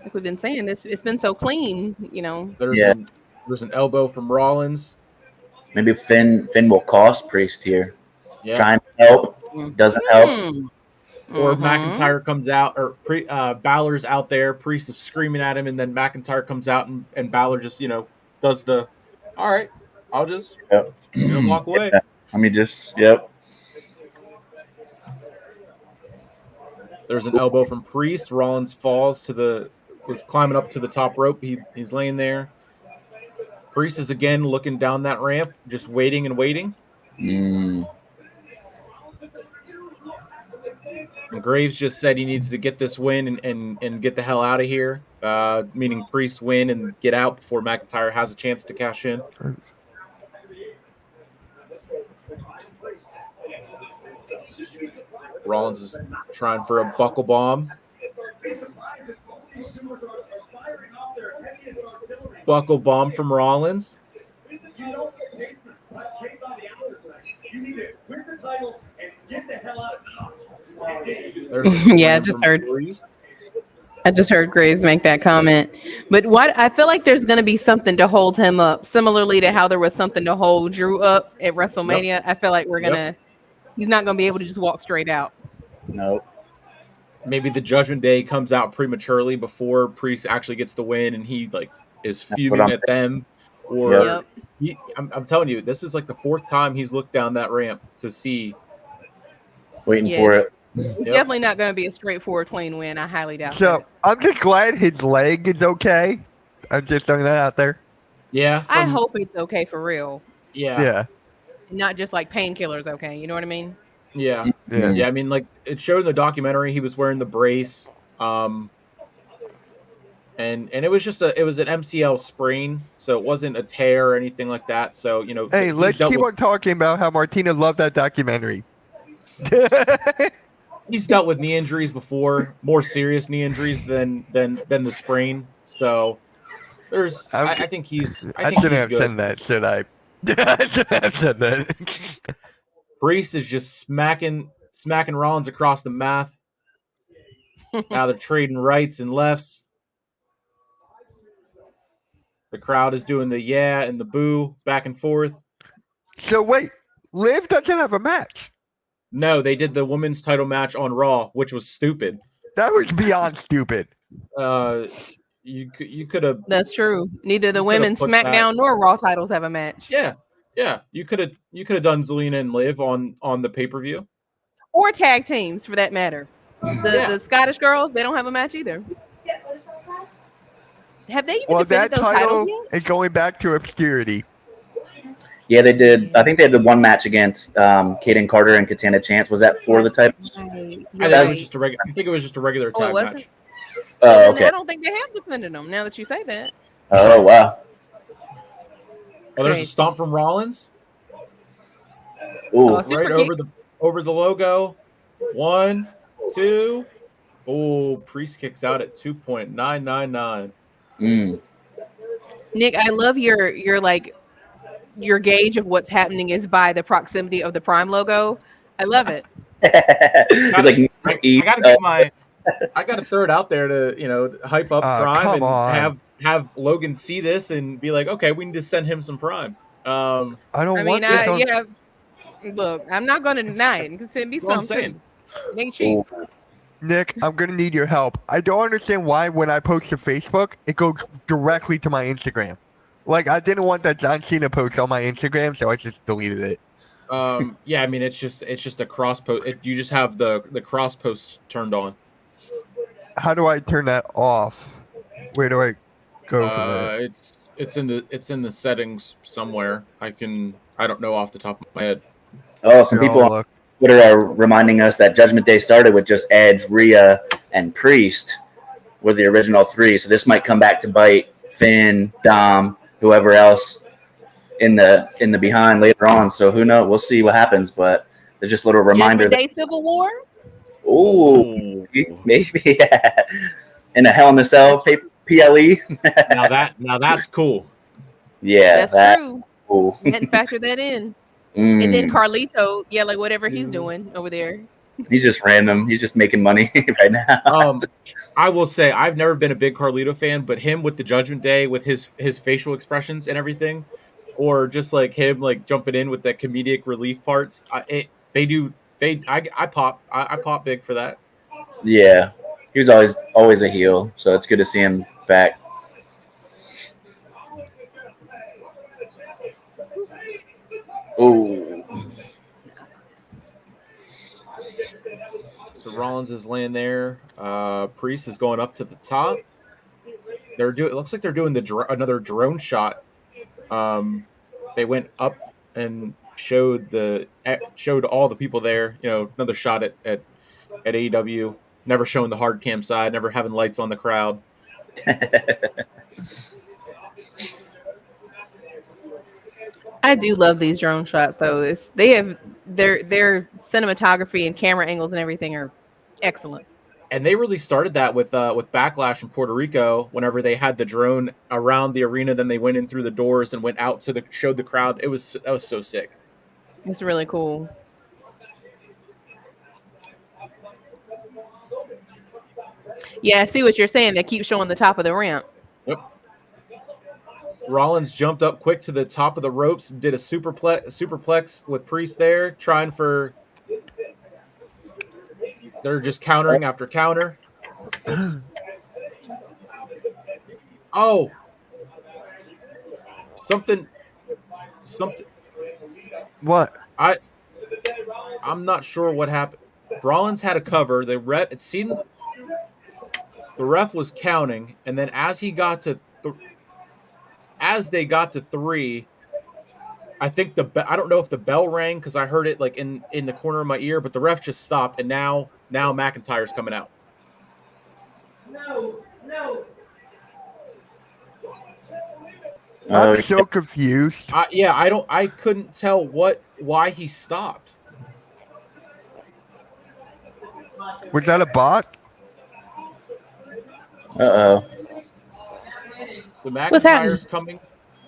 Like we've been saying, it's been so clean. There's an elbow from Rollins. Maybe Finn will cost Priest here. Yeah. Trying to help. Doesn't help. Or McIntyre comes out, or Balor's out there. Priest is screaming at him, and then McIntyre comes out, and Balor just, does the, all right, I'll just walk away. Yeah. I mean, yep. There's an elbow from Priest. Rollins falls was climbing up to the top rope. He's laying there. Priest is again looking down that ramp, just waiting and waiting. And Graves just said he needs to get this win and get the hell out of here, meaning Priest win and get out before McIntyre has a chance to cash in. Rollins is trying for a buckle bomb. Buckle bomb from Rollins. Yeah, I just heard Graves make that comment. But I feel like there's going to be something to hold him up, similarly to how there was something to hold Drew up at WrestleMania. Yep. I feel like he's not going to be able to just walk straight out. Nope. Maybe the Judgment Day comes out prematurely before Priest actually gets the win, and he is fuming at them. Or I'm telling you, this is like the 4th time he's looked down that ramp to see. Waiting for it. It's definitely not going to be a straightforward, clean win. I highly doubt So that. I'm just glad his leg is okay. I'm just throwing that out there. Yeah. I hope it's okay for real. Yeah. Yeah. Not just like painkillers okay. You know what I mean? Yeah. Yeah. I mean, like it showed in the documentary, he was wearing the brace. And it was just it was an MCL sprain, so it wasn't a tear or anything like that. So, Hey, let's keep on talking about how Martina loved that documentary. He's dealt with knee injuries before, more serious knee injuries than the sprain. So I think he's good. I shouldn't have said that, should I? I shouldn't have said that. Priest is just smacking Rollins across the mat. Now they're trading rights and lefts. The crowd is doing the yeah and the boo back and forth. So wait, Liv doesn't have a match. No, they did the women's title match on Raw, which was stupid. That was beyond stupid. You could have. That's true. Neither the women's SmackDown nor Raw titles have a match. Yeah. You could have done Zelina and Liv on the pay-per-view, or tag teams for that matter. The Scottish girls, they don't have a match either. Have they even defended those titles yet? Is going back to obscurity. Yeah, they did. I think they did one match against Kaden Carter and Katana Chance. Was that for the titles? Right. I think You're it was right. just a regular. I think it was just a regular Oh, it tag wasn't? match. Well, Oh, then okay. I don't think they have defended them now that you say that. Oh, wow. Oh, there's a Crazy. stomp from Rollins. Ooh. Oh, super Right kick. over the logo. 1, 2. Oh, Priest kicks out at 2.999. Mm. Nick, I love your like your gauge of what's happening is by the proximity of the Prime logo. I love it. It's like I northeast. gotta get my. I gotta throw it out there to hype up Prime Come and on. have Logan see this and be like, okay, we need to send him some Prime. I don't I want mean, this on. yeah. Look, I'm not going to deny it. Because send me That's what I'm some saying. too. It ain't cheap. Nick, I'm gonna need your help. I don't understand why when I post to Facebook, it goes directly to my Instagram. Like I didn't want that John Cena post on my Instagram, so I just deleted it. Yeah, I mean it's just a cross post. You just have the cross posts turned on. How do I turn that off? Where do I go from there? It's in the settings somewhere. I don't know off the top of my head. Oh, some Here, people I'll on look. Twitter are reminding us that Judgment Day started with just Edge, Rhea, and Priest were the original three. So this might come back to bite Finn, Dom, whoever else in the behind later on. So who knows? We'll see what happens. But there's just a little reminder. Judgment Day Civil War? Ooh, maybe yeah. In a Hell in a Cell PLE. now that's cool. Yeah, That's true. cool. You hadn't factored that in. Mm. And then Carlito, yeah, like whatever he's doing over there. He's just random. He's just making money right now. I will say I've never been a big Carlito fan, but him with the Judgment Day, with his facial expressions and everything, or just like him like jumping in with the comedic relief parts, I pop big for that. Yeah, he was always a heel, so it's good to see him back. Ooh. So Rollins is laying there. Priest is going up to the top. It looks like they're doing another drone shot. They went up and showed all the people there. Another shot at AEW. Never showing the hard cam side. Never having lights on the crowd. I do love these drone shots though. Their cinematography and camera angles and everything are excellent. And they really started that with Backlash in Puerto Rico. Whenever they had the drone around the arena, then they went in through the doors and went out showed the crowd. That was so sick. It's really cool. Yeah, I see what you're saying. They keep showing the top of the ramp. Yep. Rollins jumped up quick to the top of the ropes, did a superplex with Priest there, trying for. They're just countering after counter. Oh, something. What? I'm not sure what happened. Rollins had a cover. The ref was counting, and then as they got to 3, I think I don't know if the bell rang because I heard it like in the corner of my ear, but the ref just stopped, and now McIntyre's coming out. No. I'm so confused. I couldn't tell why he stopped. Was that a bot? Uh-oh. So McIntyre's coming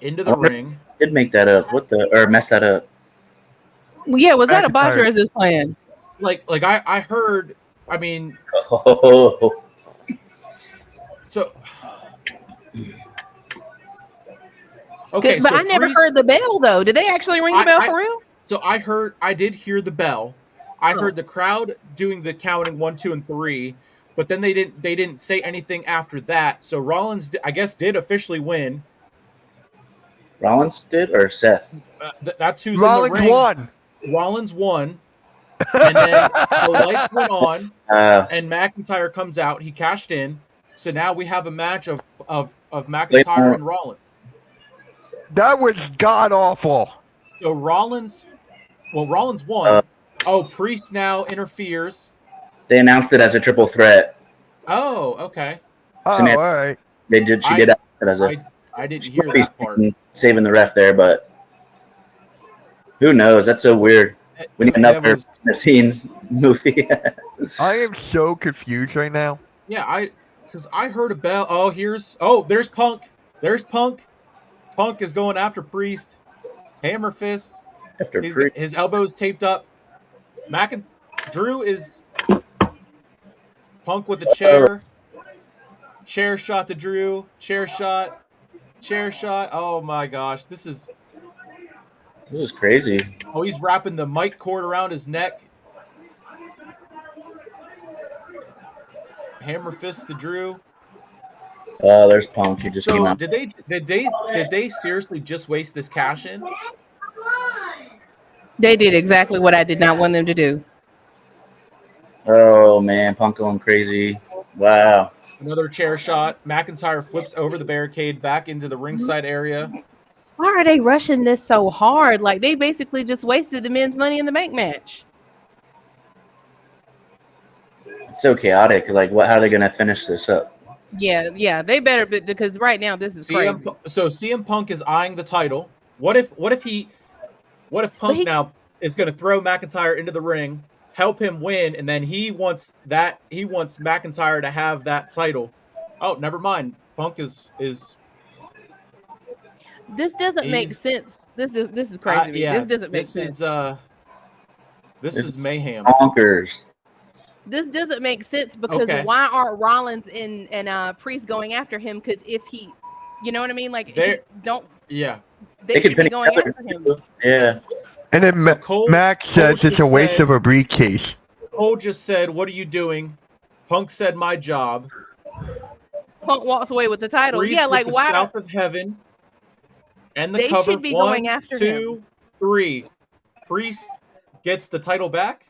into the ring. Did make that up. Or mess that up. Well, yeah, was that a botch or is this planned? Like I heard. I mean, Oh. so okay. But So I never heard the bell though. Did they actually ring the bell for real? So I did hear the bell. I heard the crowd doing the counting 1, 2, and 3, but then they didn't say anything after that. So Rollins, I guess, did officially win. Rollins did or Seth? That's who's Rollins in the ring. won. Rollins won, and then the lights went on, and McIntyre comes out. He cashed in, so now we have a match of McIntyre and Rollins. That was god awful. So Rollins won. Priest now interferes. They announced it as a triple threat. Oh, okay. Oh, Sami- all right. They did. She did it as a. I didn't hear that part. Saving the ref there, but who knows? That's so weird. We need another scenes movie. I am so confused right now. Yeah, because I heard a bell. Oh, there's Punk. There's Punk. Punk is going after Priest. Hammer fist. After his elbows taped up. Drew is Punk with the chair. Chair shot to Drew. Chair shot. Chair shot. Oh my gosh, this is crazy. Oh, he's wrapping the mic cord around his neck. Hammer fist to Drew. Oh, there's Punk. He just came out. Did they seriously just waste this cash in? They did exactly what I did not want them to do. Oh man, Punk going crazy. Wow. Another chair shot. McIntyre flips over the barricade back into the ringside area. Why are they rushing this so hard? Like, they basically just wasted the men's Money in the Bank match. It's so chaotic. Like, how are they going to finish this up? Yeah, they better, because right now this is crazy. So CM Punk is eyeing the title. What if Punk now is going to throw McIntyre into the ring, help him win, and then he wants McIntyre to have that title? Oh, never mind. Punk is. This doesn't make sense. This is crazy to me. This doesn't make sense. This is mayhem. Bonkers. This doesn't make sense because why aren't Rollins and Priest going after him? Because if he, you know what I mean? Like, they should be going after him. Yeah. And then Mac says it's a waste of a briefcase. Cole just said, "What are you doing?" Punk said, "My job." Punk walks away with the title. Priest like with why? The South of Heaven. And the they cover. Should be 1, going after 2, him. 3. Priest gets the title back.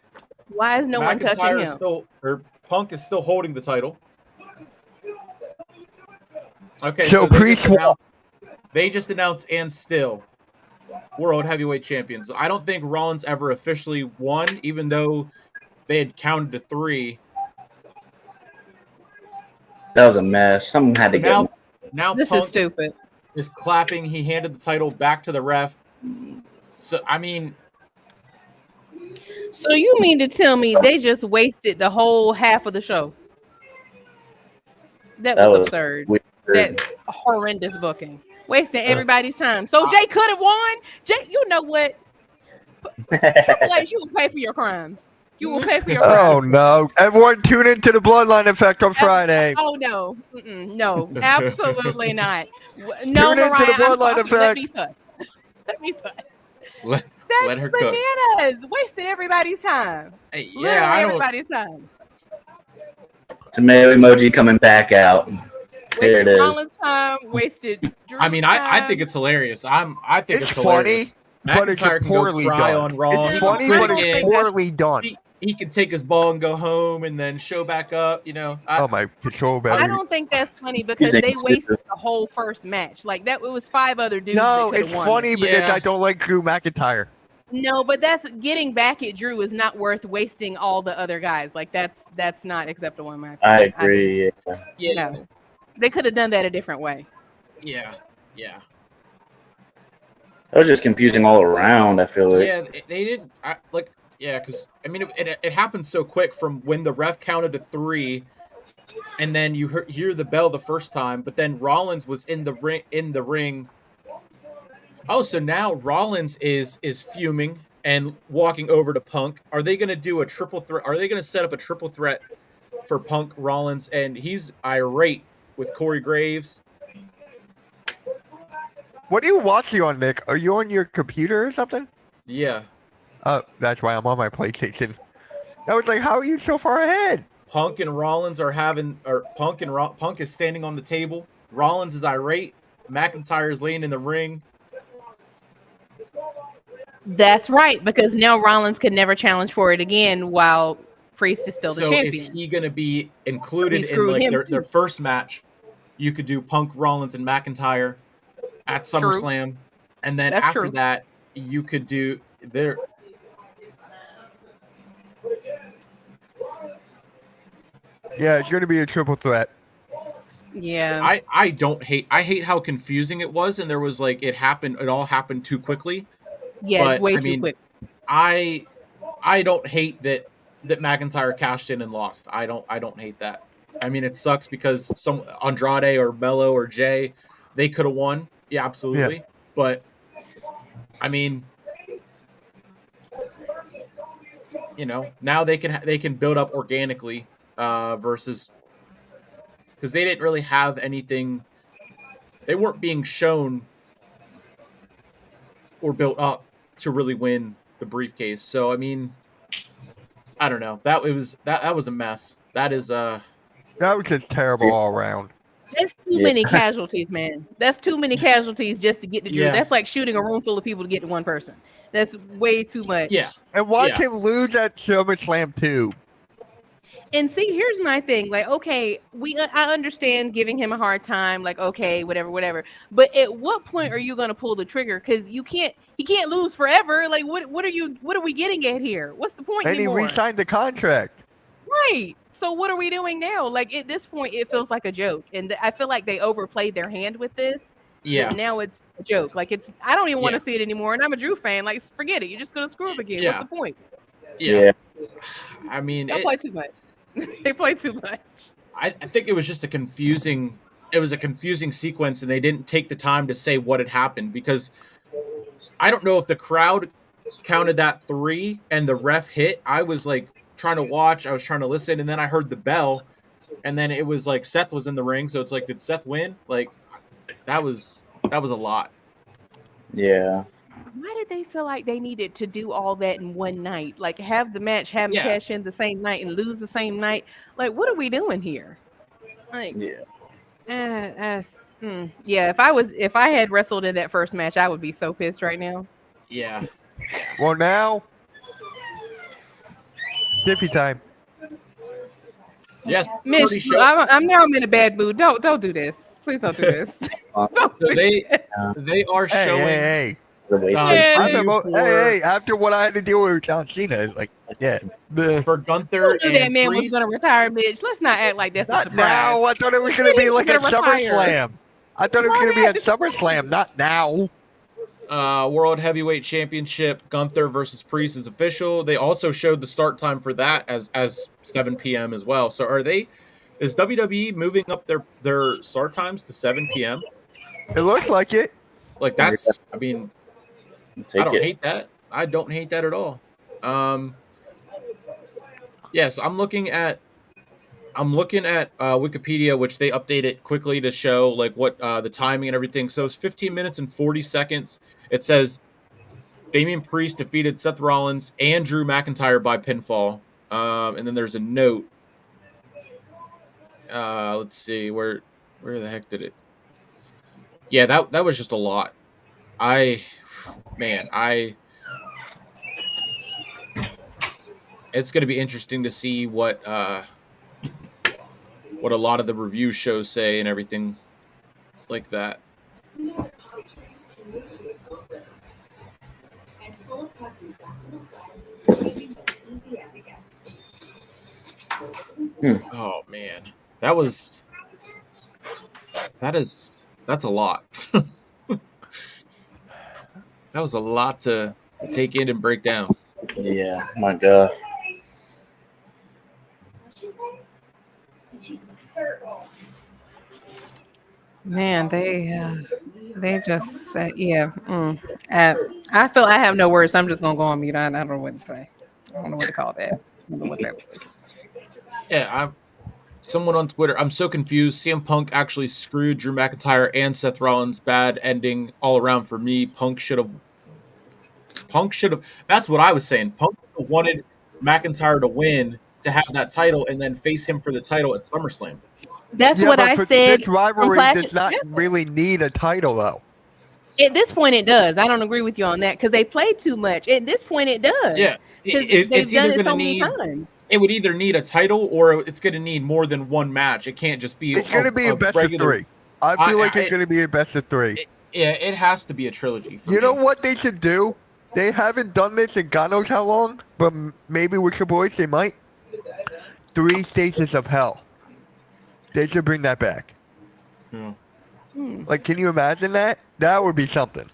Why is no one touching him? Punk is still holding the title. Okay, so Priest they just announced and still World Heavyweight Champions. So I don't think Rollins ever officially won, even though they had counted to 3. That was a mess. Someone had to go. Now this Punk is stupid. Is clapping. He handed the title back to the ref. So I mean. So you mean to tell me they just wasted the whole half of the show? That was absurd. Weird. That's horrendous booking. Wasting everybody's time. So Jay could have won. Jay, you know what? Triple H, you will pay for your crimes. You will pay for your crimes. Oh no! Everyone tune into the Bloodline Effect on Friday. Oh no! No, absolutely not. No, tune into the Bloodline Effect. Let me fuss. Let her cook. Bananas. Wasted everybody's time. Everybody's time. Tomato emoji coming back out. There it is. Rollins' time, wasted Drew's I mean, I think it's hilarious. I think it's hilarious. Funny, but it's poorly done. It's funny, but it's poorly done. He can take his ball and go home and then show back up, you know. My control battery. I don't think that's funny because they wasted the whole first match. Like that, it was 5 other dudes. No, it's funny because I don't like Drew McIntyre. No, but that's getting back at Drew is not worth wasting all the other guys. Like that's not acceptable in my opinion. I agree. No, they could have done that a different way. Yeah. That was just confusing all around. I feel like. Yeah, they didn't because I mean it happened so quick from when the ref counted to 3, and then you hear the bell the first time, but then Rollins was in the ring. Oh, so now Rollins is fuming and walking over to Punk. Are they going to do a triple threat? Are they going to set up a triple threat for Punk, Rollins, and he's irate with Corey Graves? What are you watching on, Nick? Are you on your computer or something? Yeah. Oh, that's why I'm on my PlayStation. I was like, how are you so far ahead? Punk and Rollins Punk is standing on the table. Rollins is irate. McIntyre is laying in the ring. That's right, because now Rollins can never challenge for it again while Priest is still the champion. So is he going to be included in like their first match? You could do Punk, Rollins, and McIntyre at SummerSlam, and then after that, you could do there. Yeah, it's going to be a triple threat. Yeah. I hate how confusing it was, and there was like it all happened too quickly. Yeah, But way I too mean, quick. I don't hate that McIntyre cashed in and lost. I don't hate that. I mean, it sucks because some Andrade or Mello or Jay, they could have won. Yeah, absolutely. Yeah. But I mean, now they can build up organically versus because they didn't really have anything. They weren't being shown or built up to really win the briefcase. So I mean, I don't know. That was a mess. That was just terrible all around. That's too many casualties, man. That's too many casualties just to get to Drew. Yeah. That's like shooting a room full of people to get to one person. That's way too much. Yeah. And watch him lose at SummerSlam too. And see, here's my thing. Like, okay, I understand giving him a hard time. Like, okay, whatever. But at what point are you going to pull the trigger? Because he can't lose forever. Like, what are we getting at here? What's the point anymore? And he re-signed the contract. Right. So what are we doing now? Like at this point, it feels like a joke, and I feel like they overplayed their hand with this. Yeah. Now it's a joke. Like I don't even want to see it anymore. And I'm a Drew fan. Like forget it. You're just gonna screw up again. Yeah. What's the point? Yeah. I mean, they play too much. They play too much. I think it was just a confusing sequence, and they didn't take the time to say what had happened because I don't know if the crowd counted that 3 and the ref hit. I was like trying to watch, I was trying to listen, and then I heard the bell, and then it was like Seth was in the ring, so it's like, did Seth win? Like that was a lot. Yeah. Why did they feel like they needed to do all that in one night? Like have the match, have them cash in the same night and lose the same night? Like what are we doing here? Like if I had wrestled in that first match, I would be so pissed right now. Yeah. Well, now Dippy time. Yes, Mitch, I'm in a bad mood. Don't do this. Please don't do this. So they are showing. Hey. Hey, after what I had to deal with John Cena, like, for Gunther and that man was going to retire, Mitch. Let's not act like that's not a surprise. now. I thought it was going to be like at SummerSlam. I thought it was going to be at SummerSlam, not now. World Heavyweight Championship, Gunther versus Priest is official. They also showed the start time for that as 7 p.m. as well. So is WWE moving up their start times to 7 p.m.? It looks like it. Like that's, I mean, I don't hate that. I don't hate that at all. Yes, I'm looking at Wikipedia, which they update it quickly to show like what the timing and everything. So it's 15 minutes and 40 seconds. It says Damien Priest defeated Seth Rollins and Drew McIntyre by pinfall. And then there's a note. Let's see where the heck did it? Yeah, that was just a lot. It's going to be interesting to see what a lot of the review shows say and everything like that. Oh man, that's a lot. That was a lot to take in and break down. Yeah, my God. Man, they just said, I feel I have no words. So I'm just gonna go on mute. I don't know what to say. I don't know what to call that. I don't know what that was. Yeah, someone on Twitter. I'm so confused. CM Punk actually screwed Drew McIntyre and Seth Rollins. Bad ending all around for me. Punk should have. That's what I was saying. Punk wanted McIntyre to win to have that title and then face him for the title at SummerSlam. That's what I said. This rivalry does not really need a title, though. At this point, it does. I don't agree with you on that because they played too much. At this point, it does. Yeah, they've done it so many times. It would either need a title or it's going to need more than one match. It can't just be. It's going to be a best of 3. I feel like it's going to be a best of 3. Yeah, it has to be a trilogy for You me. know what they should do? They haven't done this in God knows how long, but maybe with Triple H they might. 3 Stages of Hell. They should bring that back. Yeah. Like, can you imagine that? That would be something.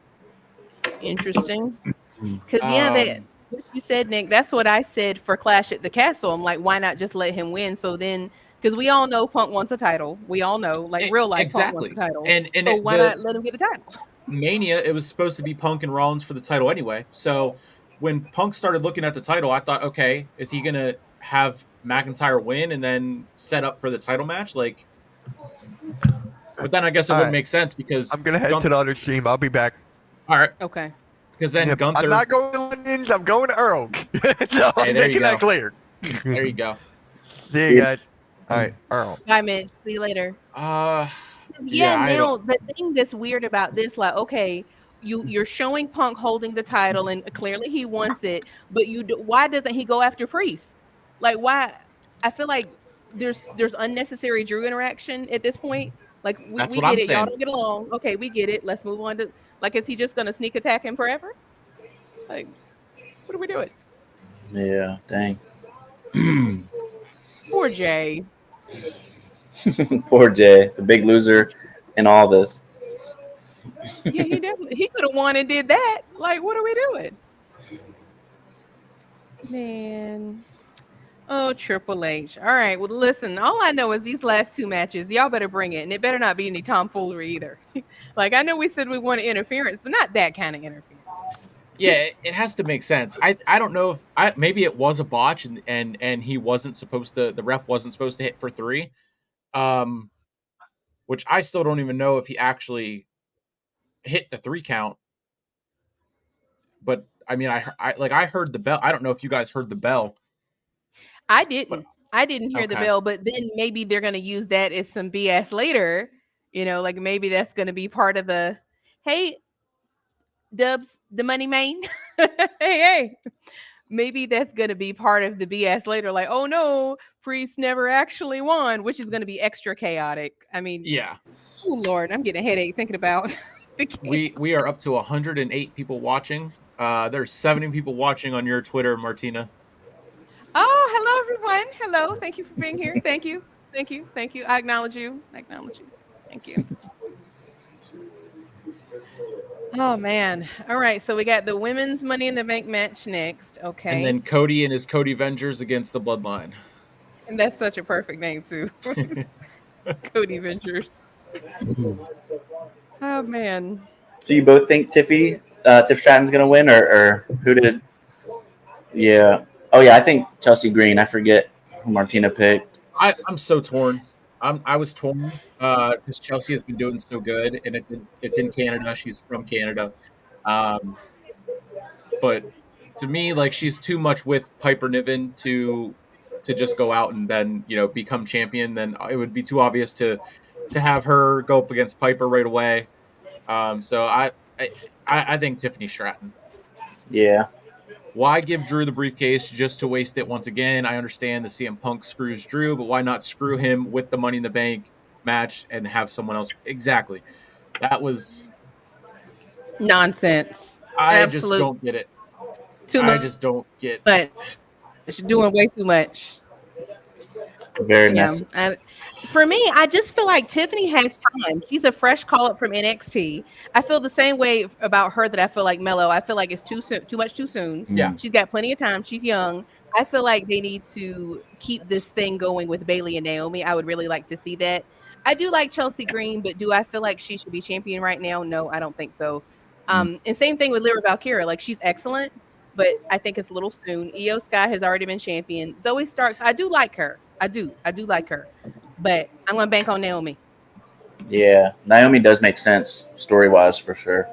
Interesting. Because what you said, Nick, that's what I said for Clash at the Castle. I'm like, why not just let him win? So then, because we all know Punk wants a title. We all know, like real life, Punk wants a Exactly. title. And So why not let him get the title? Mania, it was supposed to be Punk and Rollins for the title anyway. So when Punk started looking at the title, I thought, okay, is he gonna have McIntyre win and then set up for the title match? Like, but then I guess it All wouldn't right. make sense because I'm gonna head to the other stream. I'll be back. all right, Okay. because then Yep. Gunther. I'm not going to London's. I'm going to Earl. So Hey, I'm there you making that go. clear. There you go. See you guys. All right, Earl. Bye, Mitch. See you later. Yeah, Now the thing that's weird about this, like, okay, you're showing Punk holding the title, and clearly he wants it, but why doesn't he go after Priest? Like, why? I feel like there's unnecessary Drew interaction at this point. Like, we That's what get I'm it, y'all saying. don't get along. Okay, we get it. Let's move on to, like, is he just gonna sneak attack him forever? Like, what are we doing? Yeah, dang. Poor Jay. Poor Jay, the big loser in all this. Yeah, he could have won and did that. Like, what are we doing? Man. Oh, Triple H. All right. Well, listen, all I know is these last 2 matches, y'all better bring it. And it better not be any tomfoolery either. Like, I know we said we wanted interference, but not that kind of interference. Yeah, it has to make sense. I don't know if maybe it was a botch and he wasn't supposed to, the ref wasn't supposed to hit for 3. Which I still don't even know if he actually hit the 3 count. But I mean, I heard the bell. I don't know if you guys heard the bell. I didn't. I didn't hear the Okay. bell, but then maybe they're going to use that as some BS later. You know, like maybe that's going to be part of the, hey, Dubs, the money main. hey. Maybe that's going to be part of the BS later. Like, oh no, Priest never actually won, which is going to be extra chaotic. I mean, Yeah. oh Lord, I'm getting a headache thinking about the game. We are up to 108 people watching. There's 70 people watching on your Twitter, Martina. Oh, hello everyone. Hello. Thank you for being here. Thank you. Thank you. Thank you. I acknowledge you. Thank you. Oh man. All right. So we got the women's Money in the Bank match next. Okay. And then Cody and his Cody Vengers against the Bloodline. And that's such a perfect name too. Cody Vengers. Oh man. So you both think Tiff Stratton's gonna win, or who did? Yeah. Oh yeah, I think Chelsea Green. I forget who Martina picked. I'm so torn. I was torn because Chelsea has been doing so good, and it's in Canada. She's from Canada, but to me, like she's too much with Piper Niven to just go out and then become champion. Then it would be too obvious to have her go up against Piper right away. So I think Tiffany Stratton. Yeah. Why give Drew the briefcase just to waste it once again? I understand the CM Punk screws Drew, but why not screw him with the Money in the Bank match and have someone else? Exactly. That was nonsense. I just don't get it. I just don't get it. She's doing way too much. Very necessary. For me, I just feel like Tiffany has time. She's a fresh call up from NXT. I feel the same way about her that I feel like Melo. I feel like it's too much too soon. Yeah. She's got plenty of time. She's young. I feel like they need to keep this thing going with Bayley and Naomi. I would really like to see that. I do like Chelsea Green, but do I feel like she should be champion right now? No, I don't think so. And same thing with Lyra Valkyria. Like she's excellent, but I think it's a little soon. Io Sky has already been champion. Zoe Starks, I do like her. I do like her, but I'm going to bank on Naomi. Yeah, Naomi does make sense story-wise for sure.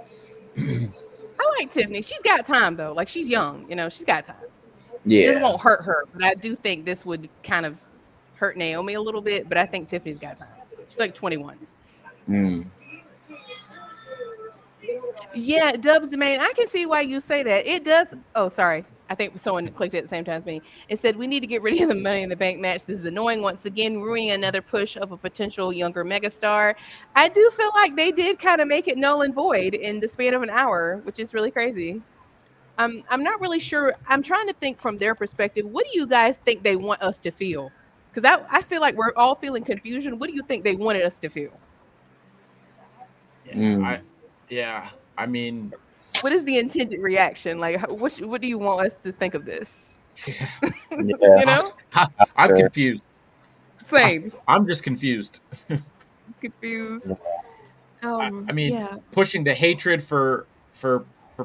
I like Tiffany. She's got time though. Like she's young, she's got time. Yeah, this won't hurt her, but I do think this would kind of hurt Naomi a little bit. But I think Tiffany's got time. She's like 21. Yeah, Dubs the main. I can see why you say that. It does. Oh, sorry. I think someone clicked it at the same time as me. It said, we need to get rid of the Money in the Bank match. This is annoying. Once again, ruining another push of a potential younger megastar. I do feel like they did kind of make it null and void in the span of an hour, which is really crazy. I'm not really sure. I'm trying to think from their perspective. What do you guys think they want us to feel? Because I feel like we're all feeling confusion. What do you think they wanted us to feel? I mean, what is the intended reaction? Like, what do you want us to think of this? Yeah. You know, I'm confused. Same. I'm just confused. Confused. I mean, pushing the hatred for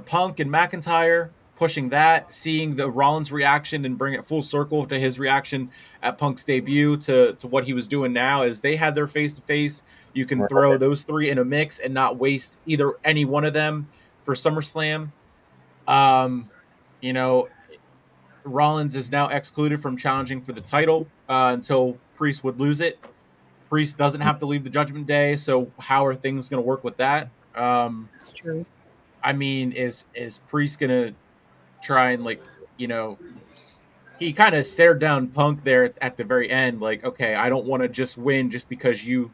Punk and McIntyre, pushing that, seeing the Rollins reaction and bring it full circle to his reaction at Punk's debut to what he was doing now is they had their face-to-face. You can throw those three in a mix and not waste any one of them for SummerSlam. You know, Rollins is now excluded from challenging for the title until Priest would lose it. Priest doesn't have to leave the Judgment Day, so how are things going to work with that? It's true. I mean, is Priest going to try and, like, you know, he kind of stared down Punk there at the very end, like, okay, I don't want to just win just because you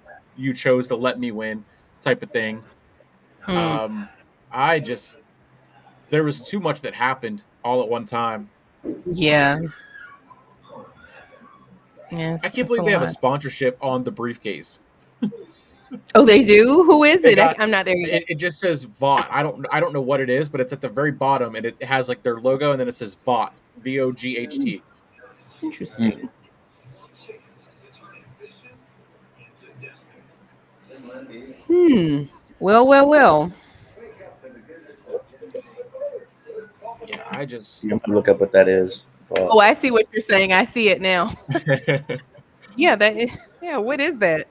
chose to let me win, type of thing. There was too much that happened all at one time. Yeah. Yes, I can't believe they have a sponsorship on the briefcase. Oh, they do? Who is it? I'm not there yet. It just says VOT. I don't know what it is, but it's at the very bottom, and it has like their logo, and then it says VOT, VOGHT. Interesting. Well. Yeah, you have to look up what that is. Oh, I see what you're saying. I see it now. Yeah, what is that?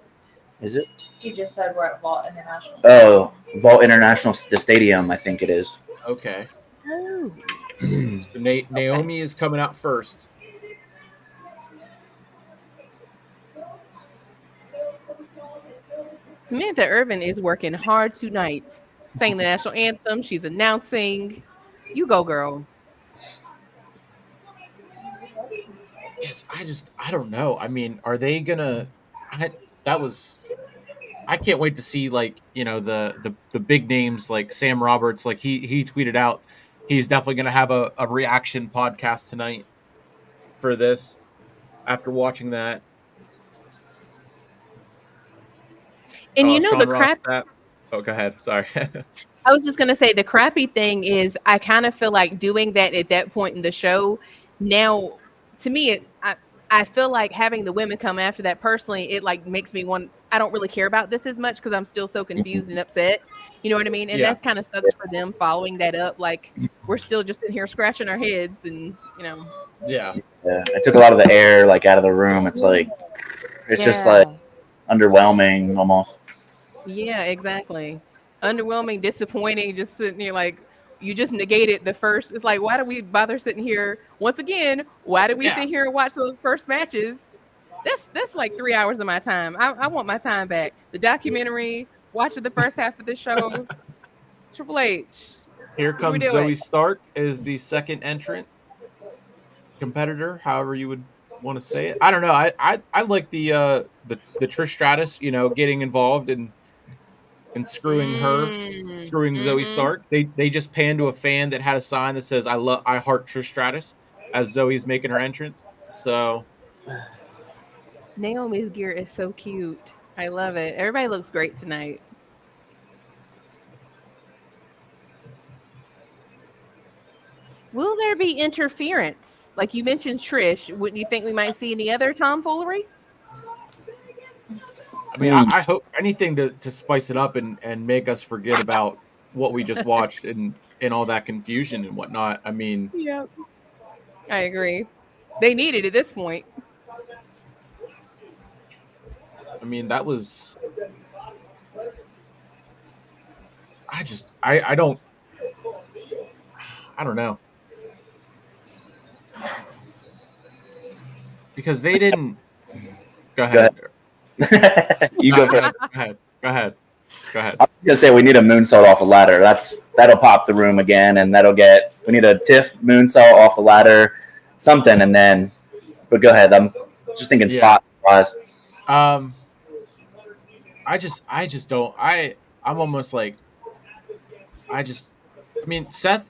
Is it? He just said we're at Vault International. Oh, Vault International, the stadium, I think it is. Okay. Oh. So Naomi is coming out first. Samantha Irvin is working hard tonight, saying the national anthem. She's announcing. You go, girl. Yes, I don't know. I mean, are they gonna? I can't wait to see, like, you know, the big names like Sam Roberts. Like he tweeted out he's definitely gonna have a reaction podcast tonight for this after watching that. And you know, Sean the Ross crap. Oh, go ahead. Sorry. I was just gonna say the crappy thing is I kind of feel like doing that at that point in the show. Now, to me, I feel like having the women come after that personally, it like makes me want. I don't really care about this as much because I'm still so confused and upset. You know what I mean? And that's kind of sucks for them following that up. Like we're still just in here scratching our heads, and you know. Yeah. It took a lot of the air like out of the room. It's like just like underwhelming almost. Yeah, exactly. Underwhelming, disappointing. Just sitting here like. You just negated the first. It's like, why do we bother sitting here? Once again, why do we sit here and watch those first matches? That's like 3 hours of my time. I want my time back. The documentary, watching the first half of the show. Triple H. Here comes Zoe Stark as the second entrant competitor, however you would want to say it. I don't know. I like the Trish Stratus, you know, getting involved and screwing Zoe Stark. They just panned to a fan that had a sign that says I heart Trish Stratus as Zoe's making her entrance. So Naomi's gear is so cute. I love it. Everybody looks great tonight. Will there be interference? Like you mentioned Trish, wouldn't you think we might see any other tomfoolery? I mean, I hope anything to spice it up and make us forget about what we just watched and all that confusion and whatnot. I mean, yeah, I agree. They need it at this point. I mean, that was. I don't know. Because they didn't. Go ahead. You go first. Go ahead. Go ahead. I was gonna say we need a moonsault off a ladder. That'll pop the room again, and we need a Tiff moonsault off a ladder, something, and then. But go ahead. I'm just thinking spot wise. I just don't. I'm almost like. I mean, Seth,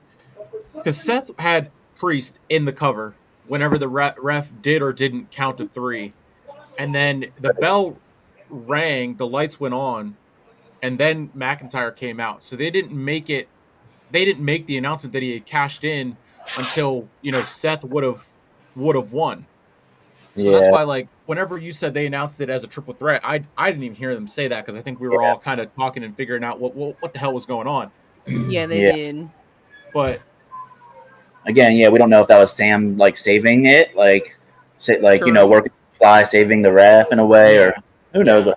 because Seth had Priest in the cover whenever the ref did or didn't count to 3, and then the bell rang, the lights went on, and then McIntyre came out. So they didn't make it. They didn't make the announcement that he had cashed in until Seth would have won. So that's why, like, whenever you said they announced it as a triple threat, I didn't even hear them say that because I think we were all kind of talking and figuring out what the hell was going on. Yeah, they did. But again, we don't know if that was Sam like saving it, like True. working fly, saving the ref in a way, or who knows.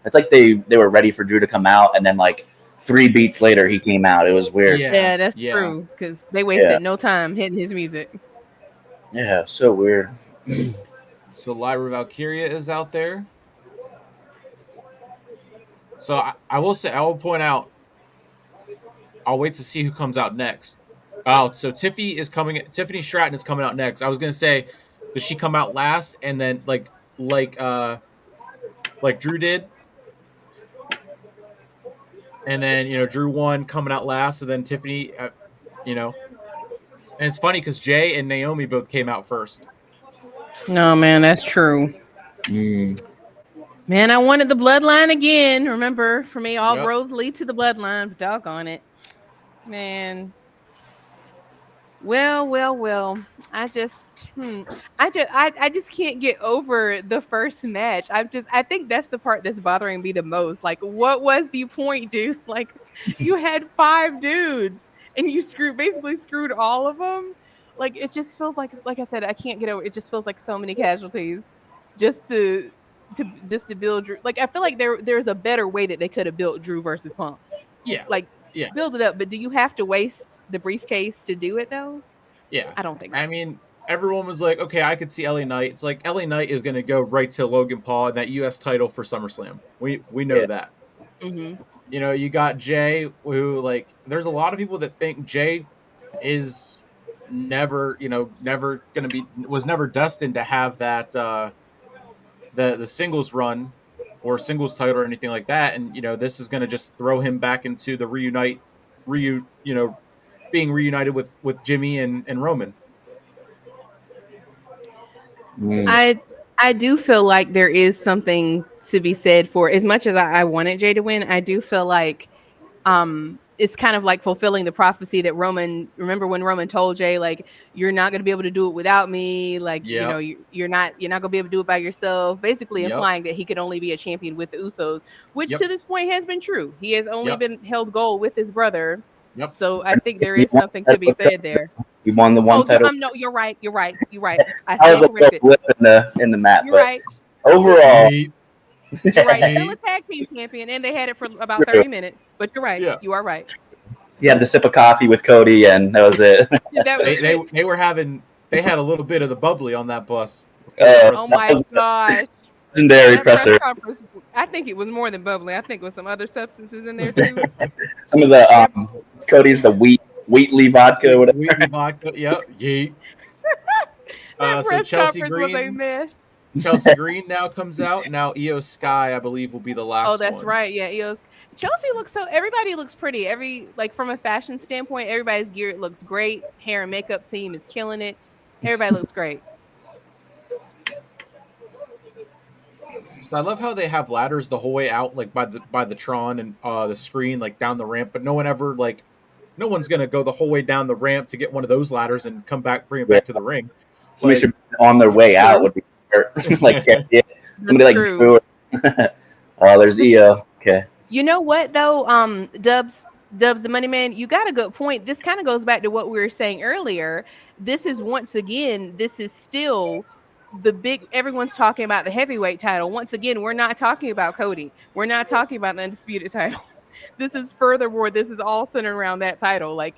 It's like they were ready for Drew to come out, and then like 3 beats later he came out. It was weird. Yeah, that's true because they wasted no time hitting his music. Yeah, so weird. So Lyra Valkyria is out there. So I will point out. I'll wait to see who comes out next. Oh, so Tiffany Stratton is coming out next. I was gonna say, does she come out last and then like Drew did, and then Drew won coming out last, and then Tiffany, and it's funny because Jay and Naomi both came out first. No, man, that's true. Man, I wanted the Bloodline again. Remember, for me, all roads lead to the Bloodline. But doggone it, man. Well. I just can't get over the first match. I think that's the part that's bothering me the most. Like, what was the point, dude? Like, you had 5 dudes and you basically screwed all of them. Like, it just feels like I said, I can't get over. It just feels like so many casualties just to build Drew. Like, I feel like there's a better way that they could have built Drew versus Punk. Yeah. Like, build it up, but do you have to waste the briefcase to do it though? Yeah. I don't think so. I mean, everyone was like, okay, I could see LA Knight. It's like LA Knight is going to go right to Logan Paul and that US title for SummerSlam. We know that. Mm-hmm. You got Jay, who, like, there's a lot of people that think Jay is never was never destined to have that the singles run or singles title or anything like that, and this is going to just throw him back into the being reunited with Jimmy and Roman. I do feel like there is something to be said for, as much as I wanted Jay to win, I do feel like it's kind of like fulfilling the prophecy that remember when Roman told Jay, like, you're not going to be able to do it without me, like, you're not going to be able to do it by yourself, basically implying that he could only be a champion with the Usos, which to this point has been true. He has only been held gold with his brother. So I think there is something to be said there. He won the one title. No, you're right. I stand corrected. In the map. You're right. Overall, you're right. Still a tag team champion, and they had it for about 30 minutes. But you're right. Yeah. You are right. He had the sip of coffee with Cody, and that was it. They had a little bit of the bubbly on that bus. Oh my gosh. Legendary presser. I think it was more than bubbly. I think it was some other substances in there too. Some of the Cody's the Wheatley vodka, whatever. Wheatley vodka, yep. Yeet. So Chelsea Green was a mess. Chelsea Green now comes out. Now Io Sky, I believe, will be the last. Oh, that's right. Yeah, Chelsea looks everybody looks pretty. From a fashion standpoint, everybody's gear looks great. Hair and makeup team is killing it. Everybody looks great. So I love how they have ladders the whole way out, like by the Tron and the screen, like down the ramp. But no one's gonna go the whole way down the ramp to get one of those ladders and come back, bring it back to the ring. Somebody should on their way out would be like somebody like Drew. Oh, there's Io. Okay. You know what though, Dubs the Money Man, you got a good point. This kind of goes back to what we were saying earlier. This is still everyone's talking about the heavyweight title. Once again, we're not talking about Cody. We're not talking about the undisputed title. This is all centered around that title. Like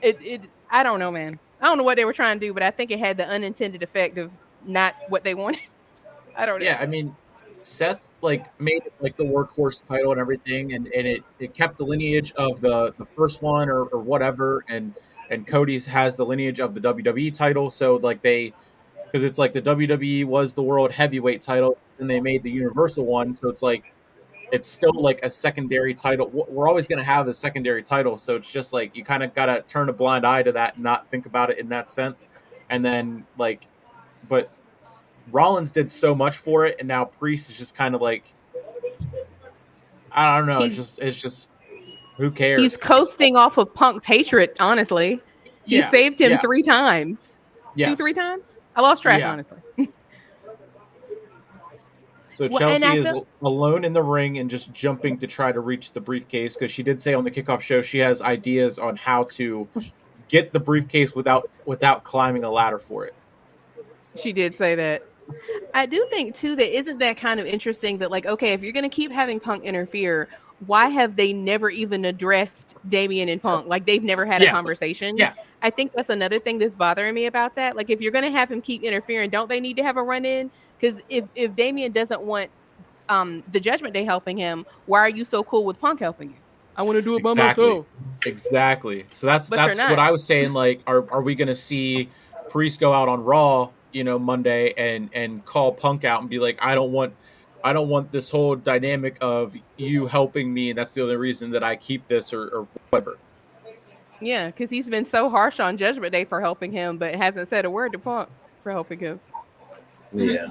I don't know, man. I don't know what they were trying to do, but I think it had the unintended effect of not what they wanted. I don't know. Yeah, I mean, Seth like made it like the workhorse title and everything, and it kept the lineage of the first one or whatever, and Cody's has the lineage of the WWE title. So like because it's like the WWE was the world heavyweight title, and they made the Universal one, so it's like it's still like a secondary title. We're always going to have a secondary title, so it's just like you kind of got to turn a blind eye to that and not think about it in that sense. And then like, but Rollins did so much for it, and now Priest is just kind of like, I don't know. It's just who cares? He's coasting off of Punk's hatred. Honestly, he saved him 3 times. Yes. 2-3 times. I lost track, honestly. So Chelsea is alone in the ring and just jumping to try to reach the briefcase, because she did say on the kickoff show she has ideas on how to get the briefcase without climbing a ladder for it. She did say that. I do think too that isn't that kind of interesting that like, okay, if you're going to keep having Punk interfere, why have they never even addressed Damien and Punk? Like they've never had a conversation. Yeah. I think that's another thing that's bothering me about that. Like if you're going to have him keep interfering, don't they need to have a run in? Because if Damien doesn't want the Judgment Day helping him, why are you so cool with Punk helping you? I want to do it by myself. Exactly. So that's what I was saying. Like, are we going to see Priest go out on Raw, Monday and call Punk out and be like, I don't want this whole dynamic of you helping me, and that's the only reason that I keep this or whatever. Yeah, because he's been so harsh on Judgment Day for helping him, but hasn't said a word to Punk for helping him. Yeah.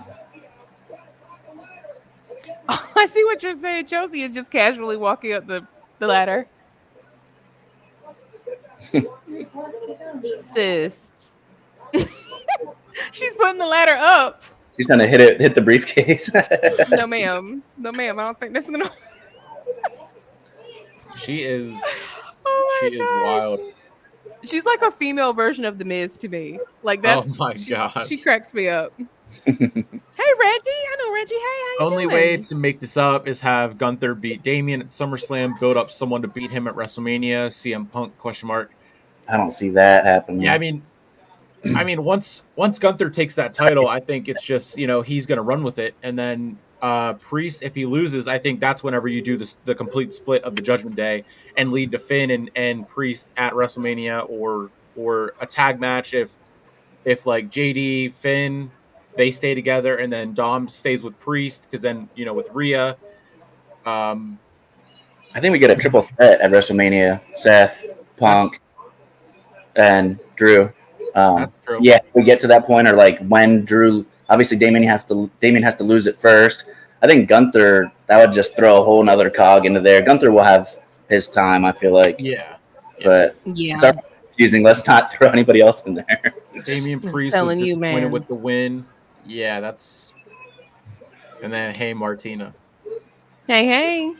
I see what you're saying. Chelsea is just casually walking up the ladder. Sis. She's putting the ladder up. She's gonna hit the briefcase. No, ma'am. I don't think that's gonna. She is. Oh she is wild. She's like a female version of the Miz to me. Like that's. Oh my gosh. She cracks me up. Hey Reggie, I know Reggie. Hey, how you Only doing? way to make this up is have Gunther beat Damien at SummerSlam, build up someone to beat him at WrestleMania. CM Punk ? I don't see that happening. Yeah, I mean, once Gunther takes that title, I think it's just he's going to run with it, and then Priest, if he loses, I think that's whenever you do the complete split of the Judgment Day and lead to Finn and Priest at WrestleMania, or a tag match if like JD Finn, they stay together, and then Dom stays with Priest, because then with Rhea. I think we get a triple threat at WrestleMania: Seth, Punk, and Drew. That's true. Yeah, we get to that point, or like when Drew, obviously Damien has to lose it first. I think Gunther, that would just throw a whole nother cog into there. Gunther will have his time, I feel like. Yeah. But it's confusing. Let's not throw anybody else in there. Damien Priest was disappointed with the win. Yeah, that's. And then Martina. Hey.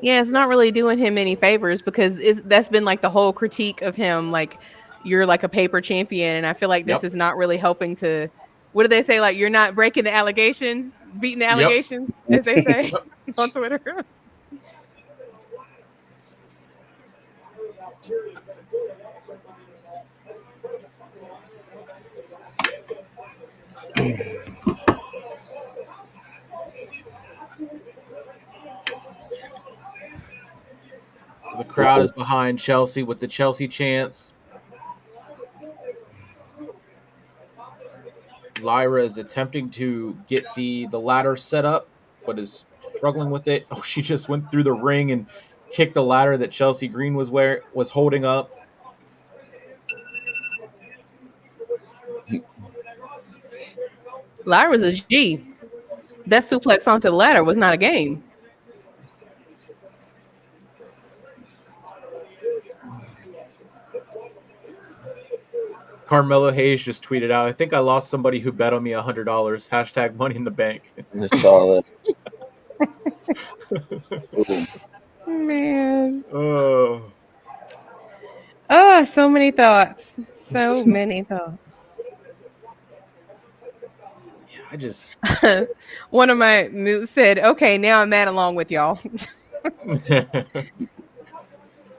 Yeah, it's not really doing him any favors, because that's been like the whole critique of him. Like, you're like a paper champion, and I feel like this is not really helping to. What do they say? Like, you're not breaking the allegations, beating the allegations, as they say on Twitter. So the crowd is behind Chelsea with the Chelsea chants. Lyra is attempting to get the ladder set up, but is struggling with it. Oh, she just went through the ring and kicked the ladder that Chelsea Green was holding up. Lyra's a G. That suplex onto the ladder was not a game. Carmelo Hayes just tweeted out, I think I lost somebody who bet on me $100. # money in the bank. Just saw that. Man. Oh, so many thoughts. So many thoughts. Yeah, I just. One of my mutes said, okay, now I'm mad along with y'all.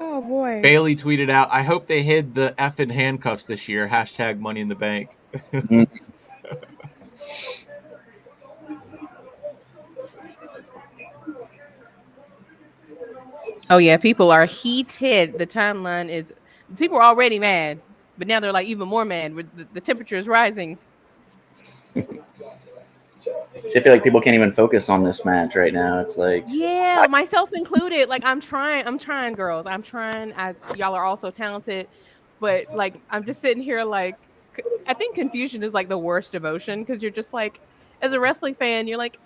Oh boy. Bailey tweeted out, I hope they hid the effing handcuffs this year. # money in the bank. Oh yeah, people are heated. The timeline is people are already mad, but now they're like even more mad. The temperature is rising. So I feel like people can't even focus on this match right now. It's like, Yeah, myself included. Like I'm trying, girls. I'm trying. Y'all are also talented, but like I'm just sitting here like I think confusion is like the worst emotion because you're just like, as a wrestling fan, you're like,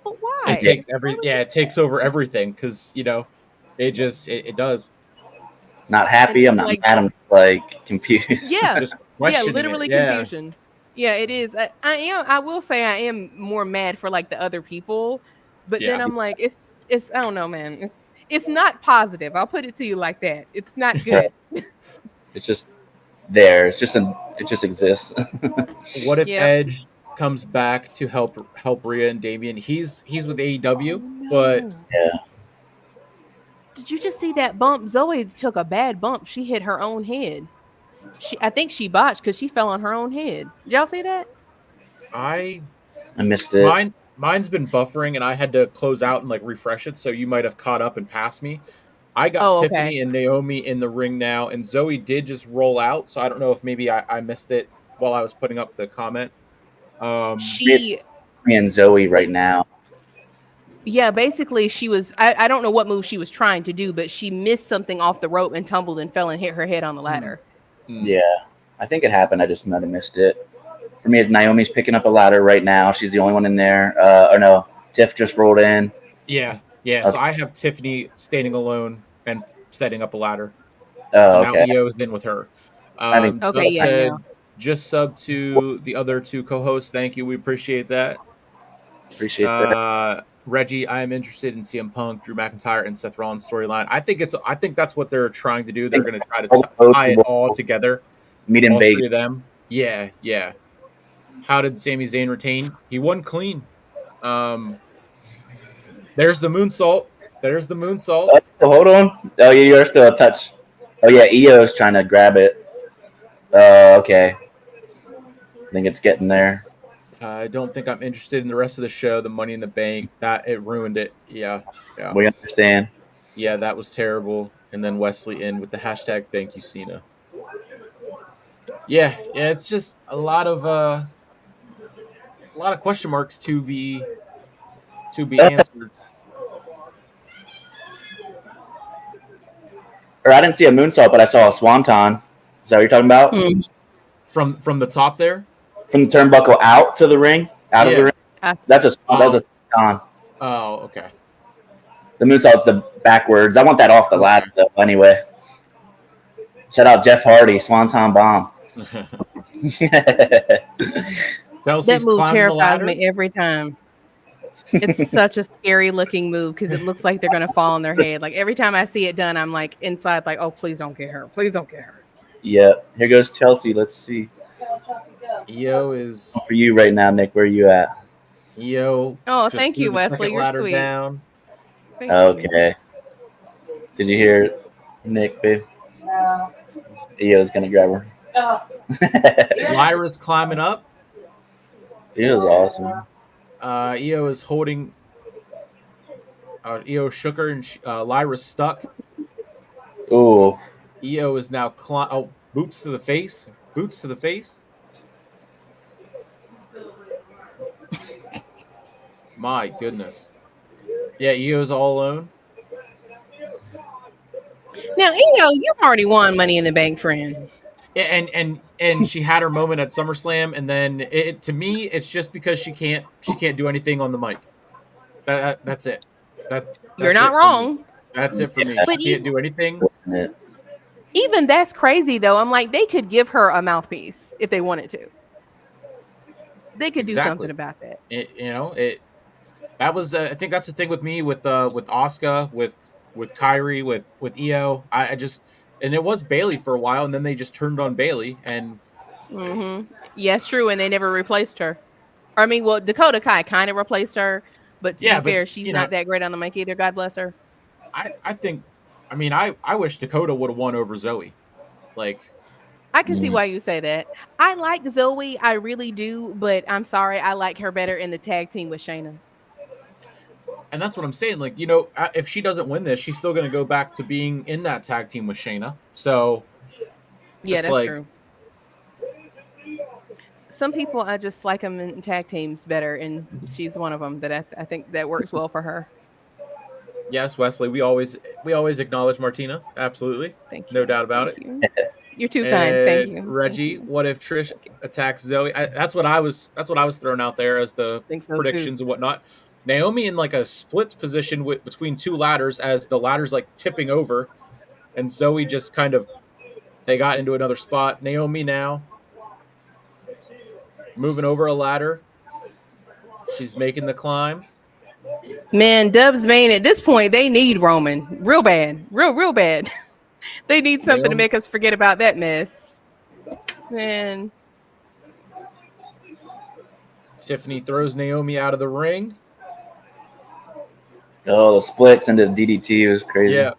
but It why? takes it takes over everything because it does. not happy. And I'm not like, mad. I'm just, like confused. yeah, Just yeah, questioning it. literally Yeah. confusion. Yeah, it is. I am. I will say I am more mad for like the other people, but then Yeah. I'm like, it's. I don't know, man. It's not positive. I'll put it to you like that. It's not good. It's just there. It just exists. What if Yep. Edge comes back to help Rhea and Damien? He's with Oh AEW, but no! Yeah. Did you just see that bump? Zoe took a bad bump. She hit her own head. I think she botched because she fell on her own head. Did y'all see that? I I missed it. mine's been buffering and I had to close out and like refresh it, so you might have caught up and passed me. I got Oh, okay. Tiffany and Naomi in the ring now, and Zoe did just roll out, so I don't know if maybe I missed it while I was putting up the comment. It's She, me and Zoe right now. yeah, basically she was. I don't know what move she was trying to do, but she missed something off the rope and tumbled and fell and hit her head on the ladder. Yeah. I think it happened. I just might have missed it. For me, Naomi's picking up a ladder right now. She's the only one in there. Or no, Tiff just rolled in. Yeah. Okay. So I have Tiffany standing alone and setting up a ladder. Oh, And now okay. EO is in with her. I think Okay, Doug yeah, said, no. just sub to the other two co-hosts. Thank you. We appreciate that. appreciate that. Reggie, I am interested in CM Punk, Drew McIntyre, and Seth Rollins storyline. I think that's what they're trying to do. They're going to try to tie it all together. Meet in All Vegas. three of them. Yeah, yeah. How did Sami Zayn retain? He won clean. There's the moonsault. There's the moonsault. Oh, hold on. Oh, you're still a touch. Oh yeah, EO's trying to grab it. Okay. I think it's getting there. I don't think I'm interested in the rest of the show. The Money in the Bank, that it ruined it. Yeah, yeah, We understand. yeah. That was terrible. And then Wesley in with the hashtag Thank You Cena. Yeah, yeah. It's just a lot of question marks to be answered. Or I didn't see a moonsault, but I saw a swanton. Is that what you're talking about? Mm. From the top there. From the turnbuckle out to the ring, out of the ring. That's a swanton. Oh, okay. The moonsault, the backwards. I want that off the ladder though. Anyway, shout out Jeff Hardy, swanton bomb. That move terrifies me every time. It's such a scary looking move because it looks like they're gonna fall on their head. Like every time I see it done, I'm like inside, like, oh, please don't get her. Please don't get her. Yeah, here goes Chelsea. Let's see. EO is For you right now, Nick. Where are you at? EO. Oh, thank you, Wesley. You're sweet. Down. Okay. Did you hear Nick, babe? No. EO's gonna grab her. Oh. Lyra's climbing up. EO's awesome. EO is holding. EO shook her and Lyra's stuck. Ooh. EO is now boots to the face. Boots to the face. My goodness. Yeah, EO's all alone. Now, EO, you've already won Money in the Bank, friend. Yeah, and she had her moment at SummerSlam, and then to me, it's just because she can't do anything on the mic. That's it. You're not wrong. That's it for me. But She can't do anything. Even that's crazy, though. I'm like, they could give her a mouthpiece if they wanted to. They could do something about that. That was I think that's the thing with me with Asuka, with Kyrie, with EO. I just, and it was Bailey for a while, and then they just turned on Bailey, and yes, true, and they never replaced her. I mean, well, Dakota Kai kind of replaced her, but to be fair, she's not that great on the mic either. God bless her. I think, I mean, I wish Dakota would have won over Zoe. Like, I can see why you say that. I like Zoe, I really do, but I'm sorry, I like her better in the tag team with Shayna. And that's what I'm saying. Like, if she doesn't win this, she's still going to go back to being in that tag team with Shayna. So Yeah, it's that's like, true. Some people I just like them in tag teams better, and she's one of them that I think that works well for her. yes, Wesley, we always acknowledge Martina. Absolutely. Thank No you. doubt about Thank it. you. You're too kind. Thank And you. Thank Reggie, you. what if Trish Thank you. attacks Zoe? That's what I was throwing out there as the Think so too. predictions and whatnot. Naomi in like a splits position between two ladders as the ladder's like tipping over, and Zoe just kind of they got into another spot. Naomi now moving over a ladder. She's making the climb. Man, Dubs Main at this point, they need Roman real bad, real bad. They need something to Naomi, make us forget about that mess. Man, Tiffany throws Naomi out of the ring. Oh, the splits into DDT was crazy. Yeah,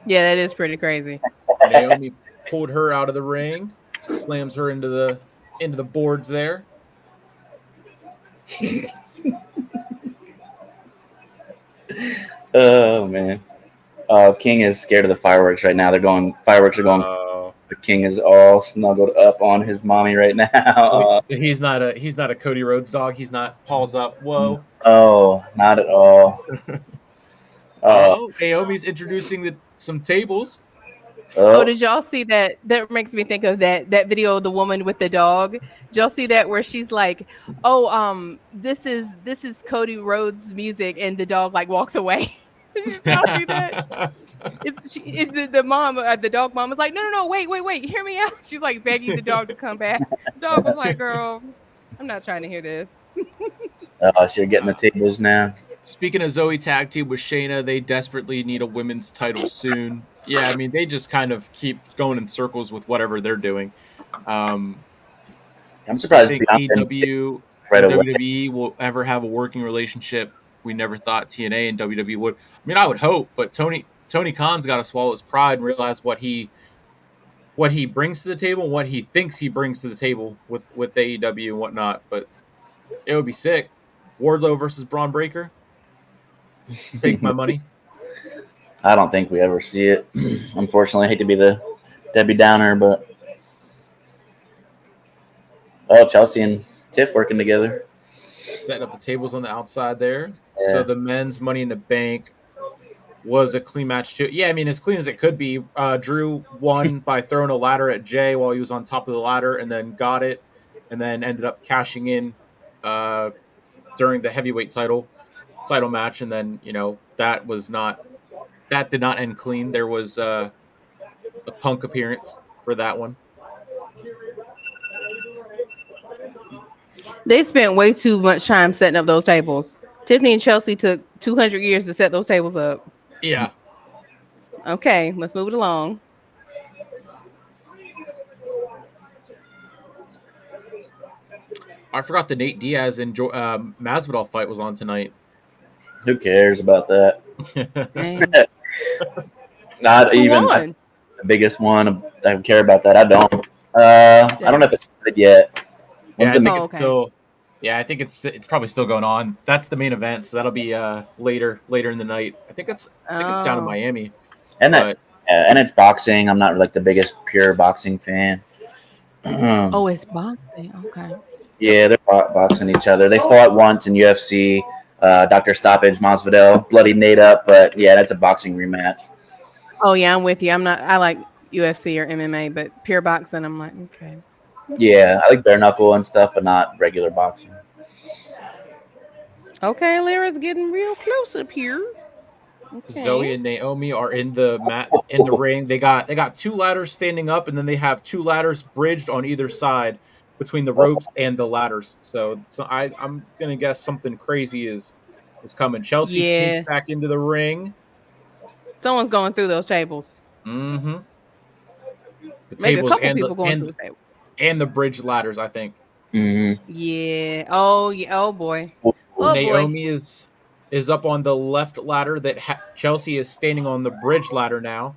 yeah, that is pretty crazy. Naomi pulled her out of the ring, slams her into the boards there. Oh man. King is scared of the fireworks right now. Fireworks are going. The King is all snuggled up on his mommy right now. He's not a Cody Rhodes dog. He's not paws up. Whoa. Oh, not at all. Naomi's introducing some tables. Oh, did y'all see that? That makes me think of that video of the woman with the dog. Did y'all see that where she's like, "Oh, this is Cody Rhodes' music," and the dog like walks away. Did y'all see that? It's the mom, the dog mom was like, "No, wait, hear me out." She's like begging the dog to come back. The dog was like, "Girl, I'm not trying to hear this." So you're getting the tables now. Speaking of Zoe tag team with Shayna, they desperately need a women's title soon. Yeah, I mean, they just kind of keep going in circles with whatever they're doing. I'm surprised I think AEW right and away. WWE will ever have a working relationship. We never thought TNA and WWE would. I mean, I would hope, but Tony Khan's got to swallow his pride and realize what he brings to the table and what he thinks he brings to the table with AEW and whatnot. But it would be sick. Wardlow versus Braun Breaker. Take my money. I don't think we ever see it. Unfortunately, I hate to be the Debbie Downer, but Chelsea and Tiff working together. Setting up the tables on the outside there. Yeah. So the men's Money in the Bank was a clean match too. Yeah, I mean, as clean as it could be. Drew won by throwing a ladder at Jay while he was on top of the ladder and then got it and then ended up cashing in during the heavyweight title match. And then, that did not end clean. There was a Punk appearance for that one. They spent way too much time setting up those tables. Tiffany and Chelsea took 200 years to set those tables up. Yeah. Okay, let's move it along. I forgot the Nate Diaz and Masvidal fight was on tonight. Who cares about that? Not even the biggest one. I care about that. I don't. I don't know if it's started yet. I think it's probably still going on. That's the main event, so that'll be later in the night. I think it's down in Miami. And and it's boxing. I'm not like the biggest pure boxing fan. It's boxing. Okay. Yeah, they're boxing each other. They fought once in UFC. Dr. Stoppage, Masvidal, bloody Nate up, but yeah, that's a boxing rematch. Oh yeah, I'm with you. I like UFC or MMA, but pure boxing, I'm like, okay. Yeah, I like bare knuckle and stuff, but not regular boxing. Okay, Lyra's getting real close up here. Okay. Zoe and Naomi are in the ring. They got two ladders standing up, and then they have two ladders bridged on either side between the ropes and the ladders. So I'm gonna guess something crazy is coming. Chelsea sneaks back into the ring. Someone's going through those tables. Mm-hmm. The Maybe tables a couple people going through those tables. And the bridge ladders, I think. Mm-hmm. Yeah. Oh yeah. Oh boy. Naomi is up on the left ladder. That Chelsea is standing on the bridge ladder now.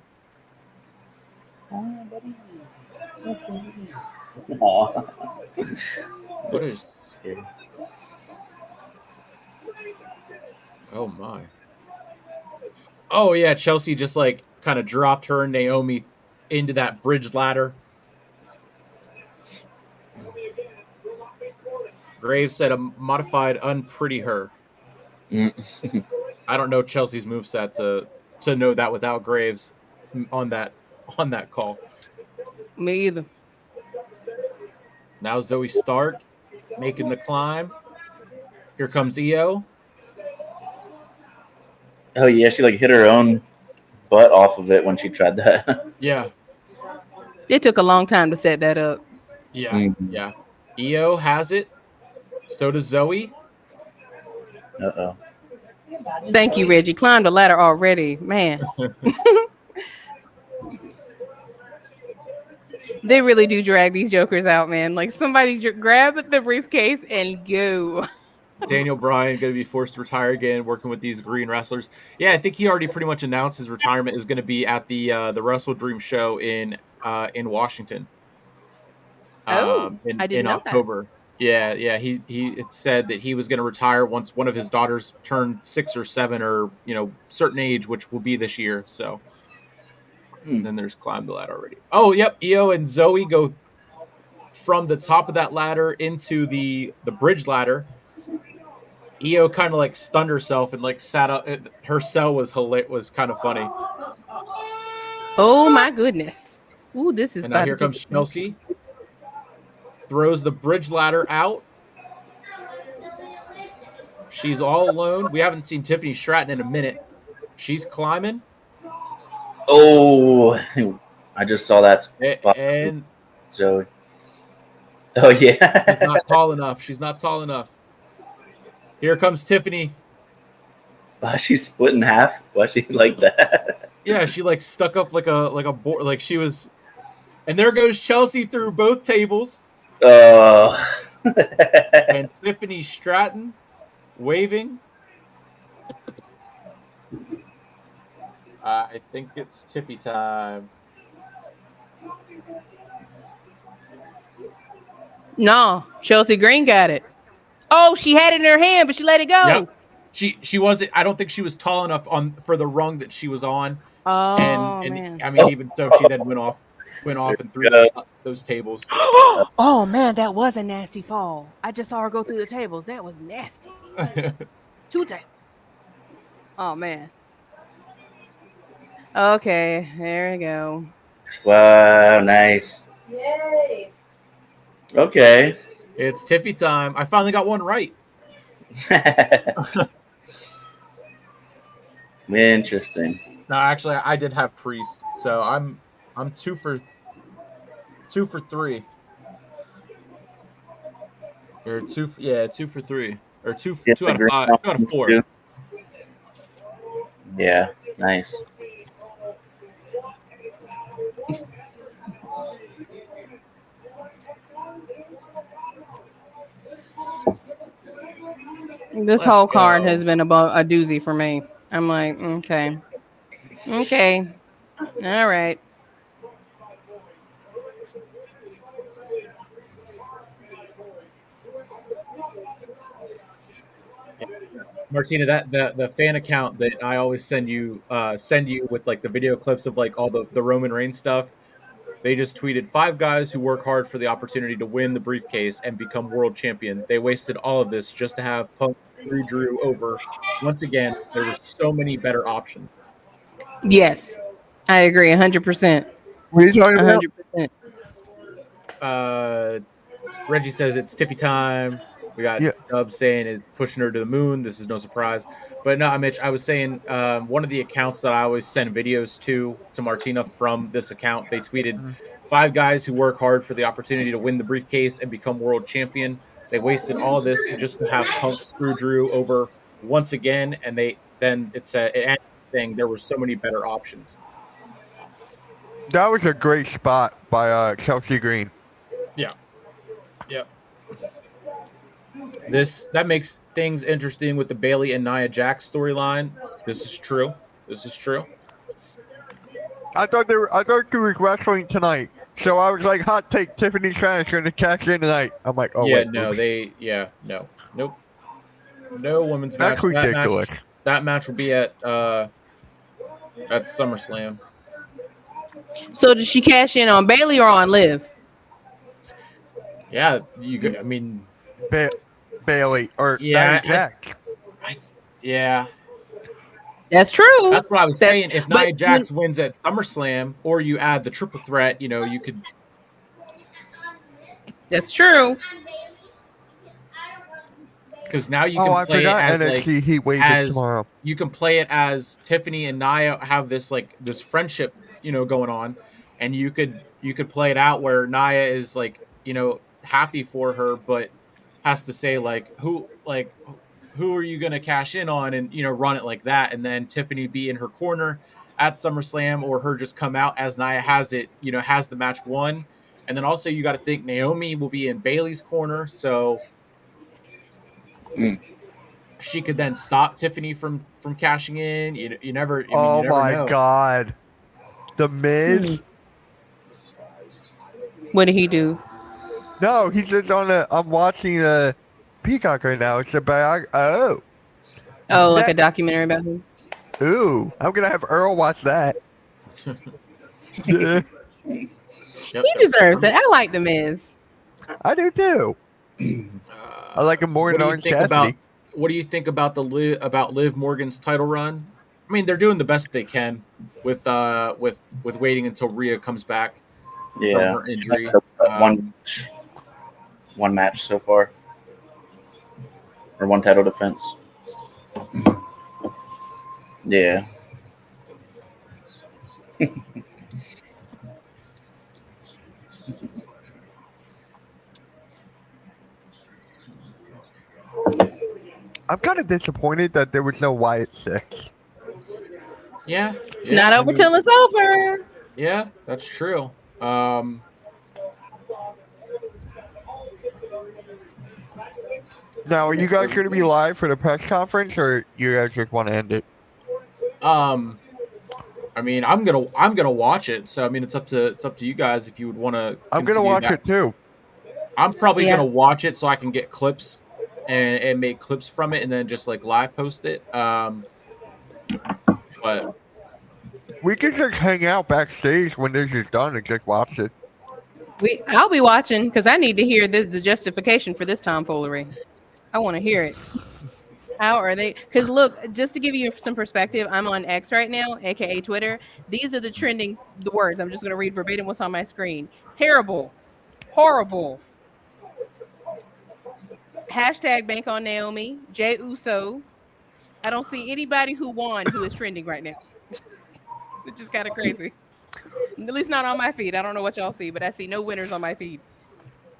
What is? Oh my. Oh yeah, Chelsea just like kind of dropped her and Naomi into that bridge ladder. Graves said a modified unpretty her. I don't know Chelsea's moveset to know that without Graves on that call. Me either. Now Zoe Stark making the climb. Here comes Io. Oh yeah, she like hit her own butt off of it when she tried that. Yeah. It took a long time to set that up. Yeah. Yeah. Io has it. So does Zoe. Uh-oh. Thank you, Reggie. Climbed the ladder already. Man. They really do drag these jokers out, man. Like somebody grab the briefcase and go. Daniel Bryan going to be forced to retire again, working with these green wrestlers. Yeah, I think he already pretty much announced his retirement is going to be at the Wrestle Dream show in Washington. I didn't in know October. That. Yeah. He it said that he was going to retire once one of his daughters turned 6 or 7 or certain age, which will be this year. So then there's climb the ladder already. Oh, yep. Io and Zoe go from the top of that ladder into the bridge ladder. Io kind of like stunned herself and like sat up. Her cell was kind of funny. Oh my goodness! Ooh, this is. And now here comes Chelsea. Throws the bridge ladder out. She's all alone. We haven't seen Tiffany Stratton in a minute. She's climbing. Oh, I just saw that spot. And Zoe. Oh yeah. She's not tall enough. She's not tall enough. Here comes Tiffany. Wow, she's split in half. Why she like that? Yeah, she like stuck up like a board, like she was. And there goes Chelsea through both tables. Oh. And Tiffany Stratton waving. I think it's Tiffy time. No, Chelsea Green got it. Oh, she had it in her hand, but she let it go. Yep. She wasn't. I don't think she was tall enough for the rung that she was on. Oh, and man. I mean, even so, she then went off and threw those tables. Oh man, that was a nasty fall. I just saw her go through the tables. That was nasty. 2 tables. Oh man. Okay, there we go. Wow, nice. Yay! Okay. It's Tiffy time. I finally got one right. Interesting. No, actually, I did have Priest, so I'm 2 for 3. Or 2 for 3, or 2 out of 5, 2 out of 4. Yeah, nice. This whole card has been a doozy for me. I'm like, okay, all right. Martina, that the fan account that I always send you with like the video clips of like all the Roman Reigns stuff. They just tweeted 5 guys who work hard for the opportunity to win the briefcase and become world champion. They wasted all of this just to have Punk screw Drew over. Once again, there were so many better options. Yes, I agree 100%. What are you talking about? 100%. Reggie says it's Tiffy time. We got Dub saying it's pushing her to the moon. This is no surprise. But no, Mitch, I was saying one of the accounts that I always send videos to Martina from this account, they tweeted 5 guys who work hard for the opportunity to win the briefcase and become world champion. They wasted all of this just to have Punk screw Drew over once again, and it saying there were so many better options. That was a great spot by Chelsea Green. Yeah. Yep. That makes things interesting with the Bayley and Nia Jax storyline. This is true. I thought she was wrestling tonight, so I was like, hot take, Tiffany Stratton's going to cash in tonight. I'm like, oh yeah, wait, no, oops. nope, no women's match. That's ridiculous. That match will be at SummerSlam. So did she cash in on Bailey or on Liv? Yeah, I mean, Bailey or Yeah, Nia Jax. yeah, That's true. that's what I was That's- saying. If but Nia Jax wins at SummerSlam, or you add the triple threat, you could. That's true. Because now you Oh, can I play it forgot as NXT Heat Wave is tomorrow. you can play it as Tiffany and Nia have this friendship, going on, and you could play it out where Nia is happy for her, but has to say who are you gonna cash in on, and run it like that, and then Tiffany be in her corner at SummerSlam, or her just come out as Nia has it, has the match won, and then also you got to think Naomi will be in Bailey's corner, so. She could then stop Tiffany from cashing in. You never. Oh you never my know. God, The Miz. What did he do? No, he's just I'm watching a Peacock right now. It's about Like a documentary about him. Ooh, I'm gonna have Earl watch that. Yeah, Yep. He deserves it. I like the Miz. I do too. I like him more than Orange Cassidy. What do you think about Liv Morgan's title run? I mean, they're doing the best they can with waiting until Rhea comes back from her injury. One match so far, or one title defense. Yeah. I'm kind of disappointed that there was no Wyatt 6. Yeah, It's not over till it's over. Yeah, that's true. Now, are you guys going to be live for the press conference, or you guys just want to end it? I mean, I'm gonna watch it. So I mean, it's up to you guys if you would want to. I'm going to watch it too. I'm probably gonna watch it so I can get clips and make clips from it, and then just live post it. But We can just hang out backstage when this is done and just watch it. I'll be watching because I need to hear the justification for this tomfoolery. I want to hear it. How are they? Because look, just to give you some perspective, I'm on X right now, aka Twitter. These are the words. I'm just going to read verbatim what's on my screen. Terrible, horrible. Hashtag bank on Naomi. Jey Uso. I don't see anybody who won who is trending right now. Which is kind of crazy. At least not on my feed. I don't know what y'all see, but I see no winners on my feed.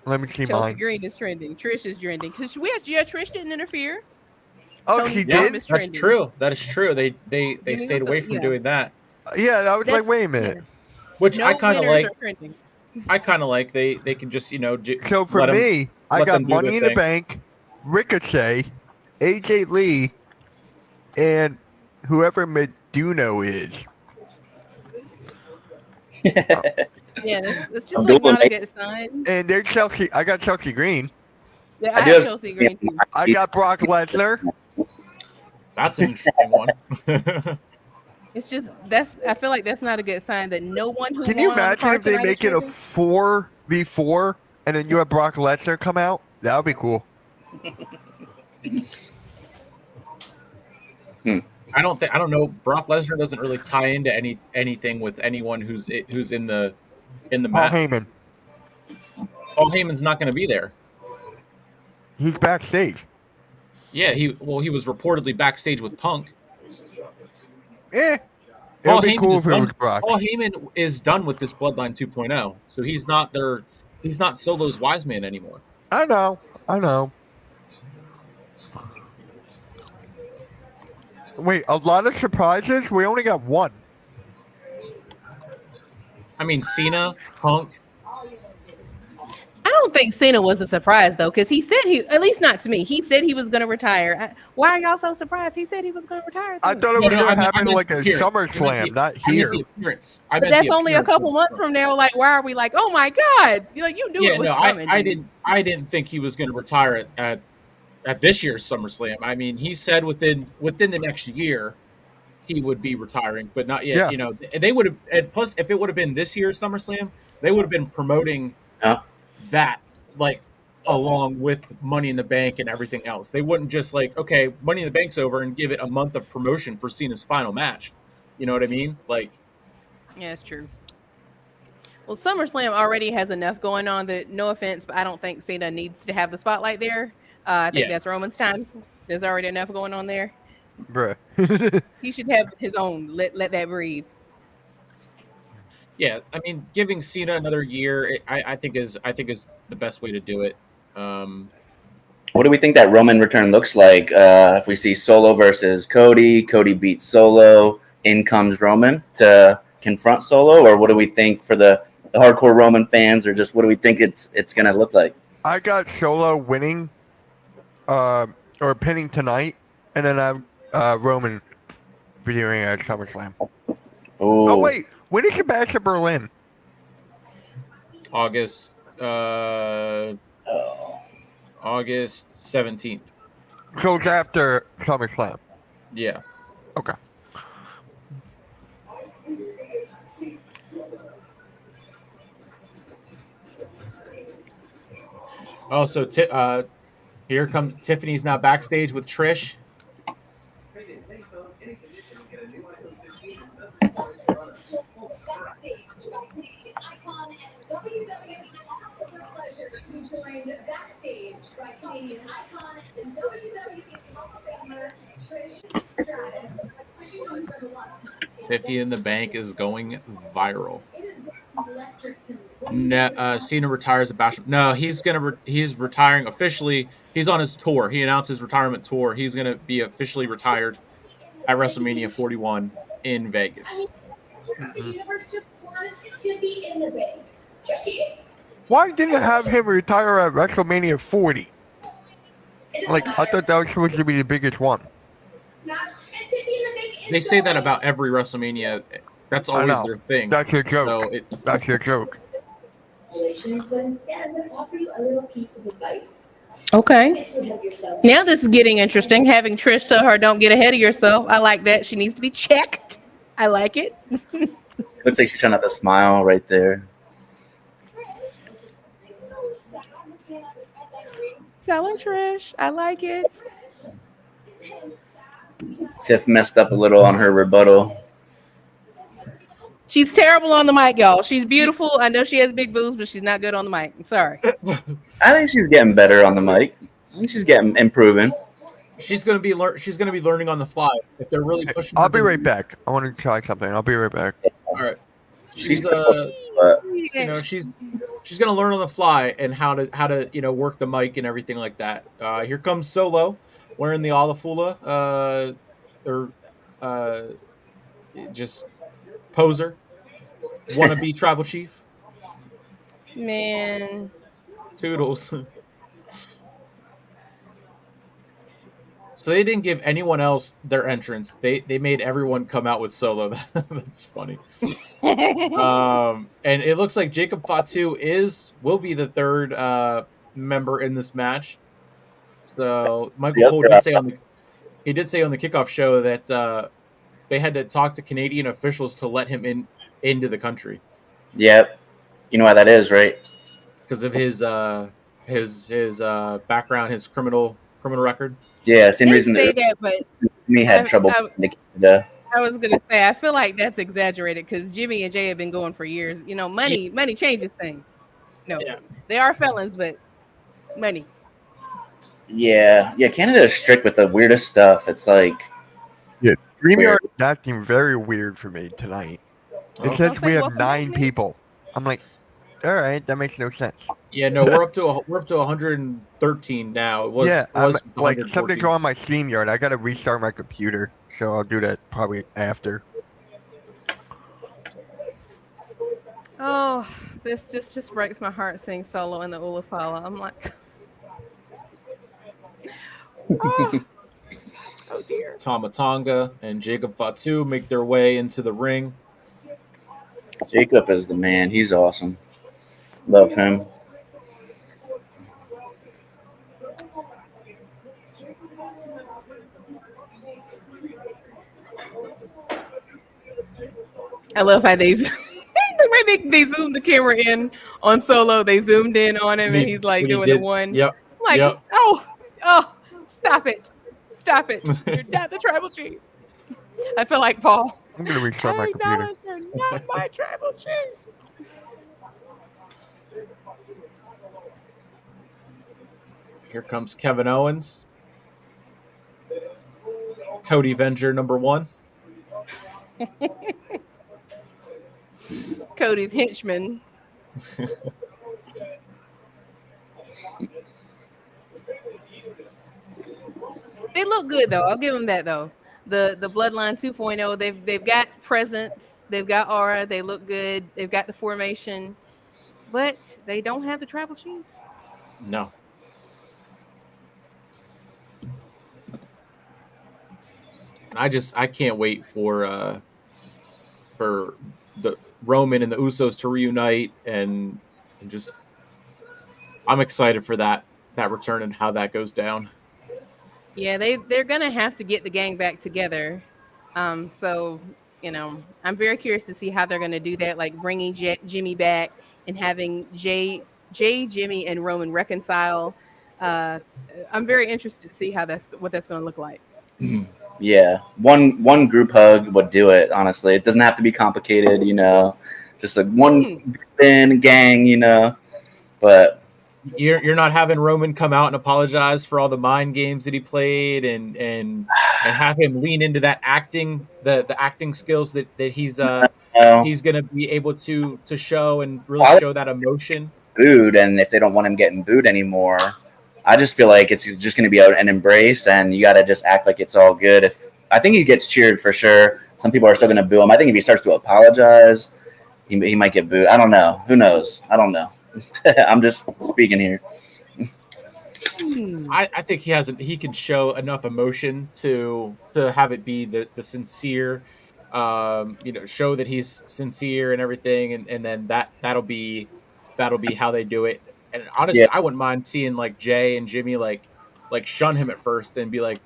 Let me see Chelsea mine. Green is trending. Trish is trending. Because Trish didn't interfere. Oh, Tony she Storm did? is that's trending. true. That is true. They stayed away from doing that. Yeah, I was like, wait a minute. Which No I kind of winners like. are trending. I kind of like they can just So for me, I got Money in the Bank, Ricochet, AJ Lee, and whoever Meduno is. Yeah, that's just like not a good sign. And there's Chelsea. I got Chelsea Green. Yeah, I have Chelsea Green too. I got Brock Lesnar. That's an interesting one. It's just I feel like that's not a good sign that no one who Can you won on the imagine card if they tonight make is it a trending? 4v4 and then you have Brock Lesnar come out? That would be cool. I don't know. Brock Lesnar doesn't really tie into anything with anyone who's in the Paul match. Heyman. Paul Heyman's not going to be there. He's backstage. Yeah, he was reportedly backstage with Punk. It Paul would be Heyman cool is if it done. was Brock. Paul Heyman is done with this Bloodline 2.0, so he's not there. He's not Solo's wise man anymore. I know. Wait, a lot of surprises? We only got one. I mean, Cena, Punk. I don't think Cena was a surprise though, because he said at least not to me. He said he was going to retire. Why are y'all so surprised? He said he was going to retire. I thought it was going to happen like a SummerSlam, not here. But that's only a couple months from now. Like, why are we like, oh my God? You knew it was coming. I didn't think he was going to retire at at this year's SummerSlam. I mean, he said within the next year he would be retiring, but not yet. Yeah. You know, they would have. And plus, if it would have been this year's SummerSlam, they would have been promoting that like along with Money in the Bank and everything else. They wouldn't just like, okay, Money in the Bank's over and give it a month of promotion for Cena's final match. You know what I mean? Like, Yeah, it's true. Well, SummerSlam already has enough going on that, no offense, but I don't think Cena needs to have the spotlight there. I think Yeah. that's Roman's time. There's already enough going on there. Bruh. He should have his own. Let that breathe. yeah, I mean, giving Cena another year, I think is the best way to do it. What do we think that Roman return looks like? If we see Solo versus Cody, Cody beats Solo, in comes Roman to confront Solo, or what do we think for the hardcore Roman fans, or just what do we think it's going to look like? I got Solo winning, or pinning tonight, and then I have Roman videoing at SummerSlam. Oh wait, when is your match at Berlin? August 17th. So it's after SummerSlam. Yeah. Okay. Oh, so here comes Tiffany's now backstage with Trish. Backstage by Canadian icon and WWE Hall of Famer Trish Stratus. She knows spent a lot of time. Tiffany in the Bank is going viral. It is electric to me. Cena retires at Bash. No, he's retiring officially. He's on his tour. He announced his retirement tour. He's gonna be officially retired at WrestleMania 41 in Vegas. The universe just won Tiffany in the Bank. Why didn't it have him retire at WrestleMania 40? Like, I thought that was supposed to be the biggest one. They say that about every WrestleMania. That's always their thing. That's your joke. So That's your joke. But instead, I'm going to offer you a little piece of advice. Okay. To help yourself. Now this is getting interesting. Having Trish tell her, "Don't get ahead of yourself." I like that. She needs to be checked. I like it. Looks like she's trying not to smile right there. Tell her, Trish. I like it. Tiff messed up a little on her rebuttal. She's terrible on the mic, y'all. She's beautiful. I know she has big boobs, but she's not good on the mic. I'm sorry. I think she's getting better on the mic. I think she's improving. she's gonna be learning on the fly. If they're really pushing. I'll be right back. I want to try something. I'll be right back. All right. She's she's gonna learn on the fly and how to work the mic and everything like that. Here comes Solo wearing the Olafula, just poser, wannabe tribal chief. Man, Toodles. So they didn't give anyone else their entrance. They made everyone come out with Solo. That's funny. And it looks like Jacob Fatu will be the third member in this match. So Michael Cole did say on the kickoff show that they had to talk to Canadian officials to let him into the country. Yep. You know why that is, right? Because of his background, his criminal record. Yeah, same reason say that, but me had trouble. I was gonna say I feel like that's exaggerated because Jimmy and Jay have been going for years. You know, money changes things. No, they are felons, but money. Yeah. Canada is strict with the weirdest stuff. It's like StreamYard is acting very weird for me tonight. It says we have 9 people. I'm like, all right, that makes no sense. Yeah, no, we're up to 113 now. It was like something's wrong on my StreamYard. I gotta restart my computer, so I'll do that probably after. Oh, this just breaks my heart seeing Solo in the Olafala. I'm like, oh dear. Tama Tonga and Jacob Fatu make their way into the ring. Jacob is the man. He's awesome. Love him. I love how they the way they zoomed the camera in on Solo. They zoomed in on him, and he's like When he doing the did, one. yep, Like, yep. oh, stop it, stop it! You're not the tribal chief. I feel like Paul. I'm gonna restart my I computer. acknowledge you're not my tribal chief. Here comes Kevin Owens. Cody Venger, number 1. Cody's henchman. They look good though. I'll give them that though. The Bloodline 2.0. They've got presence. They've got aura. They look good. They've got the formation, but they don't have the tribal chief. No. And I can't wait for the Roman and the Usos to reunite and just I'm excited for that return and how that goes down. Yeah, they're gonna have to get the gang back together. So I'm very curious to see how they're gonna do that, like bringing Jimmy back and having Jay, Jimmy, and Roman reconcile. I'm very interested to see what that's gonna look like. Yeah, one group hug would do it. Honestly, it doesn't have to be complicated. Just like one gang. But you're not having Roman come out and apologize for all the mind games that he played and have him lean into that acting, the acting skills that he's going to be able to show and really show that emotion. Booed, and if they don't want him getting booed anymore, I just feel like it's just going to be an embrace, and you got to just act like it's all good. I think he gets cheered for sure. Some people are still going to boo him. I think if he starts to apologize, he might get booed. I don't know. Who knows? I don't know. I'm just speaking here. I think he can show enough emotion to have it be the sincere, show that he's sincere and everything, and then that'll be how they do it. And honestly, I wouldn't mind seeing like Jay and Jimmy like shun him at first and be like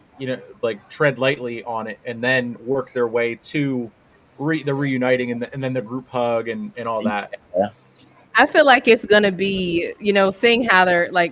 tread lightly on it, and then work their way to the reuniting and then the group hug and all that. Yeah. I feel like it's gonna be, seeing how they're like,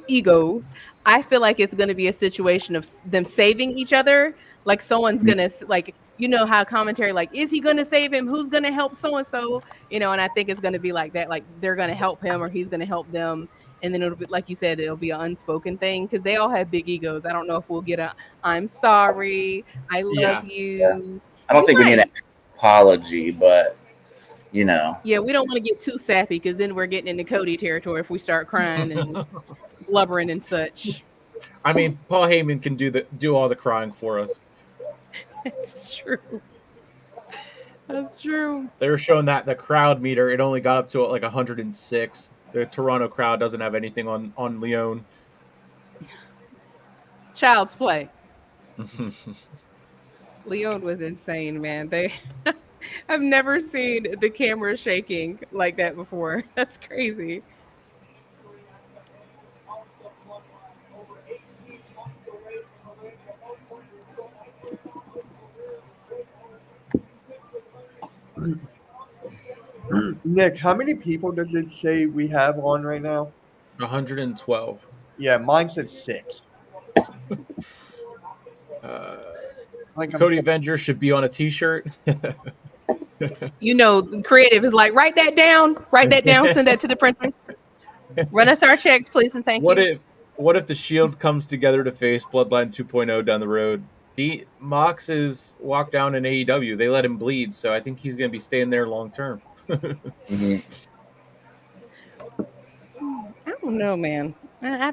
egos. I feel like it's gonna be a situation of them saving each other. Like someone's gonna like, how commentary like, is he gonna save him? Who's gonna help so and so? And I think it's gonna be like that. Like they're gonna help him or he's gonna help them. And then it'll be like you said, it'll be an unspoken thing because they all have big egos. I don't know if we'll get I'm sorry, I love you. Yeah. I don't think we need an apology, but. Yeah, we don't want to get too sappy because then we're getting into Cody territory if we start crying and blubbering and such. I mean, Paul Heyman can do all the crying for us. It's true. That's true. They were showing that the crowd meter, it only got up to like 106. The Toronto crowd doesn't have anything on Leon. Child's play. Leon was insane, man. I've never seen the camera shaking like that before. That's crazy. Nick, how many people does it say we have on right now? 112. Yeah, mine says 6. Cody Avenger should be on a t-shirt. Creative is like, write that down, send that to the printers. Run us our checks, please, and thank you. What if the Shield comes together to face Bloodline 2.0 down the road? Mox is walked down in AEW. They let him bleed, so I think he's going to be staying there long term. I don't know, man. I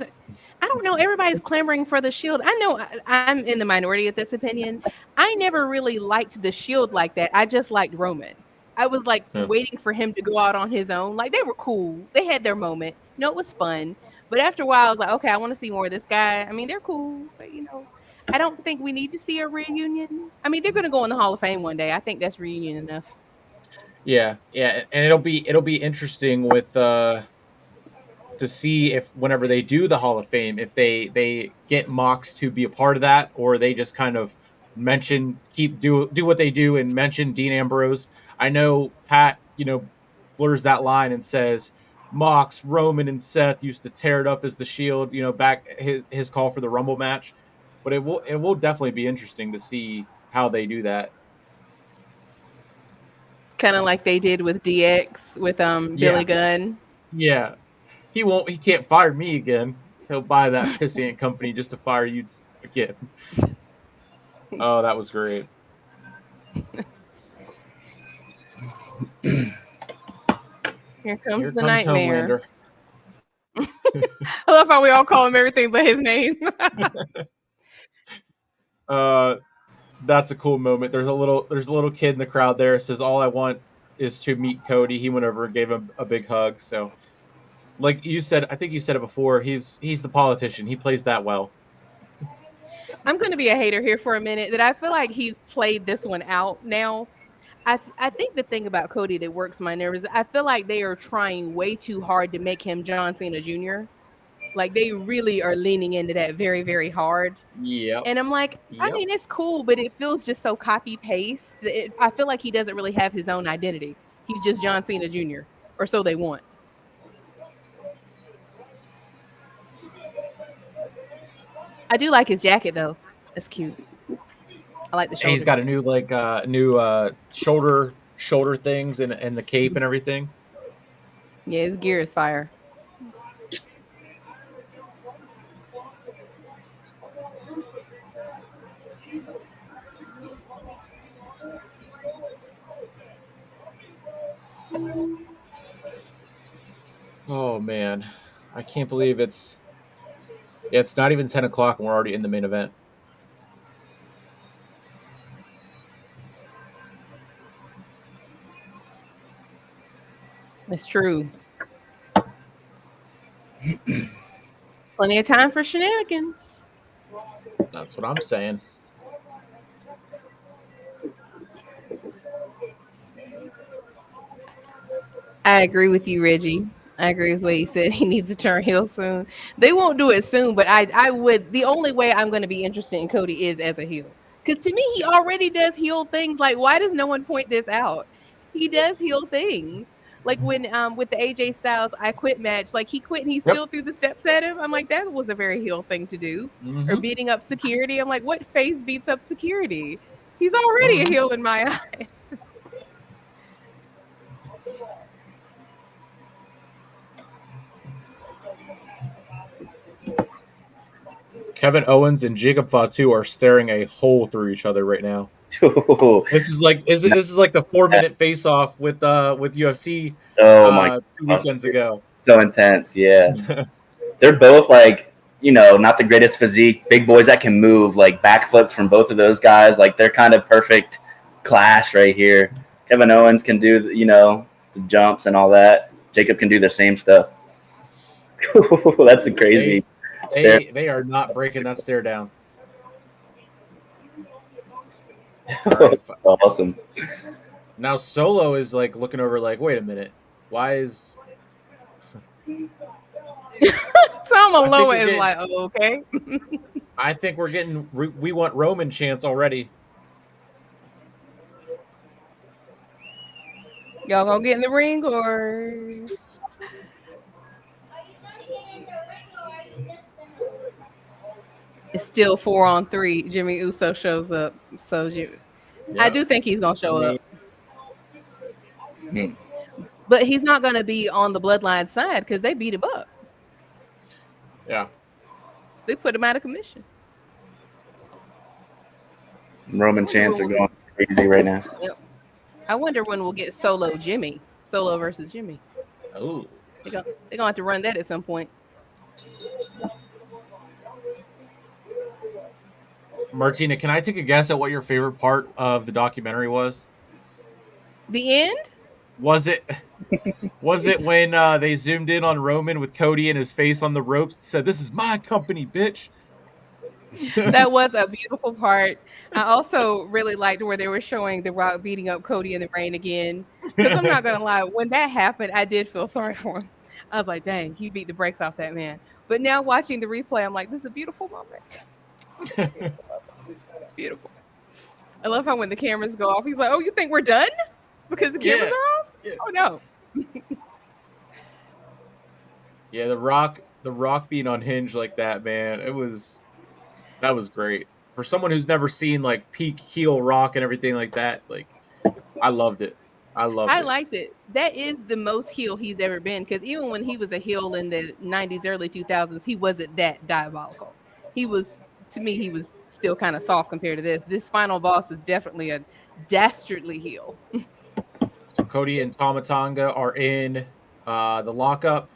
don't know. Everybody's clamoring for the Shield. I know I'm in the minority of this opinion. I never really liked the Shield like that. I just liked Roman. I was like waiting for him to go out on his own. Like they were cool. They had their moment. It was fun. But after a while, I was like, okay, I want to see more of this guy. I mean, they're cool, but I don't think we need to see a reunion. I mean, they're going to go in the Hall of Fame one day. I think that's reunion enough. Yeah, and it'll be interesting with to see if whenever they do the Hall of Fame, if they get Mox to be a part of that, or they just kind of do what they do and mention Dean Ambrose. I know Pat, blurs that line and says Mox, Roman, and Seth used to tear it up as the Shield, back his call for the Rumble match. But it will definitely be interesting to see how they do that. Kind of like they did with DX with Yeah. Billy Gunn. Yeah. He can't fire me again. He'll buy that pissy ant company just to fire you again. Oh, that was great. Here comes Here the comes nightmare. Homelander. I love how we all call him everything but his name. That's a cool moment. There's a little kid in the crowd there. It says, "All I want is to meet Cody." He went over and gave him a big hug. So, like you said, I think you said it before. He's the politician. He plays that well. I'm going to be a hater here for a minute. That I feel like he's played this one out now. I think the thing about Cody that works my nerves is I feel like they are trying way too hard to make him John Cena Jr. Like they really are leaning into that very, very hard. Yeah. And I'm like, I mean, it's cool, but it feels just so copy paste. I feel like he doesn't really have his own identity. He's just John Cena Jr. or so they want. I do like his jacket though. That's cute. I like the shoulders. He's got a new shoulder things and the cape and everything. Yeah, his gear is fire. Oh man, I can't believe it's not even 10 o'clock and we're already in the main event. It's true. Plenty of time for shenanigans. That's what I'm saying. I agree with you, Reggie. I agree with what he said. He needs to turn heel soon. They won't do it soon, but I would. The only way I'm going to be interested in Cody is as a heel. Because to me, he already does heel things. Like, why does no one point this out? He does heel things. Like when with the AJ Styles I Quit match, like he quit and he still threw the steps at him. I'm like, that was a very heel thing to do. Mm-hmm. Or beating up security. I'm like, what face beats up security? He's already a heel in my eyes. Kevin Owens and Jacob Fatu are staring a hole through each other right now. This is like the 4-minute face off with UFC. Oh my! 2 weekends ago. So intense, yeah. They're both like, not the greatest physique, big boys that can move, like backflips from both of those guys. Like they're kind of perfect clash right here. Kevin Owens can do, the jumps and all that. Jacob can do the same stuff. That's a crazy. They are not breaking that stare down. Right. That's awesome. Now Solo is like looking over like, wait a minute. Why is Tom Aloha is like, oh, okay. I think we're getting we want Roman chants already. Y'all gonna get in the ring or it's still 4-on-3. Jimmy Uso shows up. So I do think he's gonna show up. But he's not gonna be on the Bloodline side because they beat him up. Yeah. They put him out of commission. Roman chants are going crazy right now. Yep. I wonder when we'll get Solo versus Jimmy. Oh. They're gonna have to run that at some point. Martina, can I take a guess at what your favorite part of the documentary was? The end? Was it when they zoomed in on Roman with Cody and his face on the ropes and said, "This is my company, bitch"? That was a beautiful part. I also really liked where they were showing The Rock beating up Cody in the rain again. Because I'm not gonna lie, when that happened, I did feel sorry for him. I was like, dang, he beat the brakes off that man. But now watching the replay, I'm like, this is a beautiful moment. It's beautiful. I love how when the cameras go off, he's like, oh, you think we're done? because the cameras are off? Yeah. Oh no. Yeah, the Rock being unhinged like that, man, that was great. For someone who's never seen like peak heel Rock and everything like that, like I loved it. I liked it. That is the most heel he's ever been, because even when he was a heel in the 90s, early 2000s, he wasn't that diabolical. He was, to me, he was still kind of soft compared to this. This final boss is definitely a dastardly heel. So Cody and Tama Tonga are in the lockup.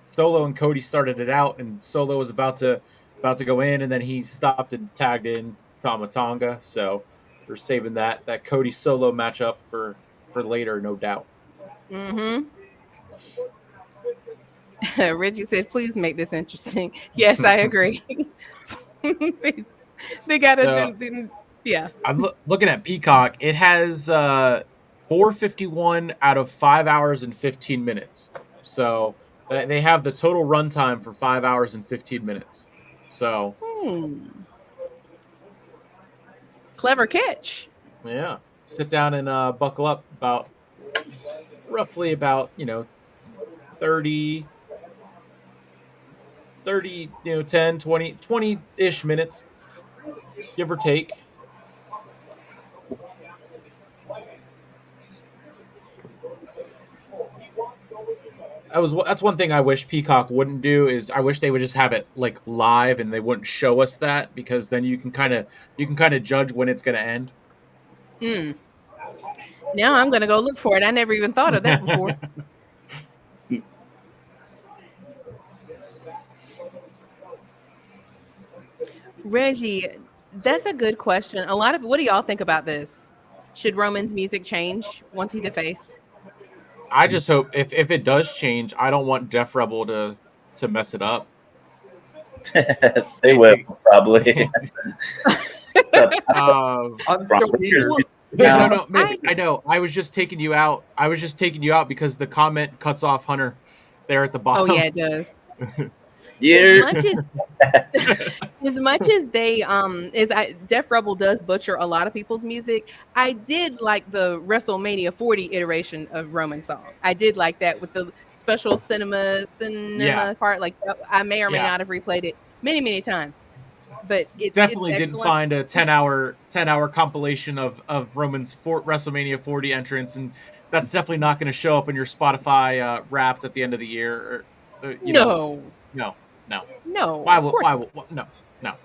Solo and Cody started it out, and Solo was about to go in, and then he stopped and tagged in Tama Tonga. So they're saving that Cody Solo matchup for later, no doubt. Mm-hmm. Reggie said, "Please make this interesting." Yes, I agree. they gotta do. Yeah. I'm looking at Peacock. It has 451 out of 5 hours and 15 minutes. So they have the total runtime for 5 hours and 15 minutes. So clever catch. Yeah, sit down and buckle up. Roughly about 30, 10, 20-ish minutes, give or take. That's one thing I wish Peacock wouldn't do, is I wish they would just have it like live and they wouldn't show us that, because then you can kind of judge when it's going to end. Now I'm going to go look for it. I never even thought of that before. Reggie, that's a good question. What do y'all think about this? Should Roman's music change once he's a face? I just hope if it does change, I don't want Def Rebel to mess it up. They will probably. I'm still here. No, man, I know. I was just taking you out. Because the comment cuts off Hunter there at the bottom. Oh yeah, it does. Yeah. As much as they Def Rebel does butcher a lot of people's music, I did like the WrestleMania 40 iteration of Roman song. I did like that with the special cinema part. Like I may or may not have replayed it many times. But it definitely didn't find a 10-hour compilation of Roman's WrestleMania 40 entrance, and that's definitely not going to show up in your Spotify Wrapped at the end of the year. No. Why no.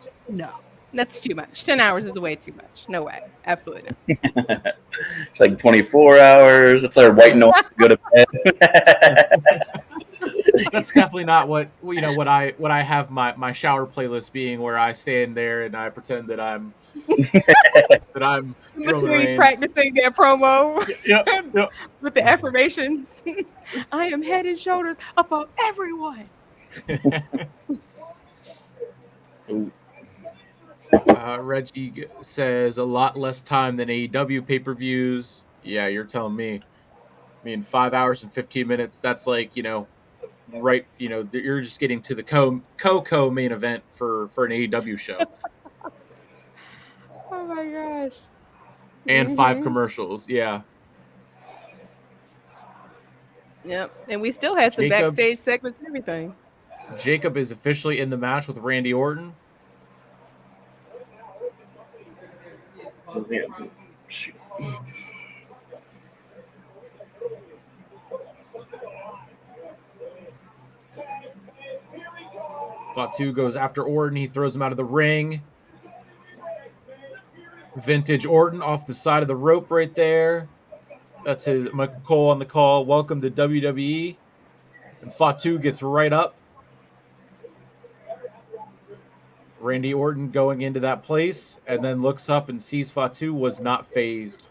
That's too much. 10 hours is way too much. No way. Absolutely not. It's like 24 hours. It's like white noise to go to bed. That's definitely not what I have my shower playlist being, where I stand there and I pretend that I'm between practicing that promo. Yep. With the affirmations. I am head and shoulders above everyone. Reggie says a lot less time than AEW pay-per-views. Yeah, you're telling me. I mean, 5 hours and 15 minutes. That's like, right. You're just getting to the co main event for an AEW show. Oh my gosh. And 5 commercials. Yeah. Yep. And we still had some backstage segments and everything. Jacob is officially in the match with Randy Orton. Fatu goes after Orton. He throws him out of the ring. Vintage Orton off the side of the rope right there. That's his Michael Cole on the call. Welcome to WWE. And Fatu gets right up. Randy Orton going into that place and then looks up and sees Fatu was not phased.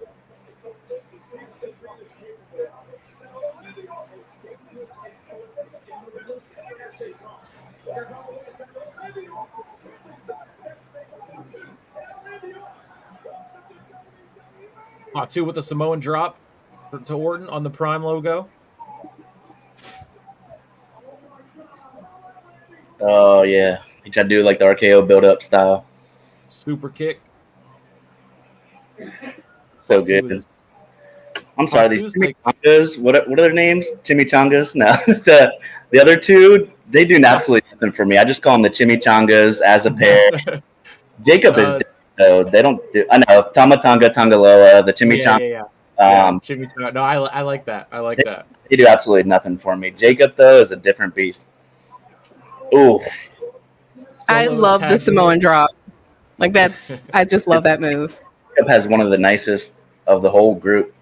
Fatu with the Samoan drop to Orton on the Prime logo. Oh, yeah. He tried to do like the RKO build-up style. Super kick. So good. I'm sorry, these Fatu's like- chimichangas. What are their names? Chimichangas? No, the other two, they do absolutely nothing for me. I just call them the chimichangas as a pair. Jacob is different, though. They don't do. I know Tamatanga, Tangaloa, the chimichanga. Yeah, chimichanga. No, I like that. I like that. They do absolutely nothing for me. Jacob, though, is a different beast. Ooh. I love the Samoan drop. Like that's, I just love that move. Jacob has one of the nicest of the whole group.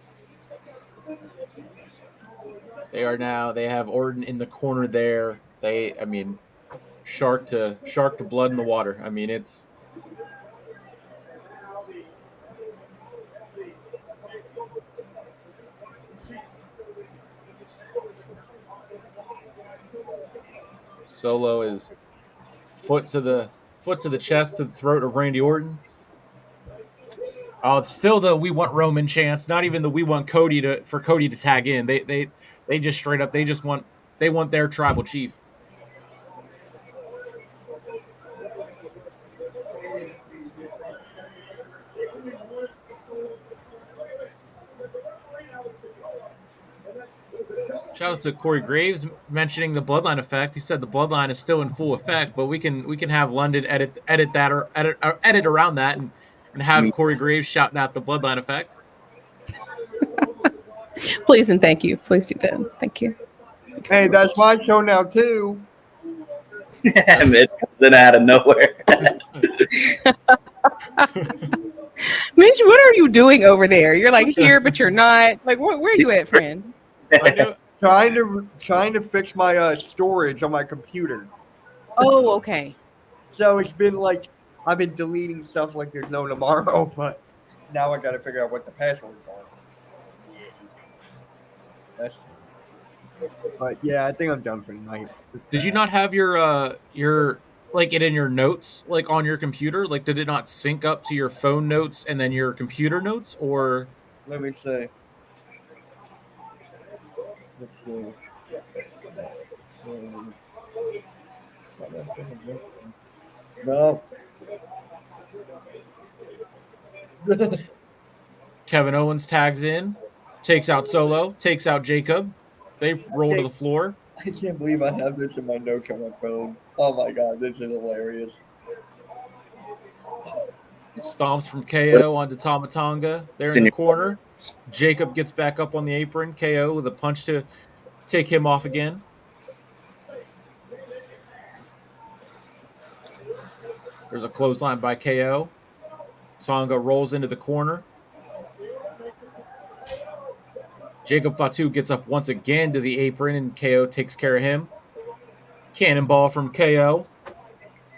They have Orton in the corner there. Shark to blood in the water. I mean, it's. Solo is foot to the chest, to the throat of Randy Orton. Still the "we want Roman" chants. Not even the "we want Cody" for Cody to tag in. They just straight up they want their tribal chief. Shout out to Corey Graves mentioning the Bloodline effect. He said the Bloodline is still in full effect, but we can have London edit that or edit around that and have Corey Graves shouting out the Bloodline effect. Please and thank you. Please do that. Thank you. Hey, that's my show now too. And it comes in out of nowhere. Mitch, what are you doing over there? You're like here, but you're not. Like, where are you at, friend? Trying to fix my storage on my computer. Oh, okay. So it's been like I've been deleting stuff like there's no tomorrow, but now I got to figure out what the passwords are. But yeah, I think I'm done for tonight. Did you not have your like it in your notes, like on your computer? Like, did it not sync up to your phone notes and then your computer notes, or? Let me see. Let's see. No. Kevin Owens tags in, takes out Solo, takes out Jacob. They roll to the floor. I can't believe I have this in my notes on my phone. Oh my god, this is hilarious. Stomps from KO onto Tamatanga. They're in the corner. Jacob gets back up on the apron. KO with a punch to take him off again. There's a clothesline by KO. Tonga rolls into the corner. Jacob Fatu gets up once again to the apron, and KO takes care of him. Cannonball from KO.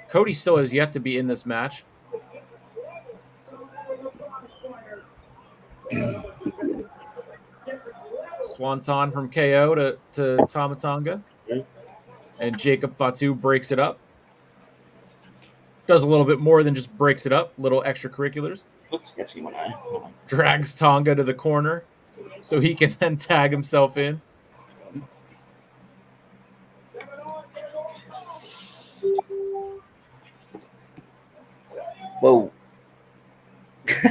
Cody still has yet to be in this match. Swanton from KO to Tamatanga. And Jacob Fatu breaks it up. Does a little bit more than just breaks it up. Little extracurriculars. Looks sketchy when I drags Tonga to the corner so he can then tag himself in. Whoa.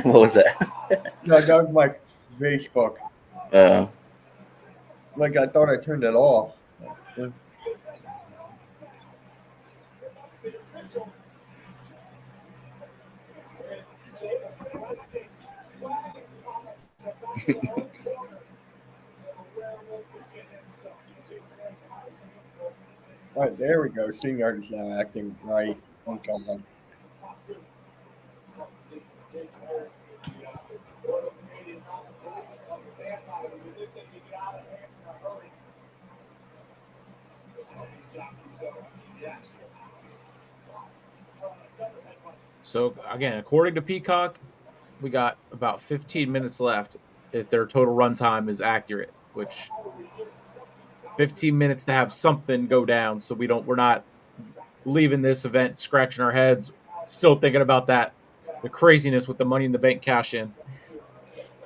What was that? No, that was my Facebook. Like I thought I turned it off. All right, there we go. Senior is now acting right. Oh, God. So, again, according to Peacock, we got about 15 minutes left if their total runtime is accurate, which 15 minutes to have something go down so we're not leaving this event scratching our heads, still thinking about the craziness with the Money in the Bank cash in.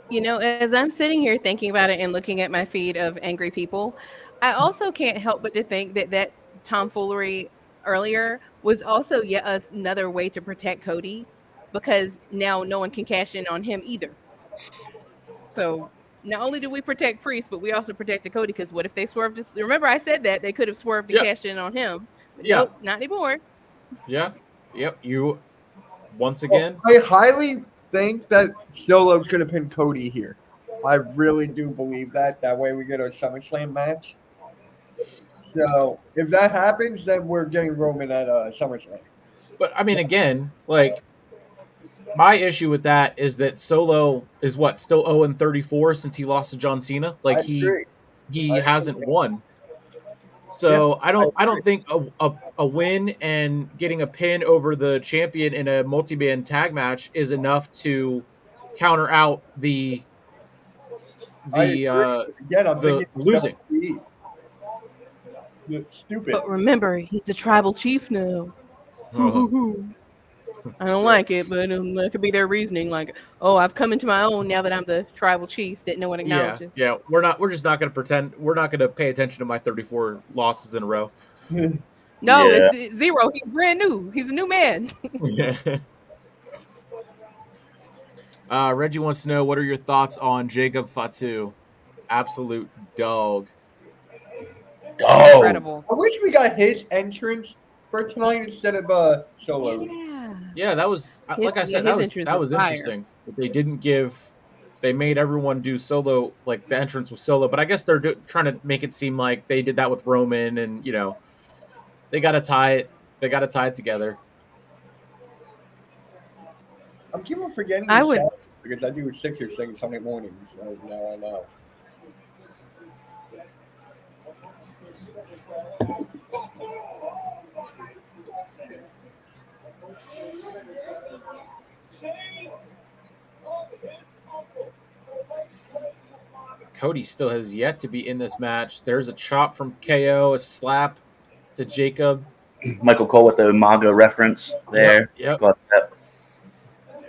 You know, as I'm sitting here thinking about it and looking at my feed of angry people, I also can't help but to think that tomfoolery earlier was also yet another way to protect Cody, because now no one can cash in on him either. So not only do we protect Priest, but we also protected Cody because what if they swerved? Just remember, I said that they could have swerved and Yep. cashed in on him. But Yeah. nope, not anymore. Yeah. Yep. You once again. I highly think that Solo's going to pin Cody here. I really do believe that. That way we get a SummerSlam match. So if that happens, then we're getting Roman at SummerSlam. But I mean, again, like my issue with that is that Solo is still 0-34 since he lost to John Cena. Like I agree. he I hasn't agree. won. So Yeah, I don't think a win and getting a pin over the champion in a multi-man tag match is enough to counter out the Again, I'm thinking losing. Stupid. But remember, he's a tribal chief now. I don't like it, but that could be their reasoning. Like, oh, I've come into my own now that I'm the tribal chief that no one acknowledges. Yeah. We're just not going to pretend. We're not going to pay attention to my 34 losses in a row. No, Yeah. it's 0. He's brand new. He's a new man. Reggie wants to know, what are your thoughts on Jacob Fatu? Absolute dog. Oh, Incredible. I wish we got his entrance for tonight instead of Solo's. Yeah, that was like I said. his That entrance was is fire. interesting. But they didn't give. They made everyone do Solo. Like the entrance was Solo, but I guess they're trying to make it seem like they did that with Roman, and they got to tie it. They got to tie it together. I'm keep on forgetting I the would- Saturday because I do 6 or 6 Sunday mornings. So now I know. Cody still has yet to be in this match. There's a chop from KO, a slap to Jacob. Michael Cole with the Umaga reference there. Yep. Got that.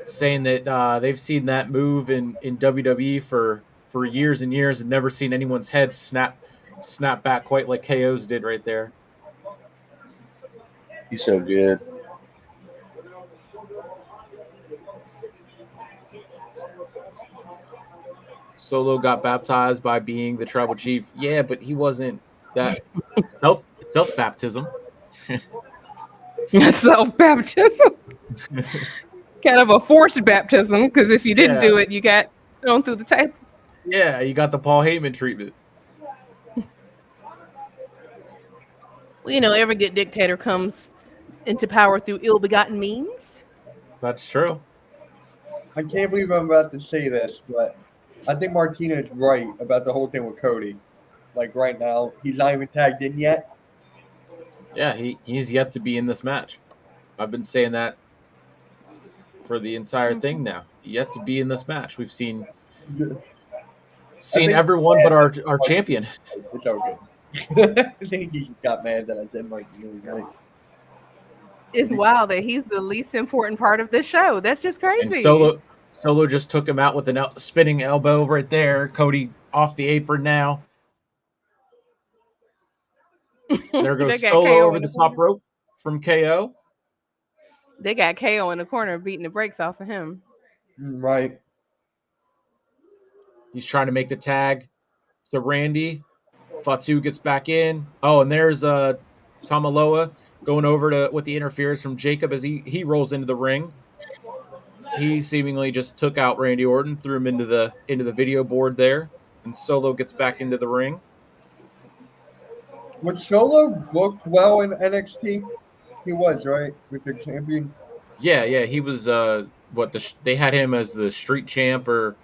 Saying that they've seen that move in WWE for years and years and never seen anyone's head snap back quite like KO's did right there. He's so good. Solo got baptized by being the tribal chief. Yeah, but he wasn't that self baptism. Self baptism. Kind of a forced baptism, because if you didn't do it, you got thrown through the table. Yeah, you got the Paul Heyman treatment. Well, every good dictator comes into power through ill-begotten means. That's true. I can't believe I'm about to say this, but I think Martina is right about the whole thing with Cody. Like right now, he's not even tagged in yet. Yeah, he's yet to be in this match. I've been saying that for the entire thing now. Yet to be in this match. We've seen everyone but our champion. It's okay. I think he got mad that I said Martina was right. It's wild that he's the least important part of this show. That's just crazy. And Solo just took him out with a spinning elbow right there. Cody off the apron now. There goes Solo over the top rope from KO. They got KO in the corner beating the brakes off of him. Right. He's trying to make the tag to Randy. Fatu gets back in. Oh, and there's Samaloa going over with the interference from Jacob as he rolls into the ring. He seemingly just took out Randy Orton, threw him into the video board there, and Solo gets back into the ring. Was Solo booked well in NXT? He was, right? With the champion? Yeah, he was they had him as the street champ or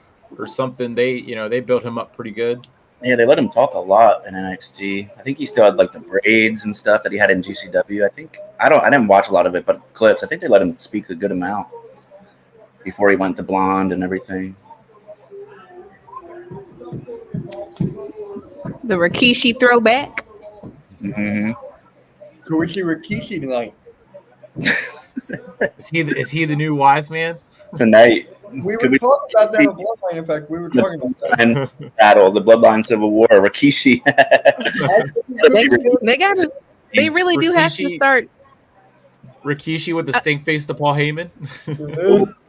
something. They built him up pretty good. Yeah, they let him talk a lot in NXT. I think he still had like the braids and stuff that he had in GCW. I think I didn't watch a lot of it, but clips. I think they let him speak a good amount before he went to blonde and everything. The Rikishi throwback. Mm-hmm. Could we see Rikishi tonight? Is he the new wise man? Tonight. We were talking about that on Bloodline. In fact, we were talking about that. And battle, the Bloodline Civil War, Rikishi. They really do have to start. Rikishi with the stink face to Paul Heyman.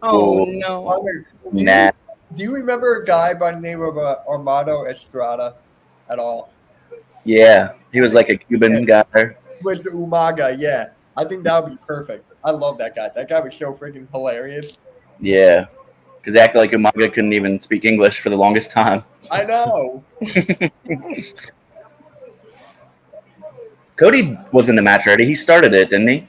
Oh no! Nah. Do you remember a guy by the name of Armando Estrada at all? Yeah, he was like a Cuban guy. With the Umaga, yeah. I think that would be perfect. I love that guy. That guy was so freaking hilarious. Yeah, because they acted like Umaga couldn't even speak English for the longest time. I know. Cody was in the match already. He started it, didn't he?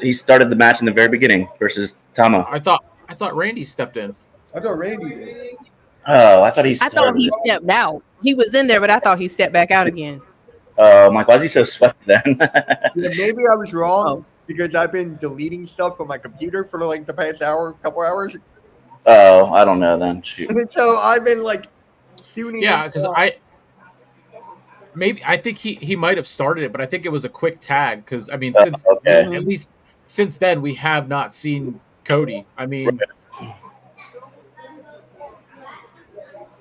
He started the match in the very beginning versus Tama. I thought Randy stepped in. I thought Randy did. Oh, I thought he I started. thought he stepped out. He was in there, but I thought he stepped back out again. Oh, I'm like, why is he so sweaty then? Yeah, maybe I was wrong Oh. because I've been deleting stuff from my computer for like the past couple hours. Oh, I don't know then. Shoot. So I've been like doing Yeah, because I think he might have started it, but I think it was a quick tag because I mean, since okay. at least since then we have not seen Cody. I mean,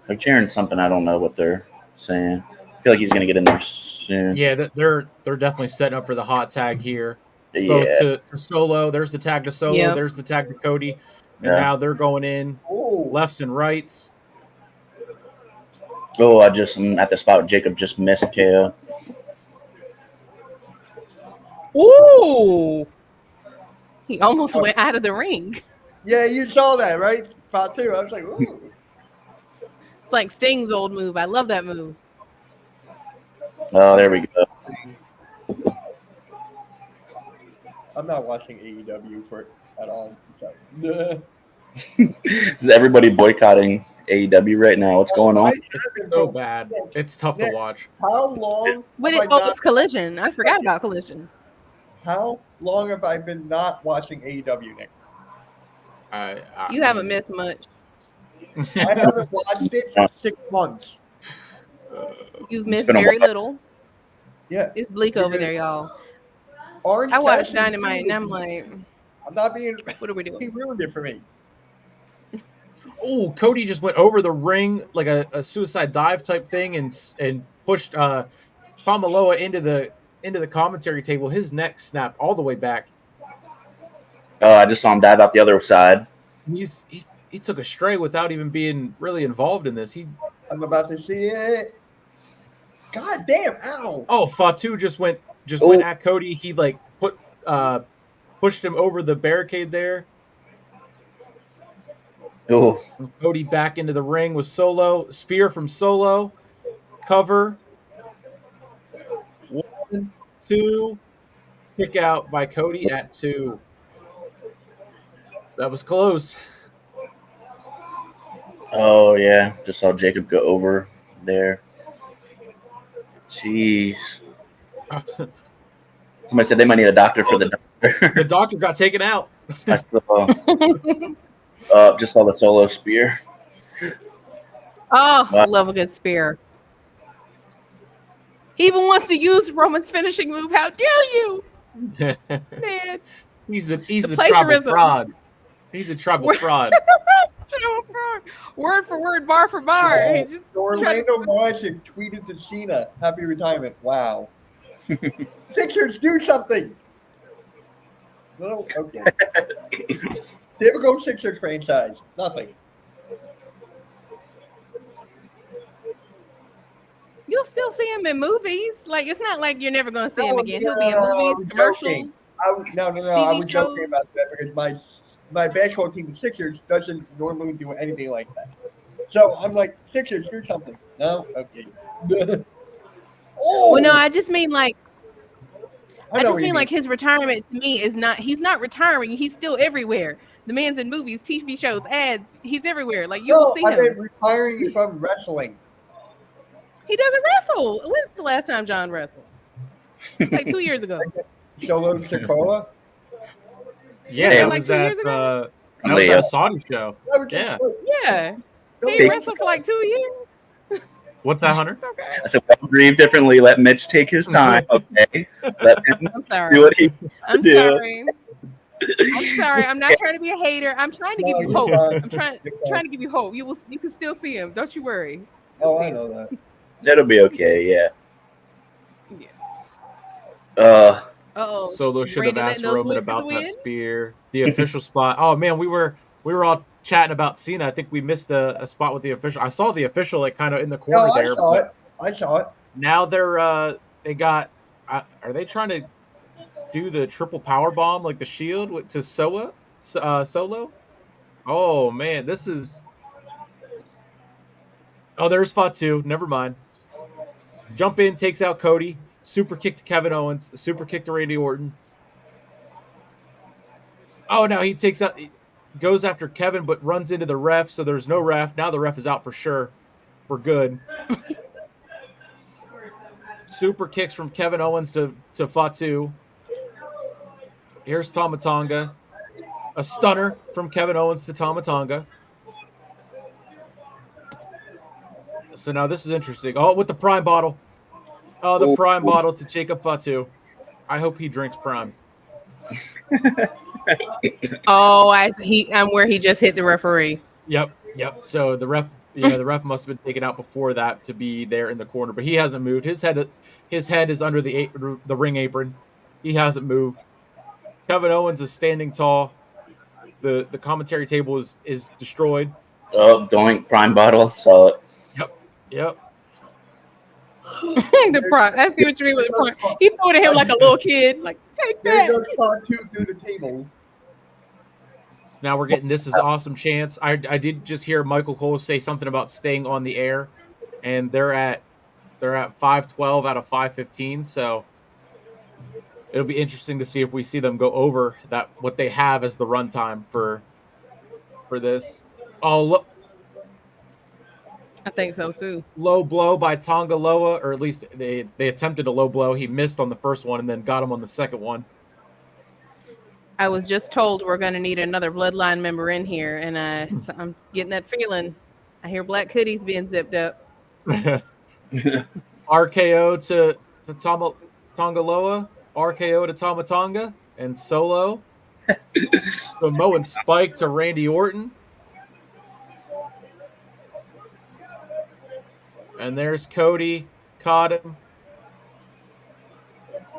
They're cheering something. I don't know what they're saying. I feel like he's gonna get in there soon. yeah, they're definitely setting up for the hot tag here. Yeah. Both to Solo. There's the tag to Solo. Yep. There's the tag to Cody, and Yeah. now they're going in Oh, lefts and rights. Oh, I'm at the spot. Jacob just missed KO. Ooh. He almost went out of the ring. yeah, you saw that, right? Part 2. I was like, ooh. It's like Sting's old move. I love that move. Oh, there we go. I'm not watching AEW at all. So, Is everybody boycotting AEW right now? What's going on? It's so bad. It's tough to watch. How long? But have it I was Collision. I forgot about Collision. How long have I been not watching AEW, Nick? You haven't missed much. I haven't watched it for 6 months. You've missed been a very while. little. Yeah. It's bleak over there, y'all. Orange I watched Cassidy Dynamite and I'm like, I'm not being. what are we He doing? ruined it for me. Oh, Cody just went over the ring like a suicide dive type thing and pushed Carmelo into the commentary table. His neck snapped all the way back. Oh, I just saw him dive out the other side. He took a stray without even being really involved in this. I'm about to see it. God damn! Ow! Oh, Fatu just went at Cody. He like pushed him over the barricade there. Oh, Cody back into the ring with Solo. Spear from Solo. Cover. 1, 2. Kick out by Cody at 2. That was close. oh yeah. Just saw Jacob go over there. Jeez. Somebody said they might need a doctor for the doctor. The doctor got taken out. I saw, just saw the Solo spear. Oh, Wow. love a good spear. He even wants to use Roman's finishing move. How dare you, man? He's the tribal plagiarism. fraud. He's a tribal fraud. Word for word, bar for bar. He's just trying Orlando to- Magic tweeted to Cena, "Happy retirement." Wow. Sixers, do something. No, okay. Typical Sixers franchise. Nothing. You'll still see him in movies. Like it's not like you're never gonna see him No, again. He'll be in no, movies, I'm commercials. joking. No. I TV was joking shows. about that because my basketball team, the Sixers, doesn't normally do anything like that. So I'm like, Sixers, do something. No, okay. Oh, Well, no, I just mean like I know just what you mean like his retirement to me is not. He's not retiring. He's still everywhere. The man's in movies, TV shows, ads. He's everywhere. Like you will see I him. meant retiring from wrestling. He doesn't wrestle. When's the last time John wrestled? Like 2 years ago. Solo Sokola. Yeah, Yeah, that like was 2 at years ago. that was at a Saudi show. I was Yeah. just like, Yeah, he Take- wrestled for like 2 years. What's that, Hunter? It's okay. I said, well, grieve differently. Let Mitch take his time. Okay. Let him I'm do sorry. what he wants to I'm do. sorry. I'm sorry. I'm not trying to be a hater. I'm trying to give you hope. I'm trying to give you hope. You can still see him. Don't you worry. oh, I know that. It'll be okay. Yeah. Yeah. Uh-oh. Solo should have Randy asked letting those Roman voices about that win? spear. The official spot. Oh man, we were all chatting about Cena. I think we missed a spot with the official. I saw the official like kind of in the corner No, I there. saw but it. I saw it. Now they got. Are they trying to do the triple power bomb like the Shield to Solo? Oh man, this is. Oh, there's Fatu. Never mind. Jump in, takes out Cody. Super kick to Kevin Owens. Super kick to Randy Orton. Oh, no, he goes after Kevin, but runs into the ref, so there's no ref. Now the ref is out for sure, for good. Super kicks from Kevin Owens to Fatu. Here's Tama Tonga. A stunner from Kevin Owens to Tama Tonga. So now this is interesting. Oh, with the Prime bottle. Oh, the Prime bottle to Jacob Fatu. I hope he drinks Prime. Oh, I'm where he just hit the referee. Yep. So the ref must have been taken out before that to be there in the corner, but he hasn't moved. His head is under the ring apron. He hasn't moved. Kevin Owens is standing tall. The commentary table is destroyed. Oh, doink, Prime bottle. Saw it. Yep. The Prime. I see what you mean with the Prime. He threw it at him like a little kid. Like, take There that. goes Fatu through the table. So now we're getting This Is Awesome chants. I did just hear Michael Cole say something about staying on the air, and they're at 512 out of 515. So it'll be interesting to see if we see them go over what they have as the runtime for this. Oh, look. I think so too. Low blow by Tonga Loa, or at least they attempted a low blow. He missed on the first one and then got him on the second one. I was just told we're going to need another Bloodline member in here, and I'm getting that feeling. I hear Black Hoodie's being zipped up. RKO to Tonga Loa, RKO to Tama Tonga, and Solo. Samoan Spike to Randy Orton. And there's Cody. Caught him.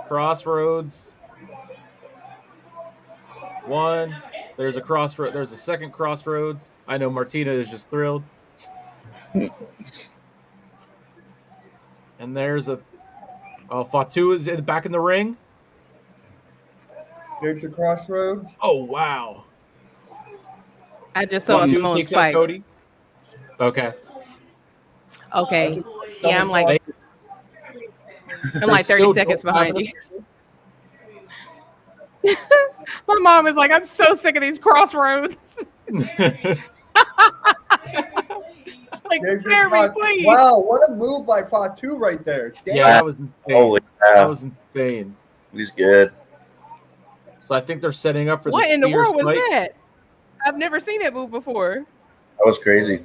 Crossroads. One. There's a crossroad. There's a second crossroads. I know Martina is just thrilled. And there's Fatu is back in the ring. There's the crossroads. Oh wow! I just saw Fatu Samoan takes out Spike. Cody. Okay. Okay. Yeah, I'm like 30 still seconds don't behind you. My mom is like, I'm so sick of these crossroads. Like, There's spare your me, Fatu. please. Wow, what a move by Fatu right there. Damn. Yeah, that was insane. Holy That cow. was insane. He's good. So I think they're setting up for What the in the spear world was spike. that? I've never seen that move before. That was crazy.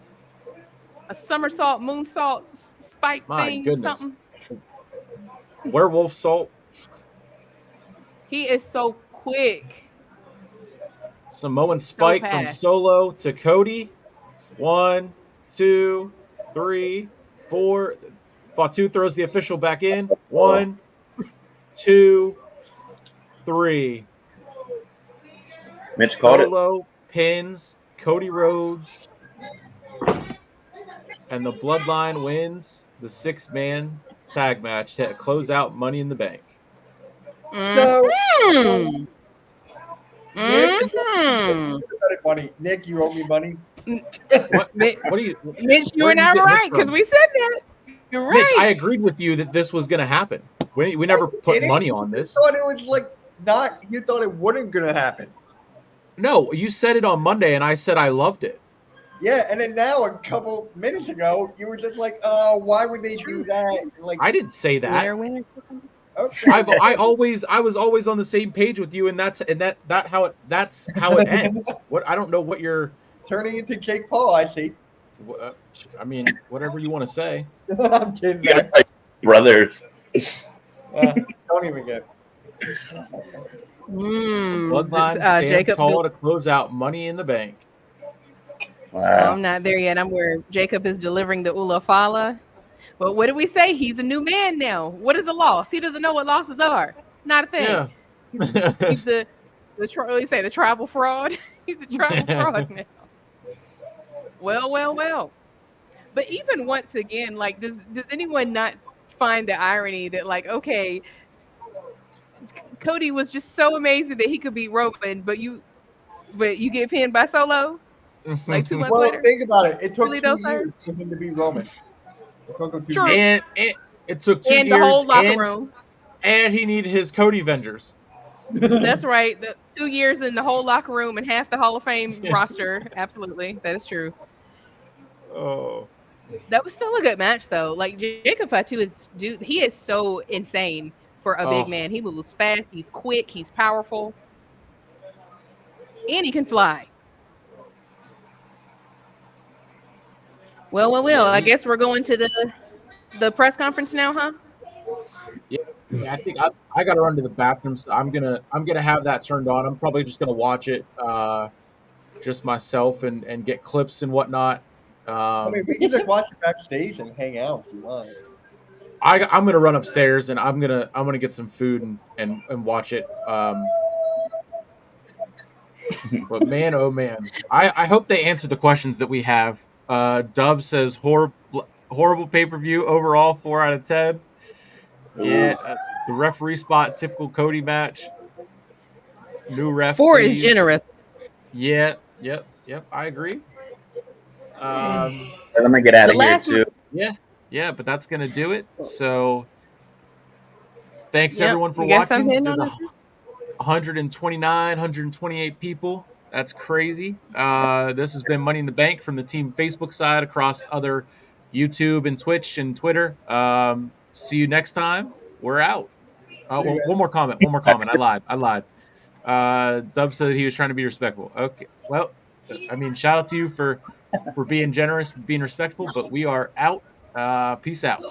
A somersault, moonsault, spike My thing, goodness. something. Werewolf salt. He is so quick. Samoan spike from fast. Solo to Cody. 1, 2, 3, 4. Fatu throws the official back in. 1, 2, 3. Mitch called it. Solo pins Cody Rhodes. And the Bloodline wins the 6-man tag match to close out Money in the Bank. So, Mhm. Nick, Mhm. money. Nick, you owe me money. What do you, Mitch, you Where and did I you were get this right because from? we said that. You're Mitch? I right. agreed with you that this was going to happen. We never put Did money it? on this. You thought it was like not. You thought it wasn't gonna happen. No, you said it on Monday, and I said I loved it. Yeah, and then now a couple minutes ago, you were just like, "Oh, why would they do that?" Like, I didn't say that. Winner, winner, chicken. okay, I was always on the same page with you, and that's how it ends. What I don't know what you're. turning into Jake Paul. I see. I mean, whatever you want to say. I'm kidding. Yeah, Man. like brothers. Don't even get. Bloodline stands Jacob. tall to close out Money in the Bank. Oh, Wow. I'm not there yet. I'm where Jacob is delivering the Ula Fala. But what did we say? He's a new man now. What is a loss? He doesn't know what losses are. Not a thing. Yeah. He's the what do you say, the tribal fraud? He's a tribal fraud now. Well. But even once again, like, does anyone not find the irony that, like, okay, Cody was just so amazing that he could beat Roman, but you get pinned by Solo like 2 months Well, later? think about it. It took Really 2 though, sir? years for him to be Roman. It took him 2 True. years. And it took 2 And years. the whole locker room. And he needed his Cody Avengers. That's right. The 2 years in the whole locker room and half the Hall of Fame roster. Absolutely. That is true. Oh. That was still a good match though. Like Jacob Fatu he is so insane for a big man. He moves fast, he's quick, he's powerful, and he can fly. Well. I guess we're going to the press conference now, huh? Yeah, I think I got to run to the bathroom, so I'm gonna have that turned on. I'm probably just gonna watch it just myself and get clips and whatnot. I mean, we can just watch it backstage and hang out if you want. I'm gonna run upstairs and I'm gonna get some food and watch it. But man, oh man, I hope they answer the questions that we have. Dub says horrible pay-per-view overall, 4 out of 10. Yeah, the referee spot, typical Cody match. New ref. 4 please. is generous. Yeah, yep. I agree. I'm gonna get out of here too. Yeah, but that's gonna do it. So, thanks everyone for watching. Through the 129, 128 people. That's crazy. This has been Money in the Bank from the team Facebook side across other YouTube and Twitch and Twitter. See you next time. We're out. One more comment. I lied. Dub said he was trying to be respectful. Okay. Well, I mean, shout out to you for being generous, being respectful, but we are out. Peace out.